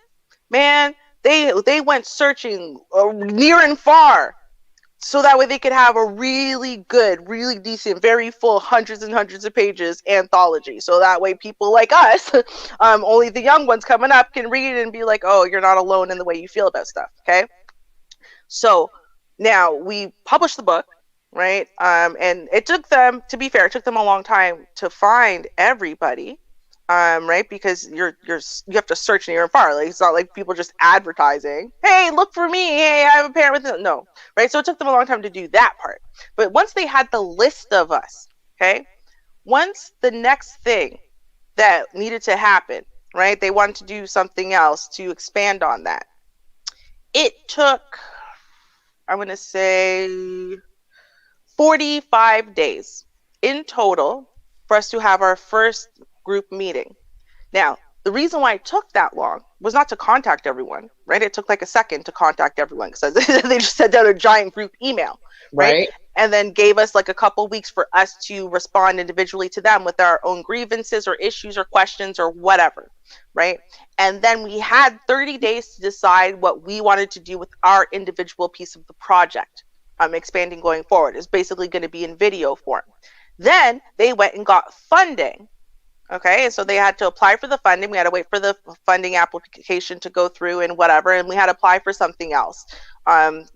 man, they went searching near and far, so that way they could have a really good, really decent, very full, hundreds and hundreds of pages anthology. So that way people like us, only the young ones coming up, can read it and be like, oh, you're not alone in the way you feel about stuff. Okay. So now we published the book, right? And it took them, to be fair, it took them a long time to find everybody. right? Because you have to search near and far. Like, it's not like people just advertising, hey, look for me, hey, I have a parent with it. No, right? So it took them a long time to do that part. But once they had the list of us, okay, once the next thing that needed to happen, right, they wanted to do something else to expand on that. It took, I'm going to say, 45 days in total for us to have our first group meeting. Now, the reason why it took that long was not to contact everyone, right? It took like a second to contact everyone because they just sent out a giant group email, right? And then gave us like a couple weeks for us to respond individually to them with our own grievances or issues or questions or whatever, right? And then we had 30 days to decide what we wanted to do with our individual piece of the project. Expanding going forward is basically going to be in video form. Then they went and got funding. Okay, and so they had to apply for the funding. We had to wait for the funding application to go through and whatever, and we had to apply for something else,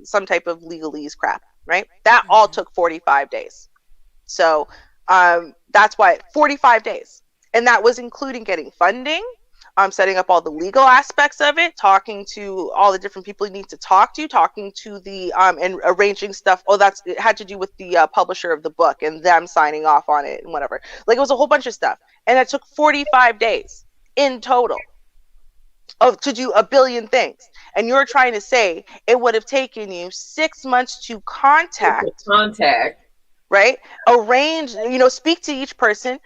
some type of legalese crap, right? That all took 45 days. So that's why 45 days. And that was including getting funding, setting up all the legal aspects of it, talking to all the different people you need to talk to, talking to the and arranging stuff. Oh, it had to do with the publisher of the book and them signing off on it and whatever. Like, it was a whole bunch of stuff, and it took 45 days in total to do a billion things. And you're trying to say it would have taken you 6 months to contact, right? Arrange, speak to each person,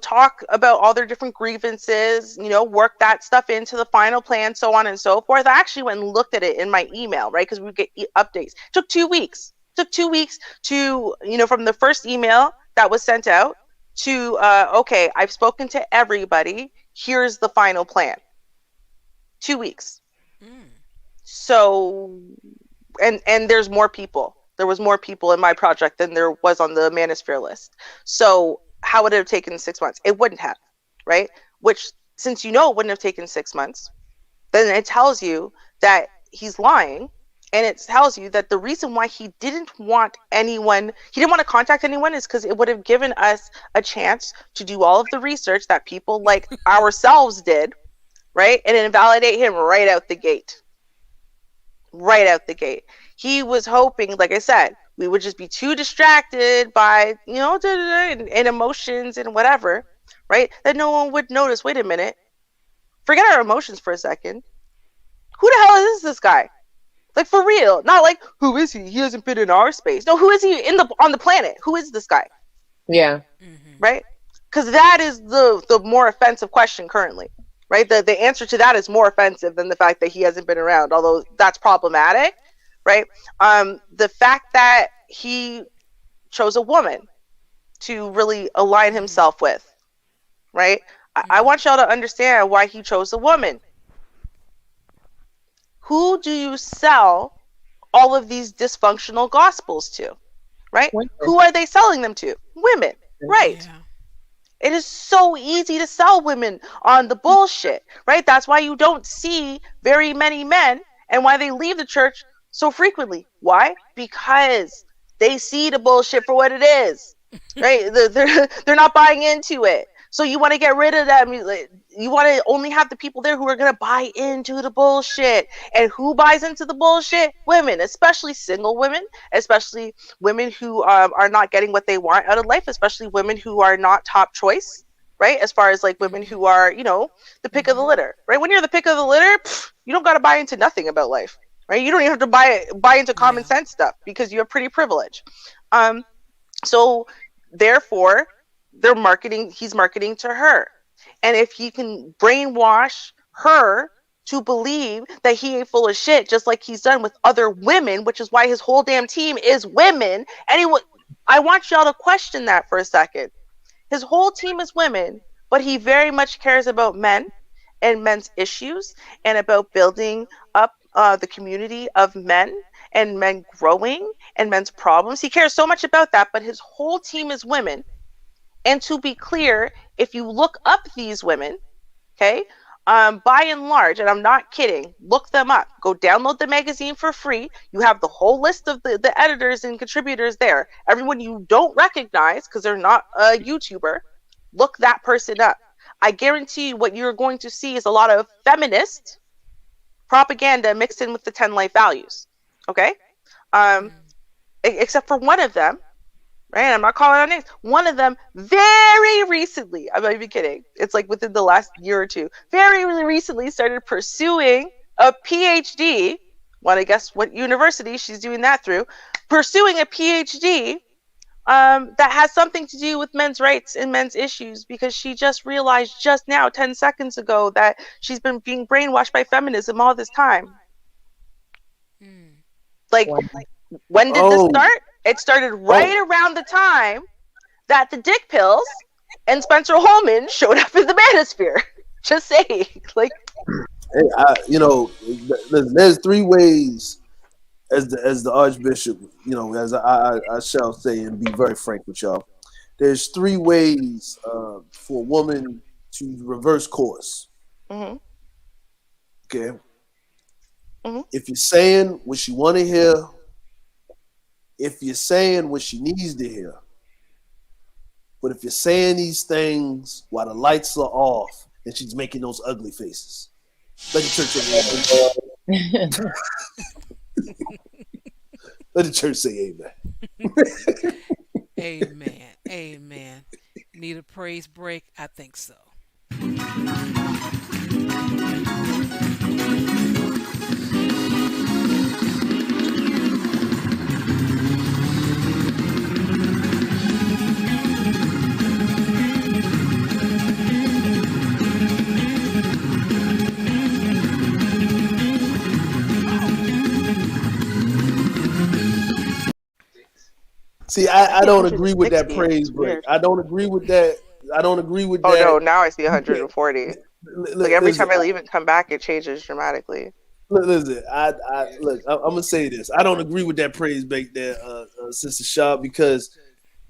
talk about all their different grievances, work that stuff into the final plan, so on and so forth. I actually went and looked at it in my email, right? Because we get updates. It took 2 weeks. It took 2 weeks to, from the first email that was sent out to, okay, I've spoken to everybody. Here's the final plan. 2 weeks. So, and there's more people. There was more people in my project than there was on the Manosphere list. So, how would it have taken 6 months? It wouldn't have, right? Which, since it wouldn't have taken 6 months, then it tells you that he's lying, and it tells you that the reason why he didn't want to contact anyone is because it would have given us a chance to do all of the research that people like ourselves did, right? And invalidate him right out the gate. Right out the gate. He was hoping, like I said, we would just be too distracted by, and emotions and whatever, right? That no one would notice. Wait a minute. Forget our emotions for a second. Who the hell is this guy? Like, for real. Not like, who is he? He hasn't been in our space. No, who is he on the planet? Who is this guy? Yeah. Right? Because that is the more offensive question currently. Right? The answer to that is more offensive than the fact that he hasn't been around, although that's problematic. Right? The fact that he chose a woman to really align himself with, right? I want y'all to understand why he chose a woman. Who do you sell all of these dysfunctional gospels to, right? Women. Who are they selling them to? Women, right? Yeah. It is so easy to sell women on the bullshit, right? That's why you don't see very many men and why they leave the church so frequently. Why? Because they see the bullshit for what it is, right? They're not buying into it. So you want to get rid of them. You want to only have the people there who are going to buy into the bullshit. And who buys into the bullshit? Women, especially single women, especially women who are not getting what they want out of life, especially women who are not top choice, right? As far as like women who are, the pick of the litter, right? When you're the pick of the litter, you don't got to buy into nothing about life. Right? You don't even have to buy into common sense stuff because you have pretty privilege. So therefore, he's marketing to her. And if he can brainwash her to believe that he ain't full of shit, just like he's done with other women, which is why his whole damn team is women. I want y'all to question that for a second. His whole team is women, but he very much cares about men and men's issues and about building up the community of men and men growing and men's problems. He cares so much about that, but his whole team is women. And to be clear, if you look up these women, okay, by and large, and I'm not kidding, look them up. Go download the magazine for free. You have the whole list of the editors and contributors there. Everyone you don't recognize because they're not a YouTuber, look that person up. I guarantee you what you're going to see is a lot of feminist propaganda mixed in with the 10 life values. Okay? Except for one of them, right? I'm not calling out names. One of them very recently, I'm not even kidding, it's like within the last year or two, very recently started pursuing a PhD. Want to guess what university she's doing that through? Pursuing a PhD that has something to do with men's rights and men's issues, because she just realized just now, 10 seconds ago, that she's been being brainwashed by feminism all this time. Like, when did this start? It started right around the time that the dick pills and Spencer Holman showed up in the manosphere. Just saying. Like, hey, there's three ways, as the Archbishop, as I shall say, and be very frank with y'all. There's three ways for a woman to reverse course. Mm-hmm. Okay. Mm-hmm. If you're saying what she want to hear, if you're saying what she needs to hear, but if you're saying these things while the lights are off and she's making those ugly faces, let the church say amen. Let the church say amen. Amen. Amen. Need a praise break? I think so. See, I don't agree with that praise break. I don't agree with that. I don't agree with that. Oh no, now I see 140. Like every time I leave and come back, it changes dramatically. Listen, I'm gonna say this. I don't agree with that praise break there, Sister Shaw, because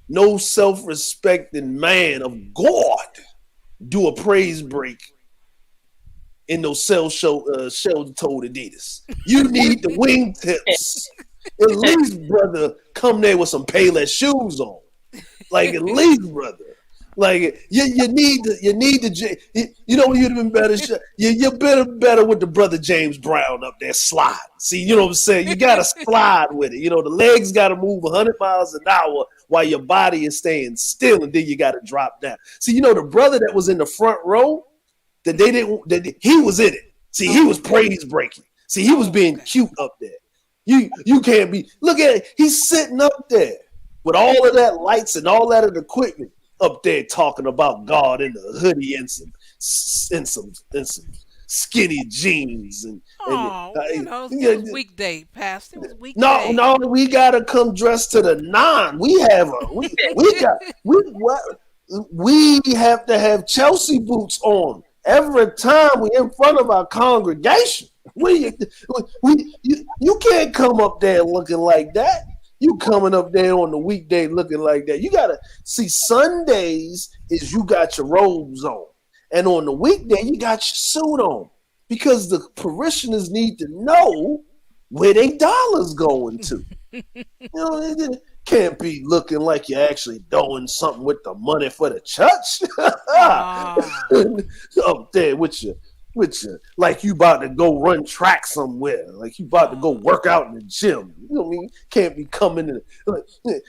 no self-respecting man of God do a praise break in those shell-toed Adidas. You need the wingtips. At least, brother, come there with some Payless shoes on. Like, at least, brother. Like, you need the you know what you'd have been better? You're better with the brother James Brown up there slide. See, you know what I'm saying? You got to slide with it. The legs got to move 100 miles an hour while your body is staying still, and then you got to drop down. See, the brother that was in the front row, he was in it. See, he was praise breaking. See, he was being cute up there. You can't be. Look at it. He's sitting up there with all of that lights and all that equipment up there talking about God in the hoodie and some skinny jeans and. It was weekday, Pastor. It was weekday. No, we gotta come dressed to the nine. We have to have Chelsea boots on every time we're in front of our congregation. You can't come up there looking like that. You coming up there on the weekday looking like that. You gotta see, Sundays is you got your robes on, and on the weekday you got your suit on, because the parishioners need to know where their dollars going to. It can't be looking like you're actually doing something with the money for the church. Up there with you, like you about to go run track somewhere, like you about to go work out in the gym. You know what I mean? Can't be coming in.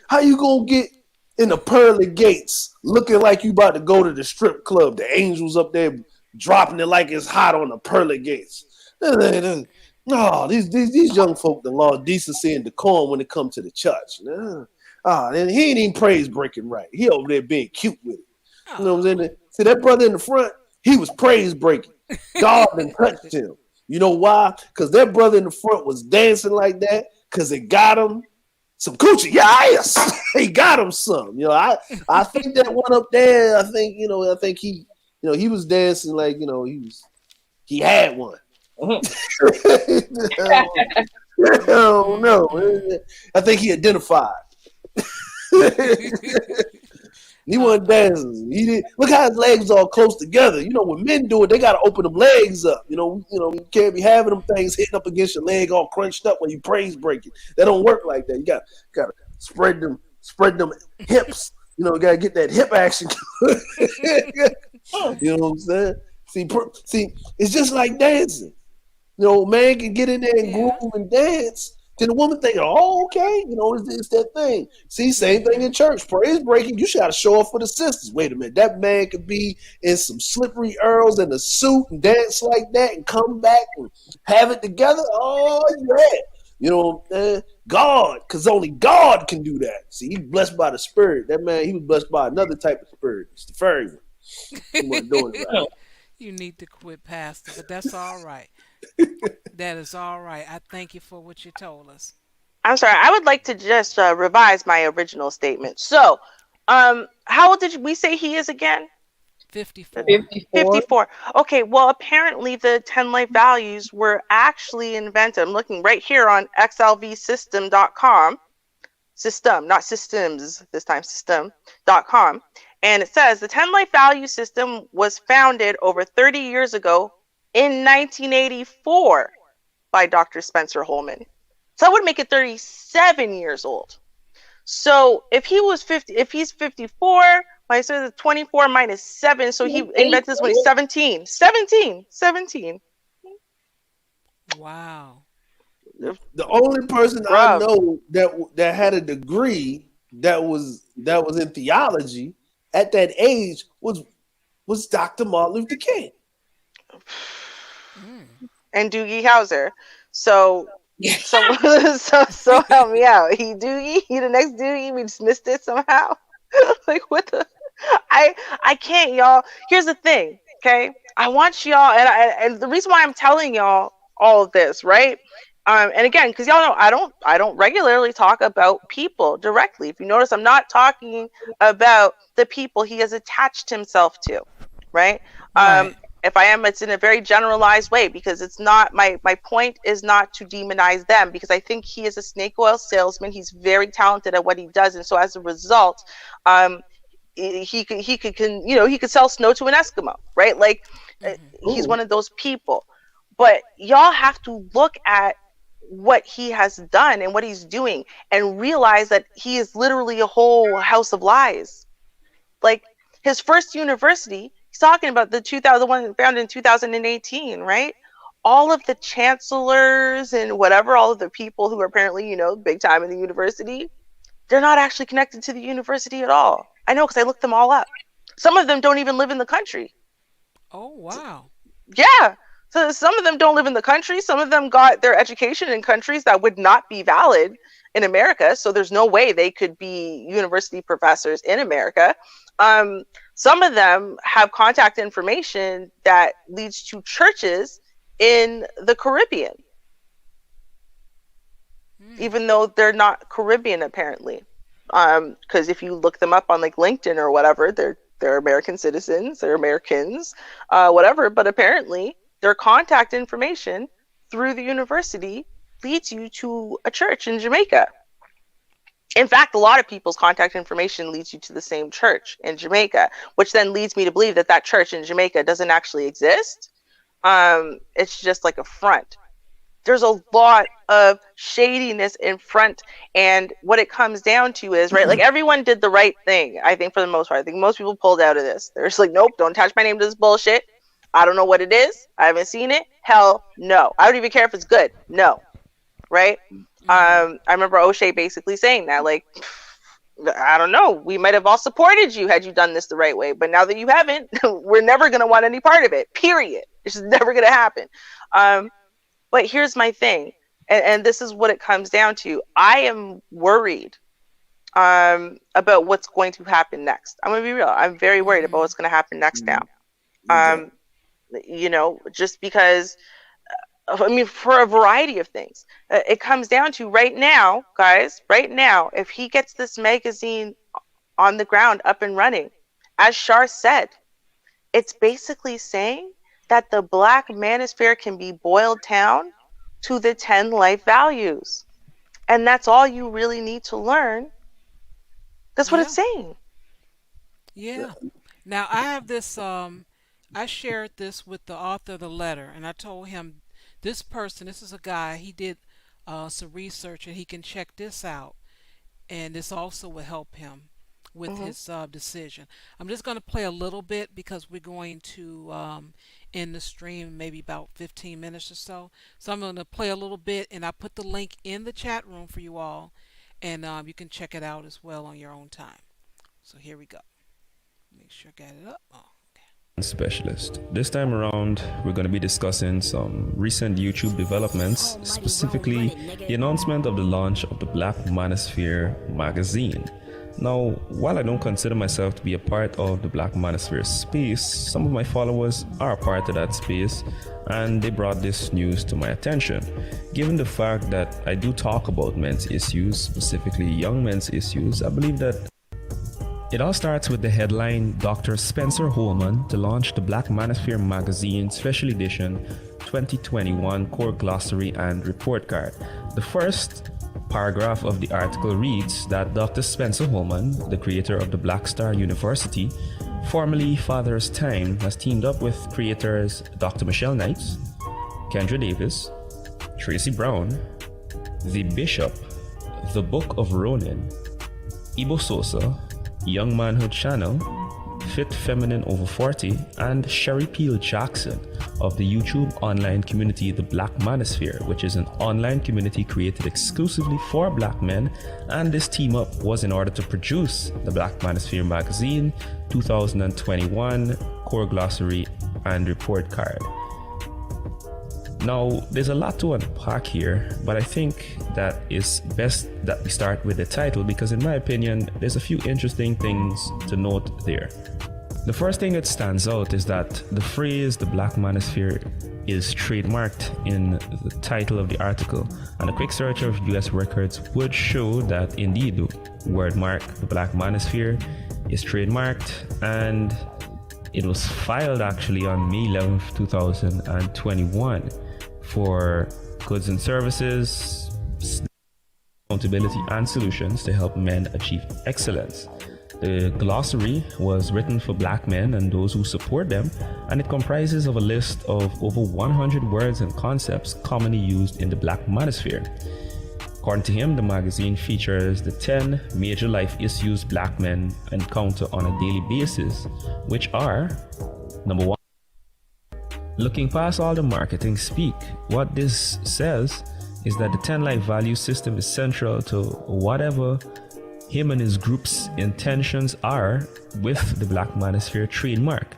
How you gonna get in the pearly gates looking like you about to go to the strip club? The angels up there dropping it like it's hot on the pearly gates. No, these young folk that lost decency and decorum when it comes to the church. And he ain't even praise breaking right. He over there being cute with it. You know what I'm saying? See, that brother in the front, he was praise breaking. God done touched him. You know why? Because that brother in the front was dancing like that because it got him some coochie. Yes, he got him some. I think that one up there. I think he was dancing like he had one. I don't know. I think he identified. He wasn't dancing. He did. Look how his legs all close together. When men do it, they gotta open them legs up. You can't be having them things hitting up against your leg all crunched up when you praise break it. That don't work like that. You gotta spread them hips Gotta get that hip action. You know what I'm saying? See, it's just like dancing. Man can get in there and groove Yeah. and dance. Then the woman thinking, oh, okay, it's that thing. See, same thing Mhm. in church. Praise breaking, you should to show up for the sisters. Wait a minute, that man could be in some slippery earls and a suit and dance like that and come back and have it together. Oh, yeah. You know what I'm saying? God, because only God can do that. See, he's blessed by the Spirit. That man, he was blessed by another type of spirit. It's the fairy one. He wasn't doing it right. You need to quit, Pastor, but that's all right. That is all right. I thank you for what you told us. I'm sorry. I would like to just revise my original statement. So, how old did we say he is again? 54. 54. 54. Okay, well, apparently the 10 life values were actually invented. I'm looking right here on xlvsystem.com. System, not systems this time, system.com. And it says the 10 life value system was founded over 30 years ago in 1984 by Dr. Spencer Holman. So that would make it 37 years old. So if he's 54, I said 24 minus 7, so he invented this when he's 17. 17. 17. Wow. The only person I Bruv. know that had a degree that was in theology at that age was Dr. Martin Luther King. And Doogie Howser. So so help me out. He Doogie, he the next Doogie. We just missed it somehow. Like what the? I can't, y'all. Here's the thing, okay? I want y'all, and the reason why I'm telling y'all all of this, right? And again, because y'all know I don't regularly talk about people directly. If you notice, I'm not talking about the people he has attached himself to, right? Right. If I am, it's in a very generalized way because it's not my point is not to demonize them because I think he is a snake oil salesman. He's very talented at what he does, and so as a result, um, he could sell snow to an Eskimo, right? Like he's Ooh. one of those people. But y'all have to look at what he has done and what he's doing and realize that he is literally a whole house of lies. Like his first university, he's talking about the 2000 the one founded in 2018, right? All of the chancellors and whatever, all of the people who are apparently, big time in the university, they're not actually connected to the university at all. I know because I looked them all up. Some of them don't even live in the country. Oh, wow. Yeah. So some of them don't live in the country. Some of them got their education in countries that would not be valid in America. So there's no way they could be university professors in America. Some of them have contact information that leads to churches in the Caribbean, even though they're not Caribbean apparently. Because if you look them up on like LinkedIn or whatever, they're American citizens, they're Americans, whatever. But apparently, their contact information through the university leads you to a church in Jamaica. In fact, a lot of people's contact information leads you to the same church in Jamaica, which then leads me to believe that that church in Jamaica doesn't actually exist. It's just like a front. There's a lot of shadiness in front, and what it comes down to is, right, like everyone did the right thing, I think, for the most part. I think most people pulled out of this. They're just like, nope, don't attach my name to this bullshit. I don't know what it is. I haven't seen it. Hell no. I don't even care if it's good. No. Right. I remember O'Shea basically saying that, like, I don't know, we might have all supported you had you done this the right way, but now that you haven't, we're never going to want any part of it, period. It's just never going to happen. But here's my thing, and this is what it comes down to. I am worried about what's going to happen next. I'm going to be real. I'm very worried about what's going to happen next now. Okay. Just because, I mean, for a variety of things. It comes down to right now, guys, right now, if he gets this magazine on the ground up and running, as Shar said, it's basically saying that the Black manosphere can be boiled down to the 10 life values. And that's all you really need to learn. That's what it's Yeah. saying. Yeah. Now I have this I shared this with the author of the letter and I told him this is a guy, he did some research and he can check this out and this also will help him with Mhm. his decision. I'm just going to play a little bit because we're going to end the stream in maybe about 15 minutes or so. So I'm going to play a little bit, and I put the link in the chat room for you all, and you can check it out as well on your own time. So here we go. Make sure I got it up. Oh, specialist. This time around, we're going to be discussing some recent YouTube developments, specifically the announcement of the launch of the Black Manosphere magazine. Now, while I don't consider myself to be a part of the Black Manosphere space, some of my followers are a part of that space, and they brought this news to my attention. Given the fact that I do talk about men's issues, specifically young men's issues, I believe that it all starts with the headline Dr. Spencer Holman to launch the Black Manosphere Magazine Special Edition 2021 Core Glossary and Report Card. The first paragraph of the article reads that Dr. Spencer Holman, the creator of the Black Star University, formerly Father's Time, has teamed up with creators Dr. Michelle Knights, Kendra Davis, Tracy Brown, The Bishop, The Book of Ronin, Ibo Sosa, Young Manhood Channel, Fit Feminine Over 40, and Sherry Peel Jackson of the YouTube online community The Black Manosphere, which is an online community created exclusively for black men, and this team up was in order to produce the Black Manosphere Magazine 2021 Core Glossary and Report Card. Now, there's a lot to unpack here, but I think that it's best that we start with the title because, in my opinion, there's a few interesting things to note there. The first thing that stands out is that the phrase the Black Manosphere is trademarked in the title of the article, and a quick search of US records would show that indeed the word mark, the Black Manosphere, is trademarked, and it was filed actually on May 11th, 2021. For goods and services, accountability and solutions to help men achieve excellence. The glossary was written for black men and those who support them, and it comprises of a list of over 100 words and concepts commonly used in the Black Manosphere. According to him, the magazine features the 10 major life issues black men encounter on a daily basis, which are: number 1, looking past all the marketing speak, what this says is that the 10 life value system is central to whatever him and his group's intentions are with the Black Manosphere trademark.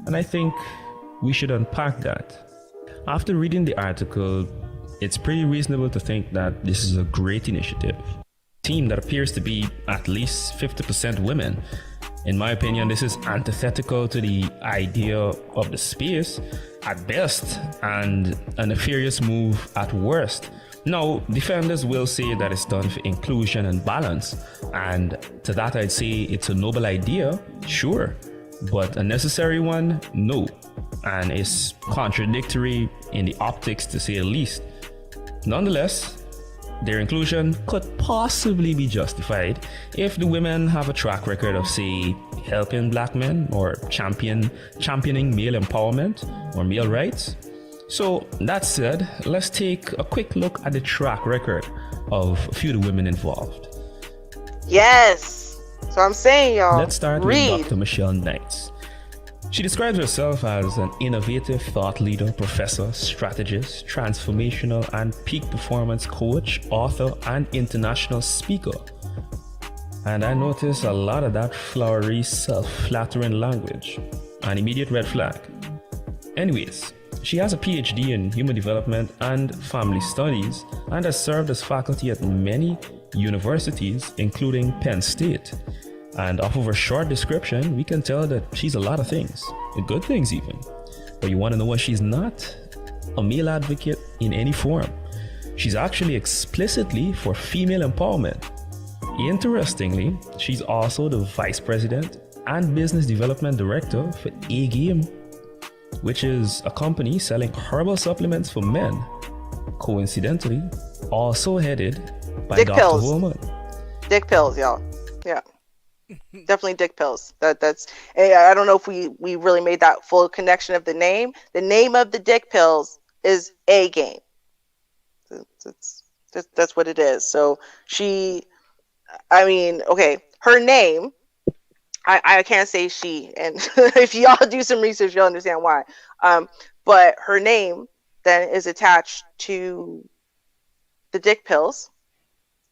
And I think we should unpack that. After reading the article, it's pretty reasonable to think that this is a great initiative. A team that appears to be at least 50% women. In my opinion, this is antithetical to the idea of the space at best and a nefarious move at worst. Now, defenders will say that it's done for inclusion and balance, and to that I'd say it's a noble idea, sure, but a necessary one, no, and it's contradictory in the optics to say the least. Nonetheless, their inclusion could possibly be justified if the women have a track record of, say, helping black men or championing male empowerment or male rights. So that said, let's take a quick look at the track record of a few of the women involved. Yes. So I'm saying, y'all, let's start with Dr. Michelle Knights. She describes herself as an innovative thought leader, professor, strategist, transformational and peak performance coach, author, and international speaker. And I notice a lot of that flowery, self-flattering language. An immediate red flag. Anyways, she has a PhD in human development and family studies and has served as faculty at many universities, including Penn State. And off of her short description, we can tell that she's a lot of things, good things even. But you want to know what she's not? A male advocate in any form. She's actually explicitly for female empowerment. Interestingly, she's also the vice president and business development director for A-Game, which is a company selling herbal supplements for men. Coincidentally, also headed by Dick Dr. pills. Holman. Dick pills, y'all. Yeah. Definitely dick pills. That's I don't know if we really made that full connection of the name. The name of the dick pills is A-Game. That's what it is. So she, I mean, okay, her name I can't say she, and if y'all do some research, you'll understand why. But her name then is attached to the dick pills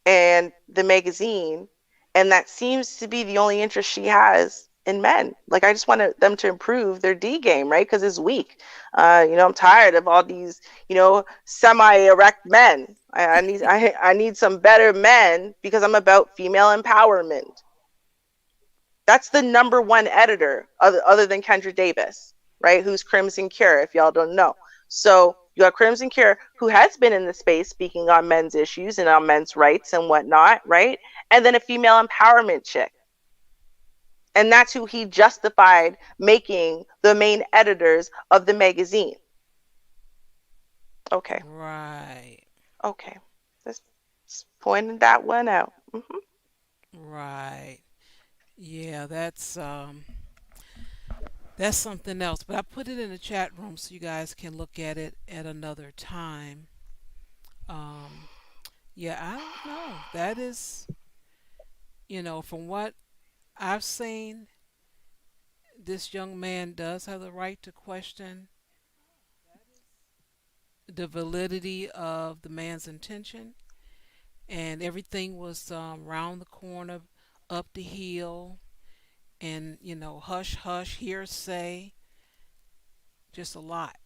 and the magazine, and that seems to be the only interest she has in men. Like, I just wanted them to improve their D game, right? Because it's weak. I'm tired of all these, semi-erect men. I need some better men because I'm about female empowerment. That's the number one editor other than Kendra Davis, right? Who's Crimson Cure, if y'all don't know. So you have Crimson Cure, who has been in the space speaking on men's issues and on men's rights and whatnot, right? And then a female empowerment chick. And that's who he justified making the main editors of the magazine. Okay. Right. Okay. Just pointing that one out. Right. Yeah, that's something else. But I put it in the chat room so you guys can look at it at another time. Um, yeah, I don't know. That is, from what I've seen, this young man does have the right to question the validity of the man's intention, and everything was round the corner, up the hill, and hush hush, hearsay, just a lot.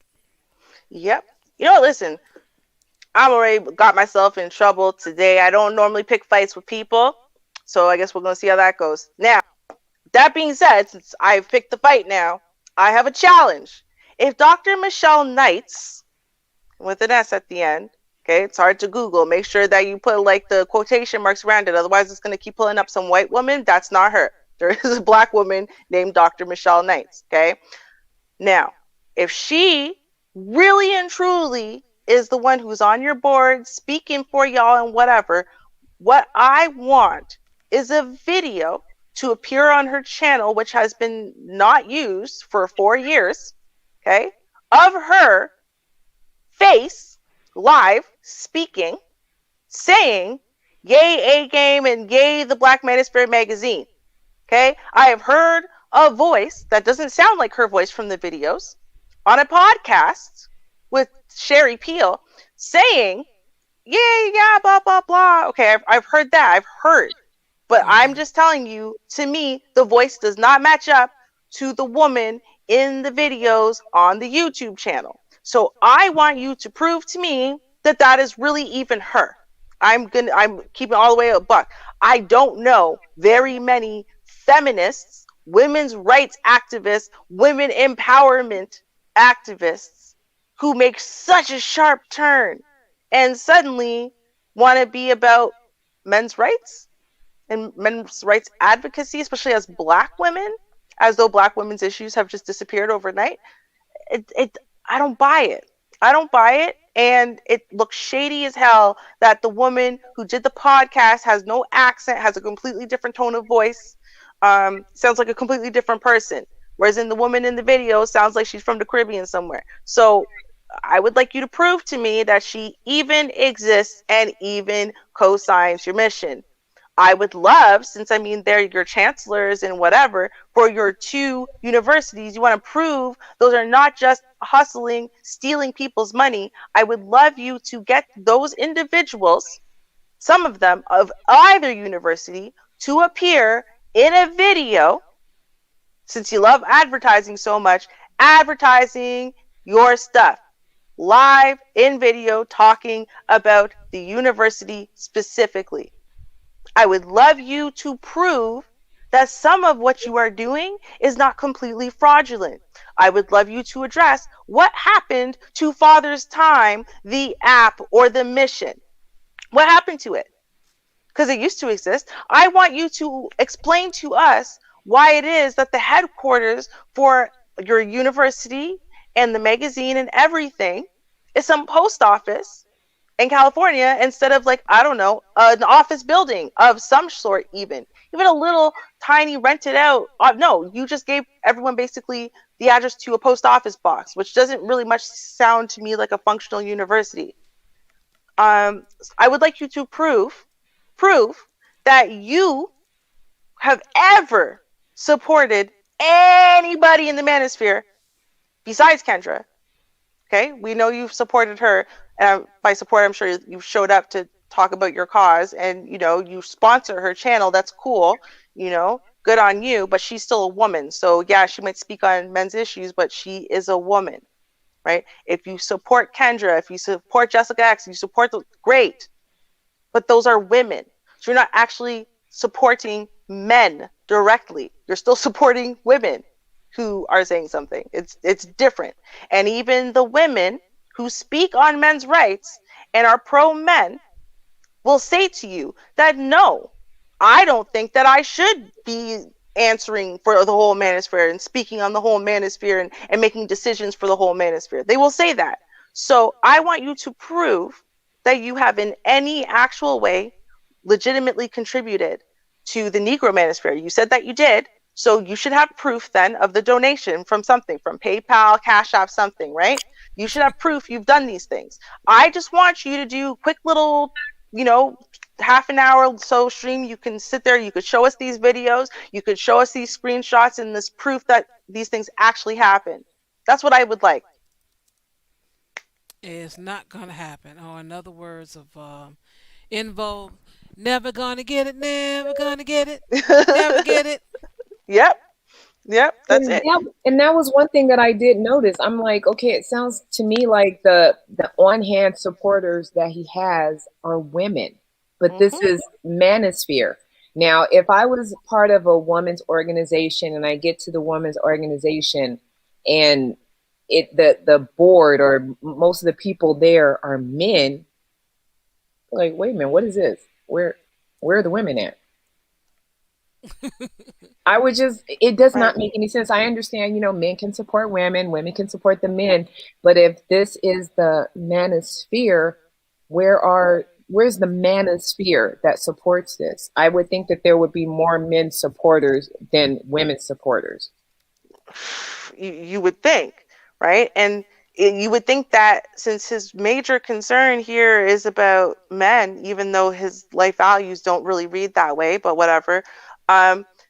Yep. Listen, I'm already got myself in trouble today. I don't normally pick fights with people, so I guess we're going to see how that goes. Now, that being said, since I've picked the fight now, I have a challenge. If Dr. Michelle Knights, with an S at the end, okay, it's hard to Google. Make sure that you put like the quotation marks around it. Otherwise, it's going to keep pulling up some white woman. That's not her. There is a black woman named Dr. Michelle Knights, okay? Now, if she really and truly is the one who's on your board speaking for y'all and whatever, what I want is a video to appear on her channel, which has been not used for 4 years, okay, of her face live speaking, saying, yay A Game and yay the Black Manosphere magazine. Okay, I have heard a voice that doesn't sound like her voice from the videos on a podcast with Sherry Peel saying, yeah, blah, blah, blah. Okay, I've heard that. I've heard. But I'm just telling you, to me, the voice does not match up to the woman in the videos on the YouTube channel. So I want you to prove to me that that is really even her. I'm keeping all the way a buck. I don't know very many feminists, women's rights activists, women empowerment activists who make such a sharp turn and suddenly want to be about men's rights and men's rights advocacy, especially as black women, as though black women's issues have just disappeared overnight. I don't buy it. I don't buy it. And it looks shady as hell that the woman who did the podcast has no accent, has a completely different tone of voice, sounds like a completely different person. Whereas in the woman in the video sounds like she's from the Caribbean somewhere. So I would like you to prove to me that she even exists and even co-signs your mission. I would love, since they're your chancellors and whatever, for your 2 universities, you want to prove those are not just hustling, stealing people's money. I would love you to get those individuals, some of them of either university, to appear in a video, since you love advertising so much, advertising your stuff, live in video, talking about the university specifically. I would love you to prove that some of what you are doing is not completely fraudulent. I would love you to address what happened to Father's Time, the app, or the mission. What happened to it? Because it used to exist. I want you to explain to us why it is that the headquarters for your university and the magazine and everything is some post office in California instead of, like, I don't know, an office building of some sort, even a little tiny rented out. No, you just gave everyone basically the address to a post office box, which doesn't really much sound to me like a functional university. I would like you to prove that you have ever supported anybody in the manosphere besides Kendra. Okay, we know you've supported her, and by support, I'm sure you showed up to talk about your cause, and you sponsor her channel. That's cool. Good on you. But she's still a woman, so yeah, she might speak on men's issues, but she is a woman, right? If you support Kendra, if you support Jessica X, you support great, but those are women. So you're not actually supporting men directly. You're still supporting women who are saying something. It's different. And even the women who speak on men's rights and are pro men will say to you that no, I don't think that I should be answering for the whole manosphere and speaking on the whole manosphere and making decisions for the whole manosphere. They will say that. So I want you to prove that you have in any actual way legitimately contributed to the Negro manosphere. You said that you did. So you should have proof then of the donation from something, from PayPal, Cash App, something, right? You should have proof you've done these things. I just want you to do quick little, half an hour or so stream. You can sit there, you could show us these videos, you could show us these screenshots and this proof that these things actually happen. That's what I would like. It's not gonna happen. Or in other words of In Vogue, never gonna get it, never gonna get it, never get it. Yep, that's it. And that was one thing that I did notice. I'm like, okay, it sounds to me like the on-hand supporters that he has are women, but this is manosphere. Now, if I was part of a woman's organization and I get to the woman's organization and the board or most of the people there are men, like, wait a minute, what is this? Where are the women at? I would just, it does not make any sense. I understand, men can support women can support the men, but if this is the manosphere, where's the manosphere that supports this? I would think that there would be more men supporters than women supporters. You would think, right? And you would think that since his major concern here is about men, even though his life values don't really read that way, but whatever,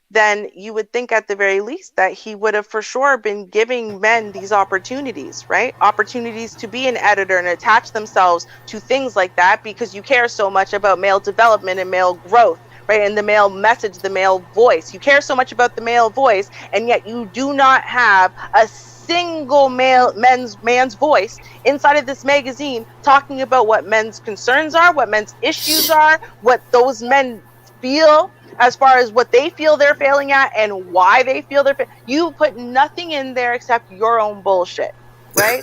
then you would think at the very least that he would have for sure been giving men these opportunities, right? Opportunities to be an editor and attach themselves to things like that because you care so much about male development and male growth, right? And the male message, the male voice. You care so much about the male voice, and yet you do not have a single man's voice inside of this magazine talking about what men's concerns are, what men's issues are, what those men feel as far as what they feel they're failing at and why they feel they're you put nothing in there except your own bullshit, right?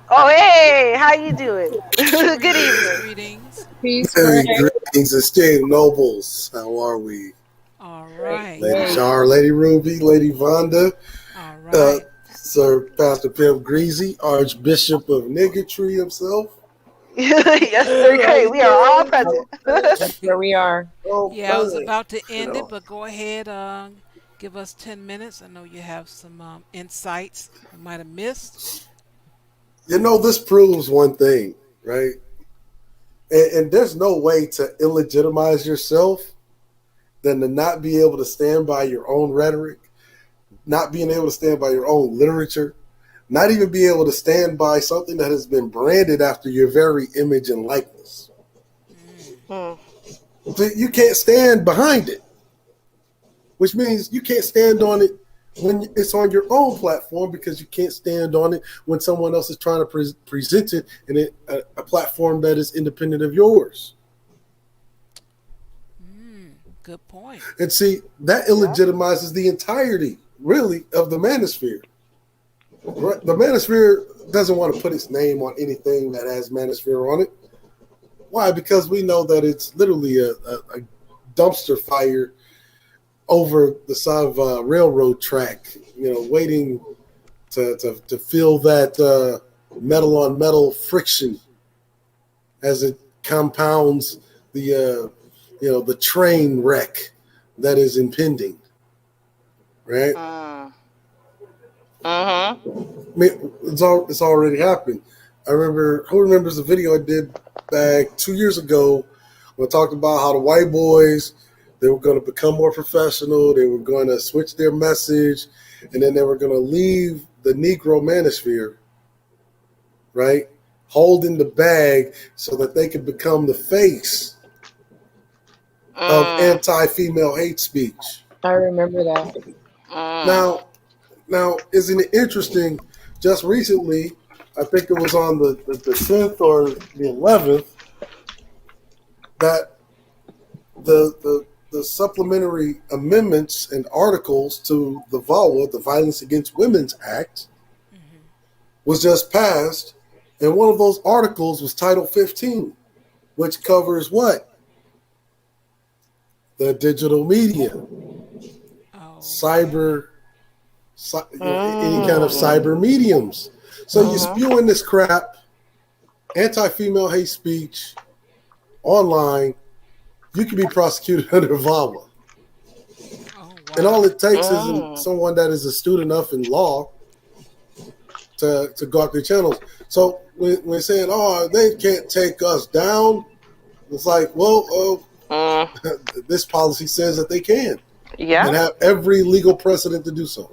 Oh, hey, how you doing? Good evening. Greetings. Peace. Greetings, esteemed nobles. How are we? All right. Lady Char, Lady Ruby, Lady Vonda, All right. Sir Pastor Pimp Greasy, Archbishop of Niggatry himself. Yes, sir. Great. We are all present. Here we are. Yeah, I was about to end it, but go ahead. Give us 10 minutes. I know you have some insights we might have missed. This proves one thing, right? And there's no way to illegitimize yourself than to not be able to stand by your own rhetoric, not being able to stand by your own literature, not even be able to stand by something that has been branded after your very image and likeness. You can't stand behind it, which means you can't stand on it when it's on your own platform because you can't stand on it when someone else is trying to present it in a platform that is independent of yours. Good point. And see, that illegitimizes the entirety, really, of the manosphere. The manosphere doesn't want to put its name on anything that has manosphere on it. Why? Because we know that it's literally a dumpster fire over the side of a railroad track, waiting to feel that metal on metal friction as it compounds the train wreck that is impending, right? I mean, it's already happened. I remember, who remembers the video I did back 2 years ago when I talked about how the white boys, They were going to become more professional. They were going to switch their message, and then they were going to leave the Negro manosphere, right, holding the bag so that they could become the face of anti-female hate speech. I remember that. Now, isn't it interesting? Just recently, I think it was on the 10th or the 11th, that the supplementary amendments and articles to the VAWA, the Violence Against Women's Act, was just passed, and one of those articles was Title 15, which covers what? The digital media, cyber, any kind of cyber mediums. So you're spewing this crap, anti-female hate speech, online, you can be prosecuted under VAWA. And all it takes is someone that is astute enough in law to go out their channels. So when we're saying, oh, they can't take us down, it's like, well, this policy says that they can. Yeah. And have every legal precedent to do so.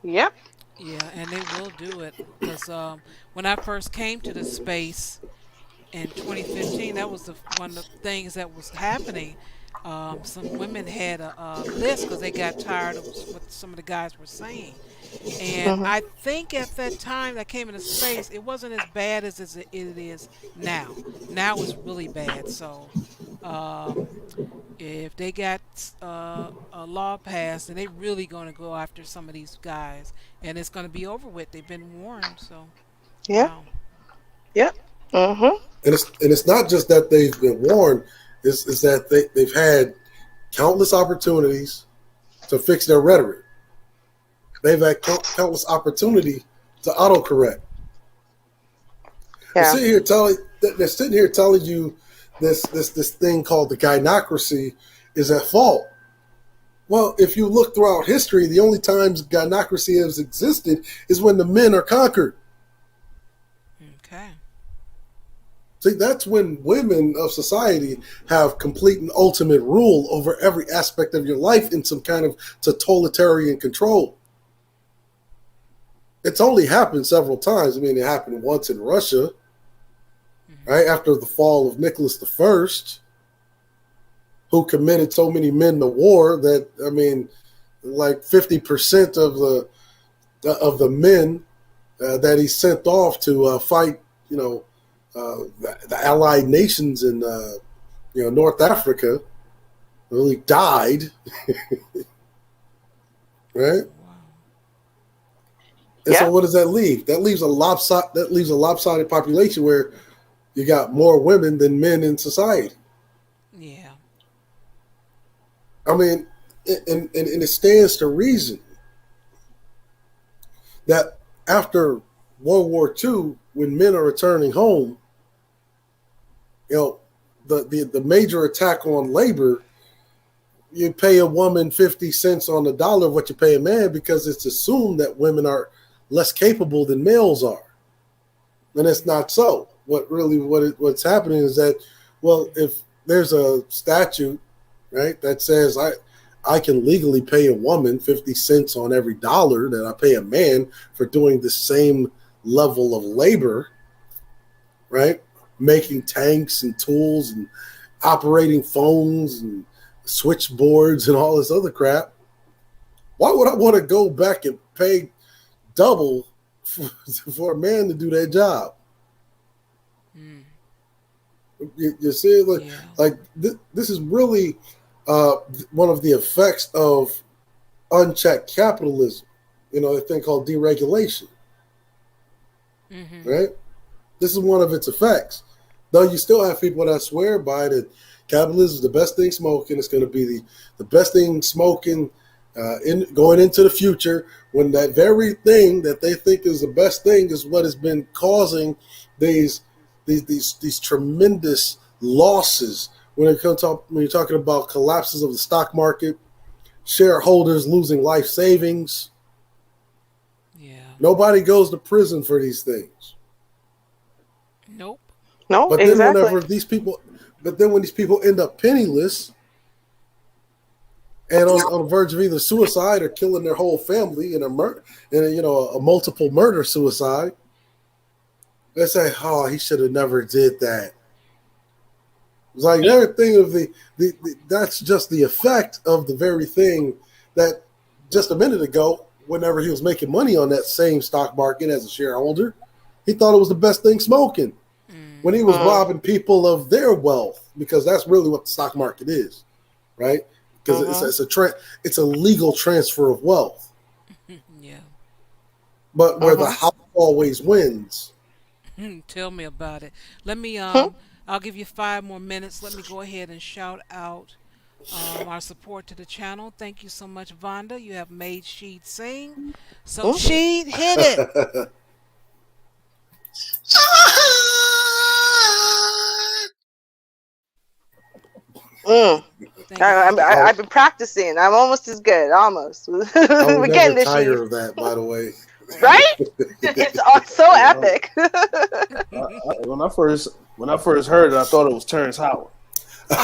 Yep. Yeah, and they will do it. Because when I first came to this space in 2015, that was one of the things that was happening. Some women had a list because they got tired of what some of the guys were saying. And I think at that time that came into space, it wasn't as bad as it is now. Now it's really bad. So if they got a law passed, then they really going to go after some of these guys. And it's going to be over with. They've been warned. So yeah. Wow. Yep. And it's not just that they've been warned. Is that they've had countless opportunities to fix their rhetoric. They've had countless opportunity to autocorrect. Yeah. They're sitting here telling you this thing called the gynocracy is at fault. Well, if you look throughout history, the only times gynocracy has existed is when the men are conquered. Okay. See, that's when women of society have complete and ultimate rule over every aspect of your life in some kind of totalitarian control. It's only happened several times. I mean, it happened once in Russia, right after the fall of Nicholas I, who committed so many men to war that, I mean, like 50% of the men that he sent off to fight, the allied nations in North Africa really died. Right? And so what does that leave? That leaves a lopsided population where you got more women than men in society. Yeah. I mean, and it stands to reason that after World War II, when men are returning home, the major attack on labor, you pay a woman 50 cents on the dollar of what you pay a man because it's assumed that women are less capable than males are. And it's not so. What's happening is that, well, if there's a statute, right, that says I can legally pay a woman 50 cents on every dollar that I pay a man for doing the same level of labor, right? Making tanks and tools and operating phones and switchboards and all this other crap. Why would I want to go back and pay double for a man to do that job? You see, this is really one of the effects of unchecked capitalism. A thing called deregulation, right? This is one of its effects. Though you still have people that swear by that capitalism is the best thing smoking. It's going to be the best thing smoking going into the future, when that very thing that they think is the best thing is what has been causing these tremendous losses when you're talking about collapses of the stock market, shareholders losing life savings. Yeah. Nobody goes to prison for these things. Nope. No, but exactly. Then when these people end up penniless, and on the verge of either suicide or killing their whole family in a multiple murder suicide. They say, "Oh, he should have never did that." It's like they're thinking of the that's just the effect of the very thing that just a minute ago, whenever he was making money on that same stock market as a shareholder, he thought it was the best thing smoking. When he was robbing people of their wealth, because that's really what the stock market is, right? Because it's a legal transfer of wealth. Yeah. But where the house always wins. Tell me about it. Let me I'll give you 5 more minutes. Let me go ahead and shout out our support to the channel. Thank you so much, Vonda. You have made Sheed sing. So Sheed, hit it. I've been practicing. I'm almost as good. Almost. I will Again, never tire of that, by the way. Right? It's so epic. When I first heard it, I thought it was Terrence Howard. Come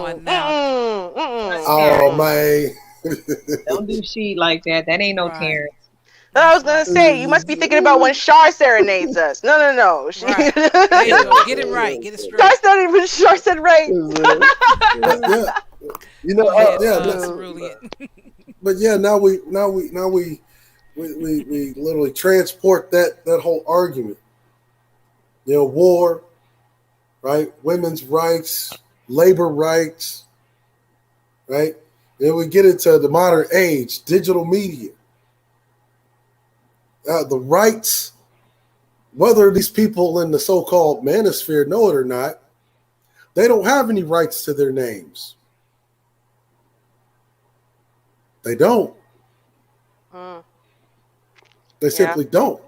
on now. Oh man. Don't do Sheed like that. That ain't no Terrence. I was gonna say, you must be thinking about when Shar serenades us. No. Right. There you go. Get it right. Get it straight. That's not even Shar said right. Yeah. You know, but yeah, now we literally transport that whole argument. You know, war, right? Women's rights, labor rights, right? Then we get into the modern age, digital media. The rights, whether these people in the so-called manosphere know it or not, they don't have any rights to their names. They don't. They simply don't.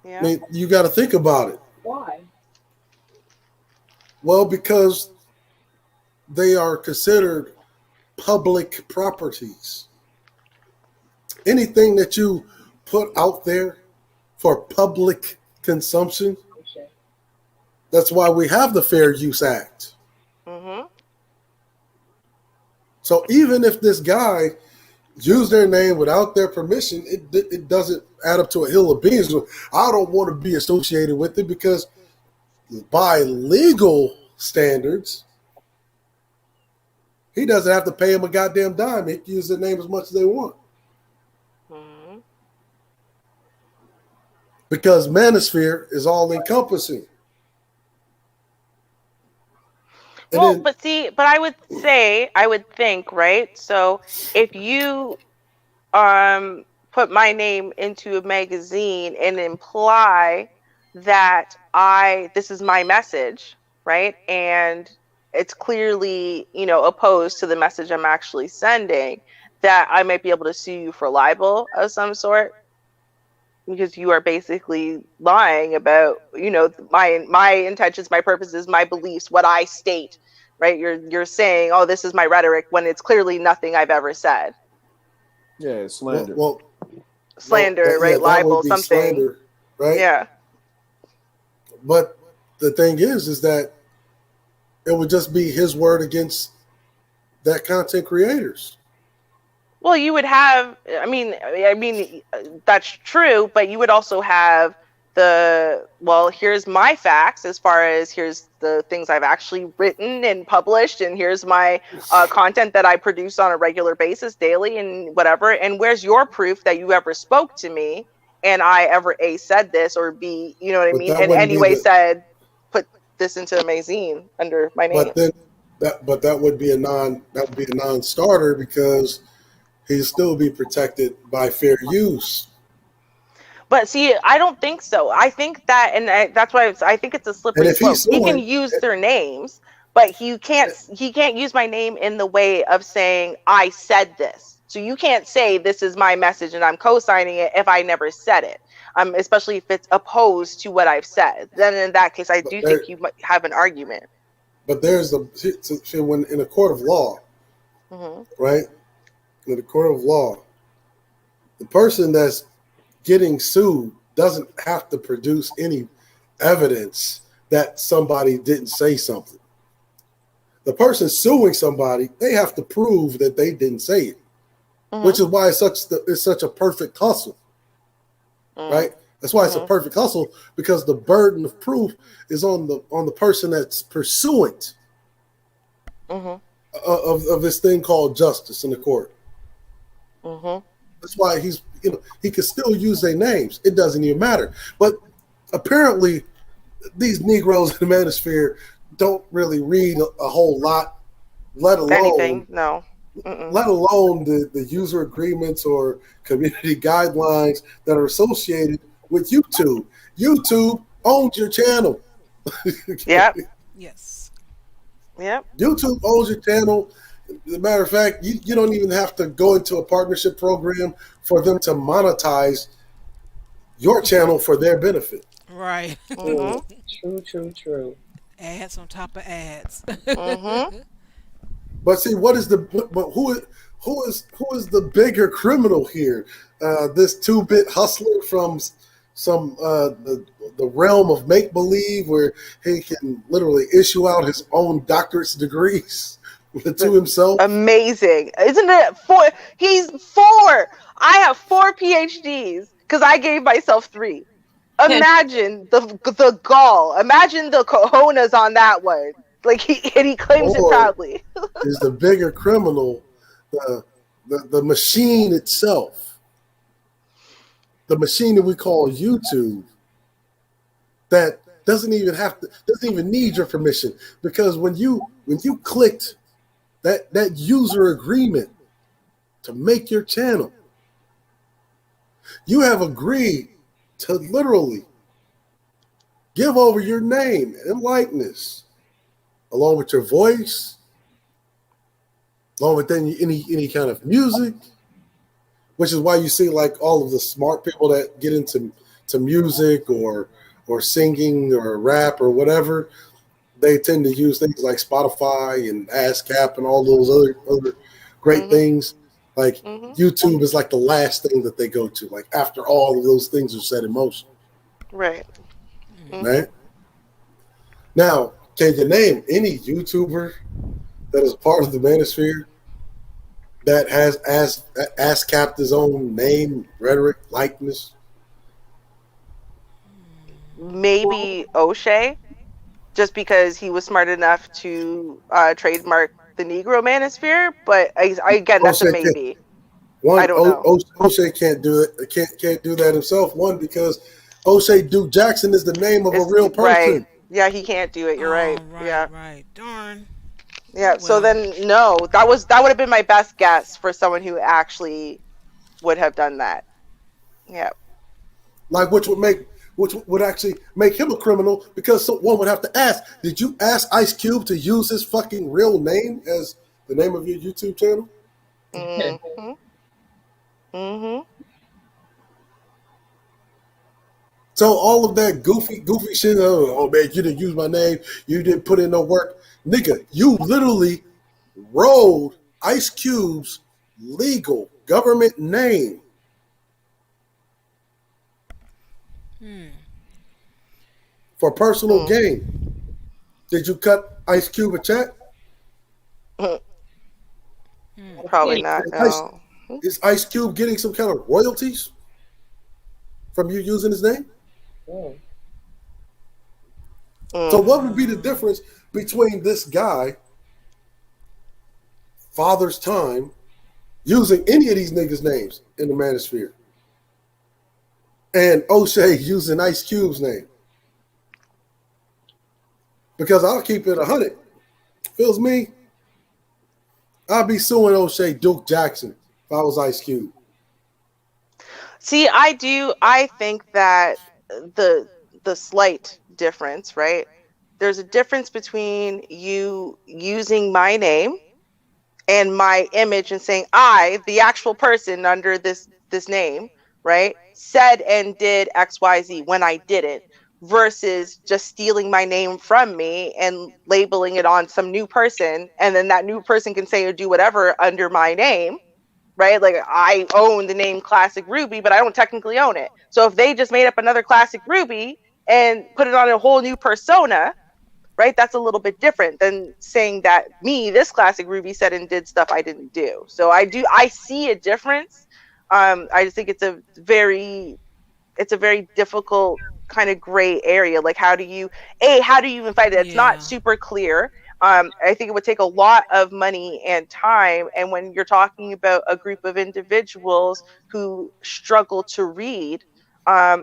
Yeah. I mean, you got to think about it. Why? Well, because they are considered public properties. Anything that you put out there for public consumption, that's why we have the Fair Use Act. So even if this guy used their name without their permission, it doesn't add up to a hill of beans. I don't want to be associated with it because by legal standards, he doesn't have to pay him a goddamn dime. He can use their name as much as they want. Because manosphere is all encompassing. Well, but I would think, right? So if you put my name into a magazine and imply that this is my message, right? And it's clearly, opposed to the message I'm actually sending, that I might be able to sue you for libel of some sort. Because you are basically lying about, my intentions, my purposes, my beliefs, what I state, right? You're saying, oh, this is my rhetoric when it's clearly nothing I've ever said. Yeah, it's slander. Slander, right? Libel, something. Slander, right? Yeah. But the thing is that it would just be his word against that content creators. Well, you would have, I mean, that's true, but you would also have here's my facts as far as here's the things I've actually written and published, and here's my content that I produce on a regular basis, daily and whatever, and where's your proof that you ever spoke to me and I ever A, said this, or B, you know what I mean, and anyway said, put this into a magazine under my name. But that would be a non-starter because he'd still be protected by fair use. But see, I don't think so. I think that, and that's why I think it's a slippery slope. He can use their names, but he can't use my name in the way of saying I said this. So you can't say this is my message and I'm co-signing it if I never said it. Especially if it's opposed to what I've said. Then in that case, I do think you might have an argument. But there's when in a court of law, right? In the court of law, the person that's getting sued doesn't have to produce any evidence that somebody didn't say something. the person suing somebody, they have to prove that they didn't say it, which is why it's such a perfect hustle, right? That's why it's a perfect hustle, because the burden of proof is on the person that's pursuant of this thing called justice in the court. That's why he can still use their names. It doesn't even matter. But apparently, these Negroes in the manosphere don't really read a whole lot, let alone Anything. No. let alone the user agreements or community guidelines that are associated with YouTube. YouTube owns your channel. Yep. Yes. Yep. YouTube owns your channel. As a matter of fact, you don't even have to go into a partnership program for them to monetize your channel for their benefit. Right. True. Ads on top of ads. But see, who is the bigger criminal here? This 2-bit hustler from some the realm of make believe, where he can literally issue out his own doctorate degrees to himself. Amazing, isn't it? He's 4. I have 4 PhDs because I gave myself 3. Imagine the gall. Imagine the cojones on that one. Like he claims it proudly. Is the bigger criminal the machine itself, the machine that we call YouTube, that doesn't even need your permission, because when you clicked that user agreement to make your channel, you have agreed to literally give over your name and likeness, along with your voice, along with any kind of music, which is why you see like all of the smart people that get into music or singing or rap or whatever, they tend to use things like Spotify and ASCAP and all those other great things. Like YouTube is like the last thing that they go to, like after all of those things are set in motion. Right. Right? Now, can you name any YouTuber that is part of the manosphere that has ASCAP'd his own name, rhetoric, likeness? Maybe O'Shea, just because he was smart enough to trademark the Negro Manosphere. But again, that's a maybe. I don't know. O'Shea can't do it. Can't do that himself. One, because O'Shea Duke Jackson is the name of a real person. Right. Yeah, he can't do it. You're right. Yeah. Right. Darn. Yeah. So then, no, that would have been my best guess for someone who actually would have done that. Yeah. Like, which would actually make him a criminal, because one would have to ask, did you ask Ice Cube to use his fucking real name as the name of your YouTube channel? So all of that goofy shit, oh man, you didn't use my name, you didn't put in no work. Nigga, you literally rode Ice Cube's legal government name. For personal gain. Did you cut Ice Cube a check? Probably not. No. Is Ice Cube getting some kind of royalties from you using his name? So what would be the difference between this guy, Father's Time, using any of these niggas' names in the manosphere, and O'Shea using Ice Cube's name? Because I'll keep it 100. Feels me. I'd be suing O'Shea Duke Jackson if I was Ice Cube. See, I think that the slight difference, right? There's a difference between you using my name and my image and saying I, the actual person under this name, right, said and did XYZ when I didn't, versus just stealing my name from me and labeling it on some new person, and then that new person can say or do whatever under my name. Right? Like, I own the name Classic Ruby, but I don't technically own it. So if they just made up another Classic Ruby and put it on a whole new persona, right? That's a little bit different than saying that this classic Ruby said and did stuff I didn't do. So I see a difference. I just think it's a very difficult kind of gray area. Like, how do you even fight it? It's not super clear. I think it would take a lot of money and time. And when you're talking about a group of individuals who struggle to read,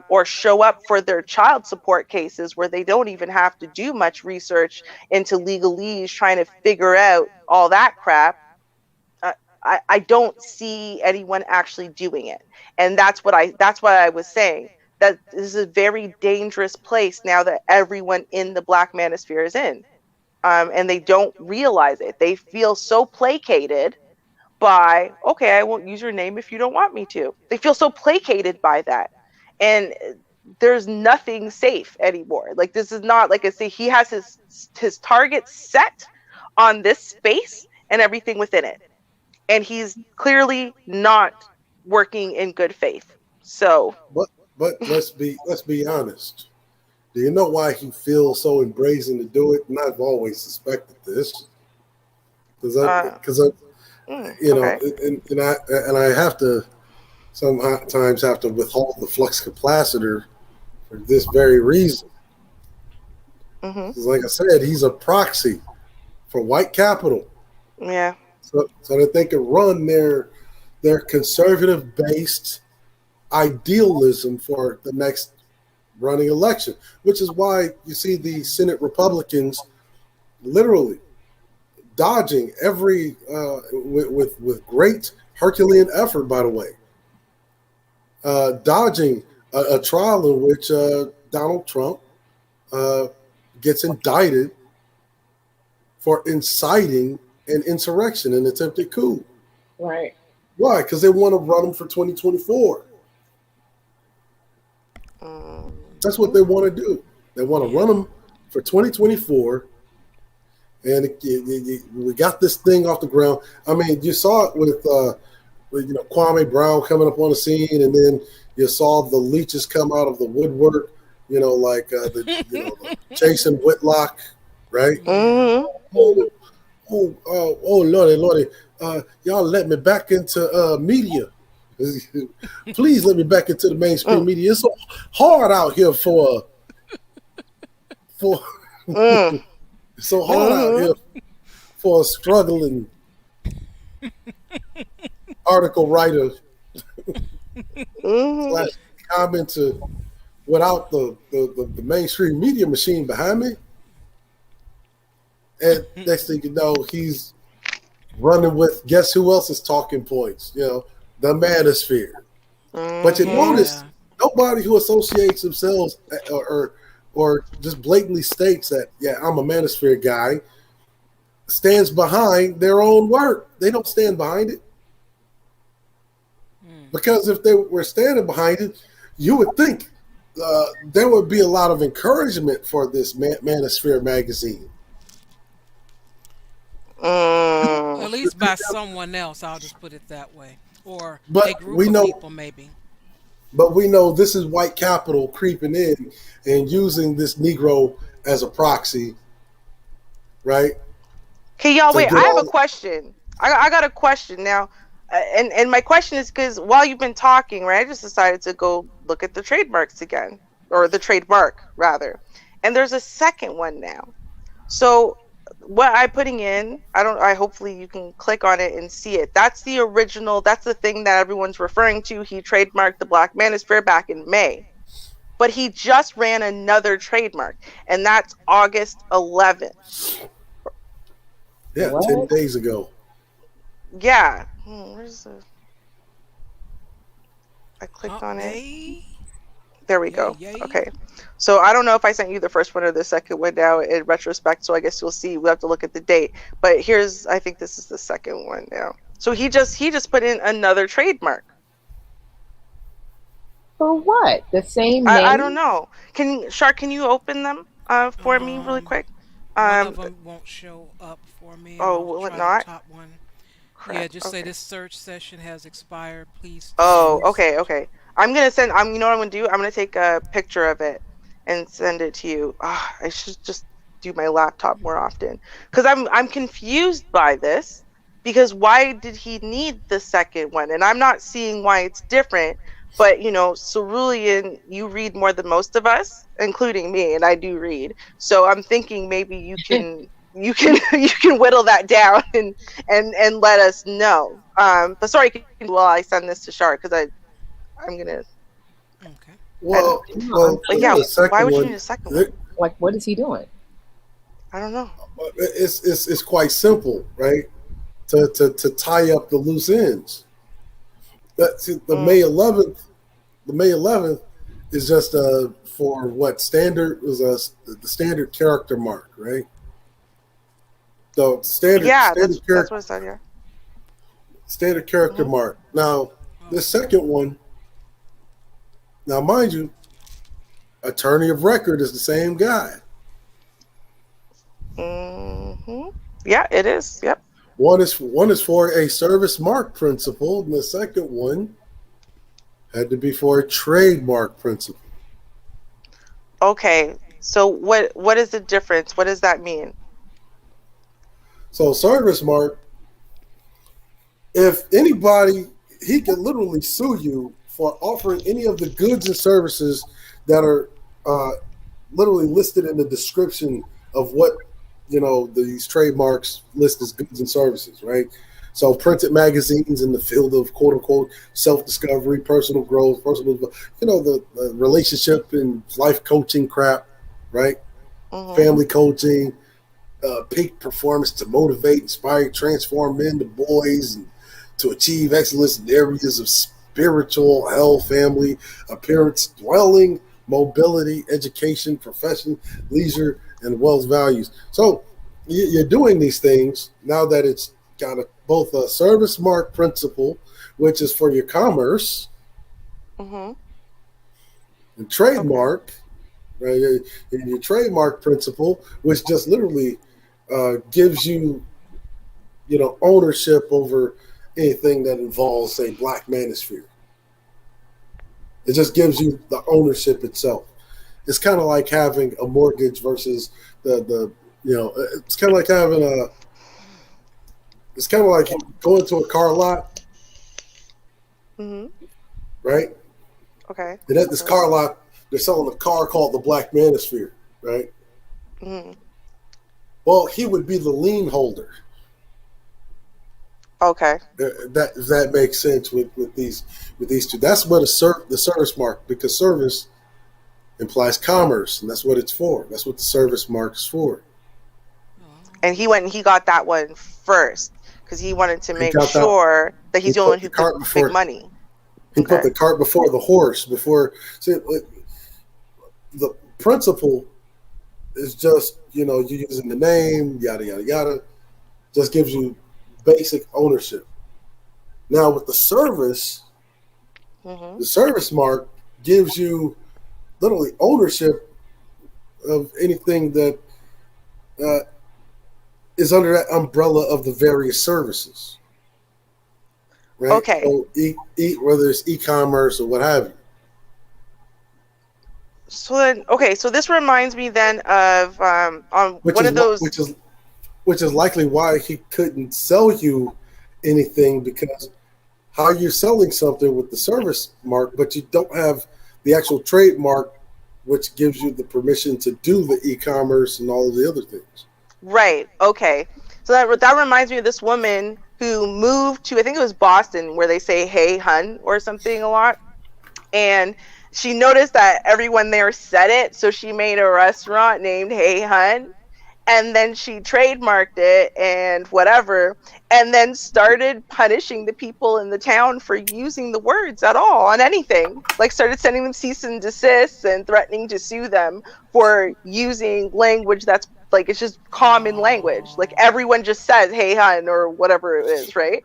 or show up for their child support cases where they don't even have to do much research into legalese, trying to figure out all that crap, I don't see anyone actually doing it. And that's what I was saying, that this is a very dangerous place now that everyone in the Black manosphere is in. And they don't realize it. They feel so placated by, okay, I won't use your name if you don't want me to. They feel so placated by that. And there's nothing safe anymore. Like, this is not, like I say, he has his target set on this space and everything within it. And he's clearly not working in good faith. So, but let's be honest. Do you know why he feels so embracing to do it? And I've always suspected this, because you know, okay. and I have to sometimes have to withhold the flux capacitor for this very reason. Mm-hmm. Like I said, he's a proxy for white capital. Yeah. So that they can run their conservative-based idealism for the next running election, which is why you see the Senate Republicans literally dodging every with great Herculean effort, by the way, dodging a trial in which Donald Trump gets indicted for inciting an insurrection, an attempted coup. Right. Why? Because they want to run him for 2024. That's what they want to do. They want to run him for 2024. And we got this thing off the ground. I mean, you saw it with Kwame Brown coming up on the scene, and then you saw the leeches come out of the woodwork. Like the Jason Whitlock, right? Mm-hmm. Oh, Lordy, y'all let me back into media. Please let me back into the mainstream media. It's so hard out here for it's so hard out here for a struggling article writer slash commenter without the mainstream media machine behind me. And next thing you know, he's running with, guess who else's talking points? The manosphere. But you notice nobody who associates themselves or just blatantly states that, I'm a manosphere guy, stands behind their own work. They don't stand behind it. Because if they were standing behind it, you would think there would be a lot of encouragement for this manosphere magazine. At least by someone else, I'll just put it that way. Or a group of people, maybe. But we know this is white capital creeping in and using this Negro as a proxy, right? Okay, y'all, wait. I have a question. I got a question now. And my question is because while you've been talking, right, I just decided to go look at the trademarks again, or the trademark, rather. And there's a second one now. So what I'm putting in, hopefully you can click on it and see it. That's the original, that's the thing that everyone's referring to. He trademarked the Black Manosphere back in May. But he just ran another trademark, and that's August 11th. Yeah, what? 10 days ago. Yeah. Where's the... I clicked on it. There we go. Okay. So I don't know if I sent you the first one or the second one now in retrospect, so I guess you'll see. We'll have to look at the date. But I think this is the second one now. So he just put in another trademark. For what? The same name? I don't know. Shark, can you open them for me really quick? One of them won't show up for me. Oh, will it not? The top one. Crap. Yeah, just say this search session has expired. Please. Oh, okay. I'm gonna send. You know what I'm gonna do? I'm gonna take a picture of it and send it to you. I should just. do my laptop more often. Because I'm confused by this. Because why did he need the second one? And I'm not seeing why it's different. But Cerulean, you read more than most of us, including me, and I do read. So I'm thinking maybe you can whittle that down and let us know. But sorry, while I send this to Shar because I'm gonna. Okay. Well, But yeah, the second why would you one, need a second one? Like, what is he doing? I don't know. it's quite simple, right? To tie up the loose ends. The May 11th is just for what standard was the standard character mark, right? So standard That's character what I said. Yeah. standard character mark. Now the second one. Now, mind you, attorney of record is the same guy. Yeah, it is. Yep. One is for a service mark principle, and the second one had to be for a trademark principle. Okay. So what is the difference? What does that mean? So service mark, if anybody, he can literally sue you for offering any of the goods and services that are literally listed in the description of what these trademarks list as goods and services, right? So printed magazines in the field of quote unquote self-discovery, personal growth, the relationship and life coaching crap, right? Family coaching, peak performance to motivate, inspire, transform men to boys, and to achieve excellence in areas of spiritual, health, family, appearance, dwelling, mobility, education, profession, leisure, and wealth values. So you're doing these things now that it's got both a service mark principle, which is for your commerce, and trademark, right? And your trademark principle, which just literally gives you, ownership over anything that involves, say, Black Manosphere. It just gives you the ownership itself. It's kind of like having a mortgage versus it's kind of like having it's kind of like going to a car lot, right? Okay. And at this car lot, they're selling a car called the Black Manosphere, right? Well, he would be the lien holder. Okay. That makes sense with these two. That's what the service mark, because service implies commerce, and that's what it's for. That's what the service mark is for. And he went and he got that one first because he wanted to make sure that he's the only one who could make money. He put the cart before the horse. The principle is just you using the name, yada yada yada, just gives you basic ownership. Now with the service mark gives you literally ownership of anything that is under that umbrella of the various services. Right? Okay. So whether it's e-commerce or what have you. So then, okay, so this reminds me then of on one of those, which is likely why he couldn't sell you anything, because how you're selling something with the service mark, but you don't have the actual trademark, which gives you the permission to do the e-commerce and all of the other things. Right. Okay. So that reminds me of this woman who moved to, I think it was Boston, where they say "Hey, hun" or something a lot, and she noticed that everyone there said it, so she made a restaurant named Hey Hun, and then she trademarked it and whatever, and then started punishing the people in the town for using the words at all on anything. Like started sending them cease and desist and threatening to sue them for using language that's like, it's just common language. Like everyone just says Hey Hun or whatever it is, right?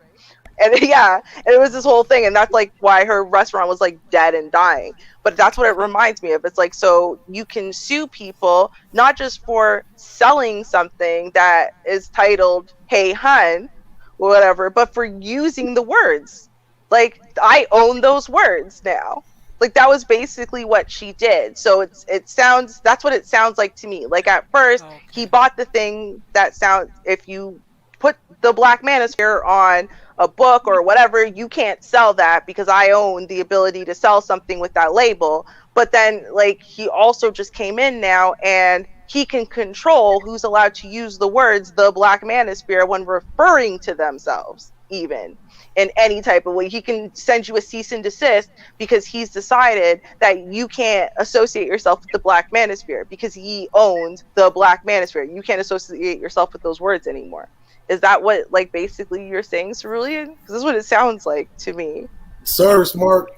And and it was this whole thing, and that's like why her restaurant was like dead and dying. But that's what it reminds me of. It's like, so you can sue people not just for selling something that is titled Hey Hun, whatever, but for using the words. Like I own those words now. Like that was basically what she did. So that's what it sounds like to me. Like at first he bought the thing that sounds, if you put the Black Manosphere on a book or whatever, you can't sell that because I own the ability to sell something with that label. But then like he also just came in now and he can control who's allowed to use the words the Black Manosphere when referring to themselves, even in any type of way. He can send you a cease and desist because he's decided that you can't associate yourself with the Black Manosphere because he owns the Black Manosphere. You can't associate yourself with those words anymore. Is that what, like, basically you're saying, Cerulean? Because this is what it sounds like to me. Service mark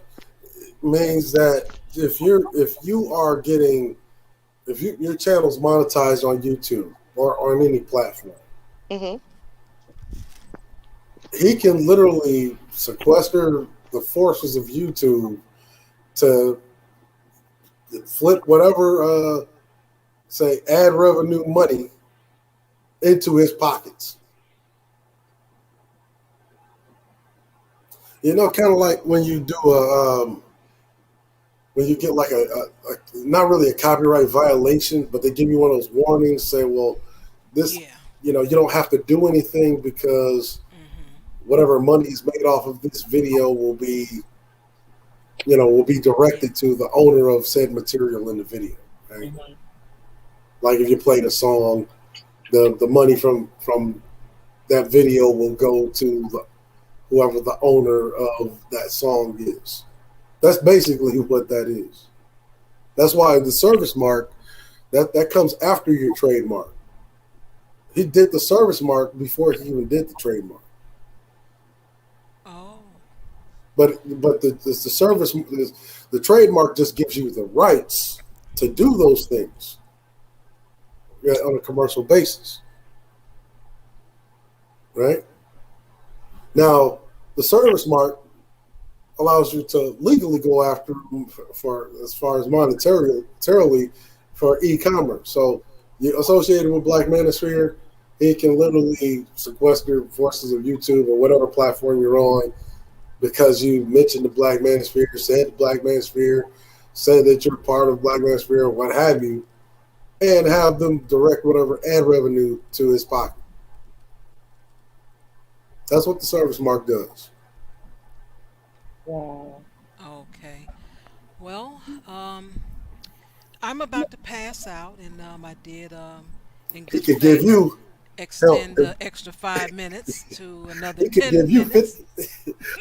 means that if your channel's monetized on YouTube or on any platform, he can literally sequester the forces of YouTube to flip whatever, say, ad revenue money into his pockets. You know, kind of like when you do when you get like a not really a copyright violation, but they give you one of those warnings saying, well, this, you know, you don't have to do anything because whatever money is made off of this video will be directed to the owner of said material in the video. Right? Like if you played a song, the money from that video will go to whoever the owner of that song is. That's basically what that is. That's why the service mark, that comes after your trademark. He did the service mark before he even did the trademark. Oh. But the trademark just gives you the rights to do those things on a commercial basis. Right? Now, the service mark allows you to legally go after them for as far as monetarily for e-commerce. So you're associated with Black Manosphere, he can literally sequester forces of YouTube or whatever platform you're on because you mentioned the Black Manosphere, said the Black Manosphere, said that you're part of Black Manosphere or what have you, and have them direct whatever ad revenue to his pocket. That's what the service mark does. Okay. Well, I'm about to pass out, and I did in good faith extend the extra 5 minutes to another 10 minutes.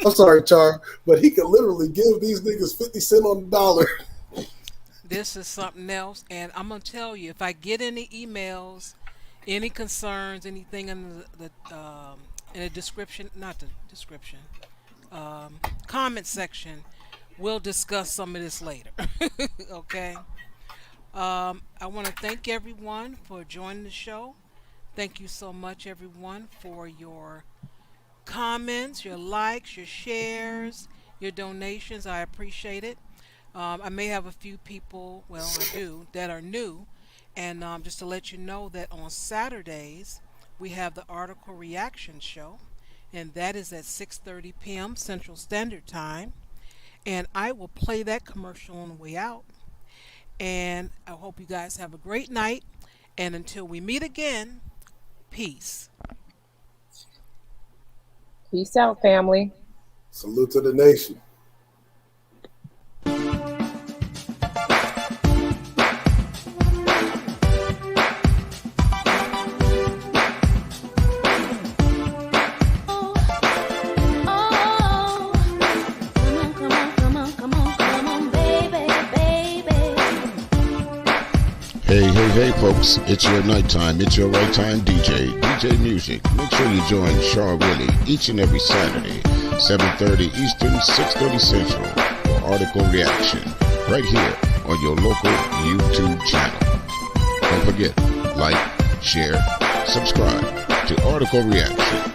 I'm sorry, Char, but he could literally give these niggas 50 cents on the dollar. This is something else, and I'm gonna tell you, if I get any emails, any concerns, anything in the description, not the description, comment section, we'll discuss some of this later. Okay. I want to thank everyone for joining the show. Thank you so much, everyone, for your comments, your likes, your shares, your donations. I appreciate it. I may have a few people, well, I do, that are new. And just to let you know that on Saturdays, we have the article reaction show. And that is at 6:30 p.m. Central Standard Time. And I will play that commercial on the way out. And I hope you guys have a great night. And until we meet again, peace. Peace out, family. Salute to the nation. Hey folks, it's your nighttime, it's your right time DJ Music. Make sure you join Shaw Willie each and every Saturday, 7:30 Eastern, 6:30 Central for Article Reaction, right here on your local YouTube channel. Don't forget, like, share, subscribe to Article Reaction.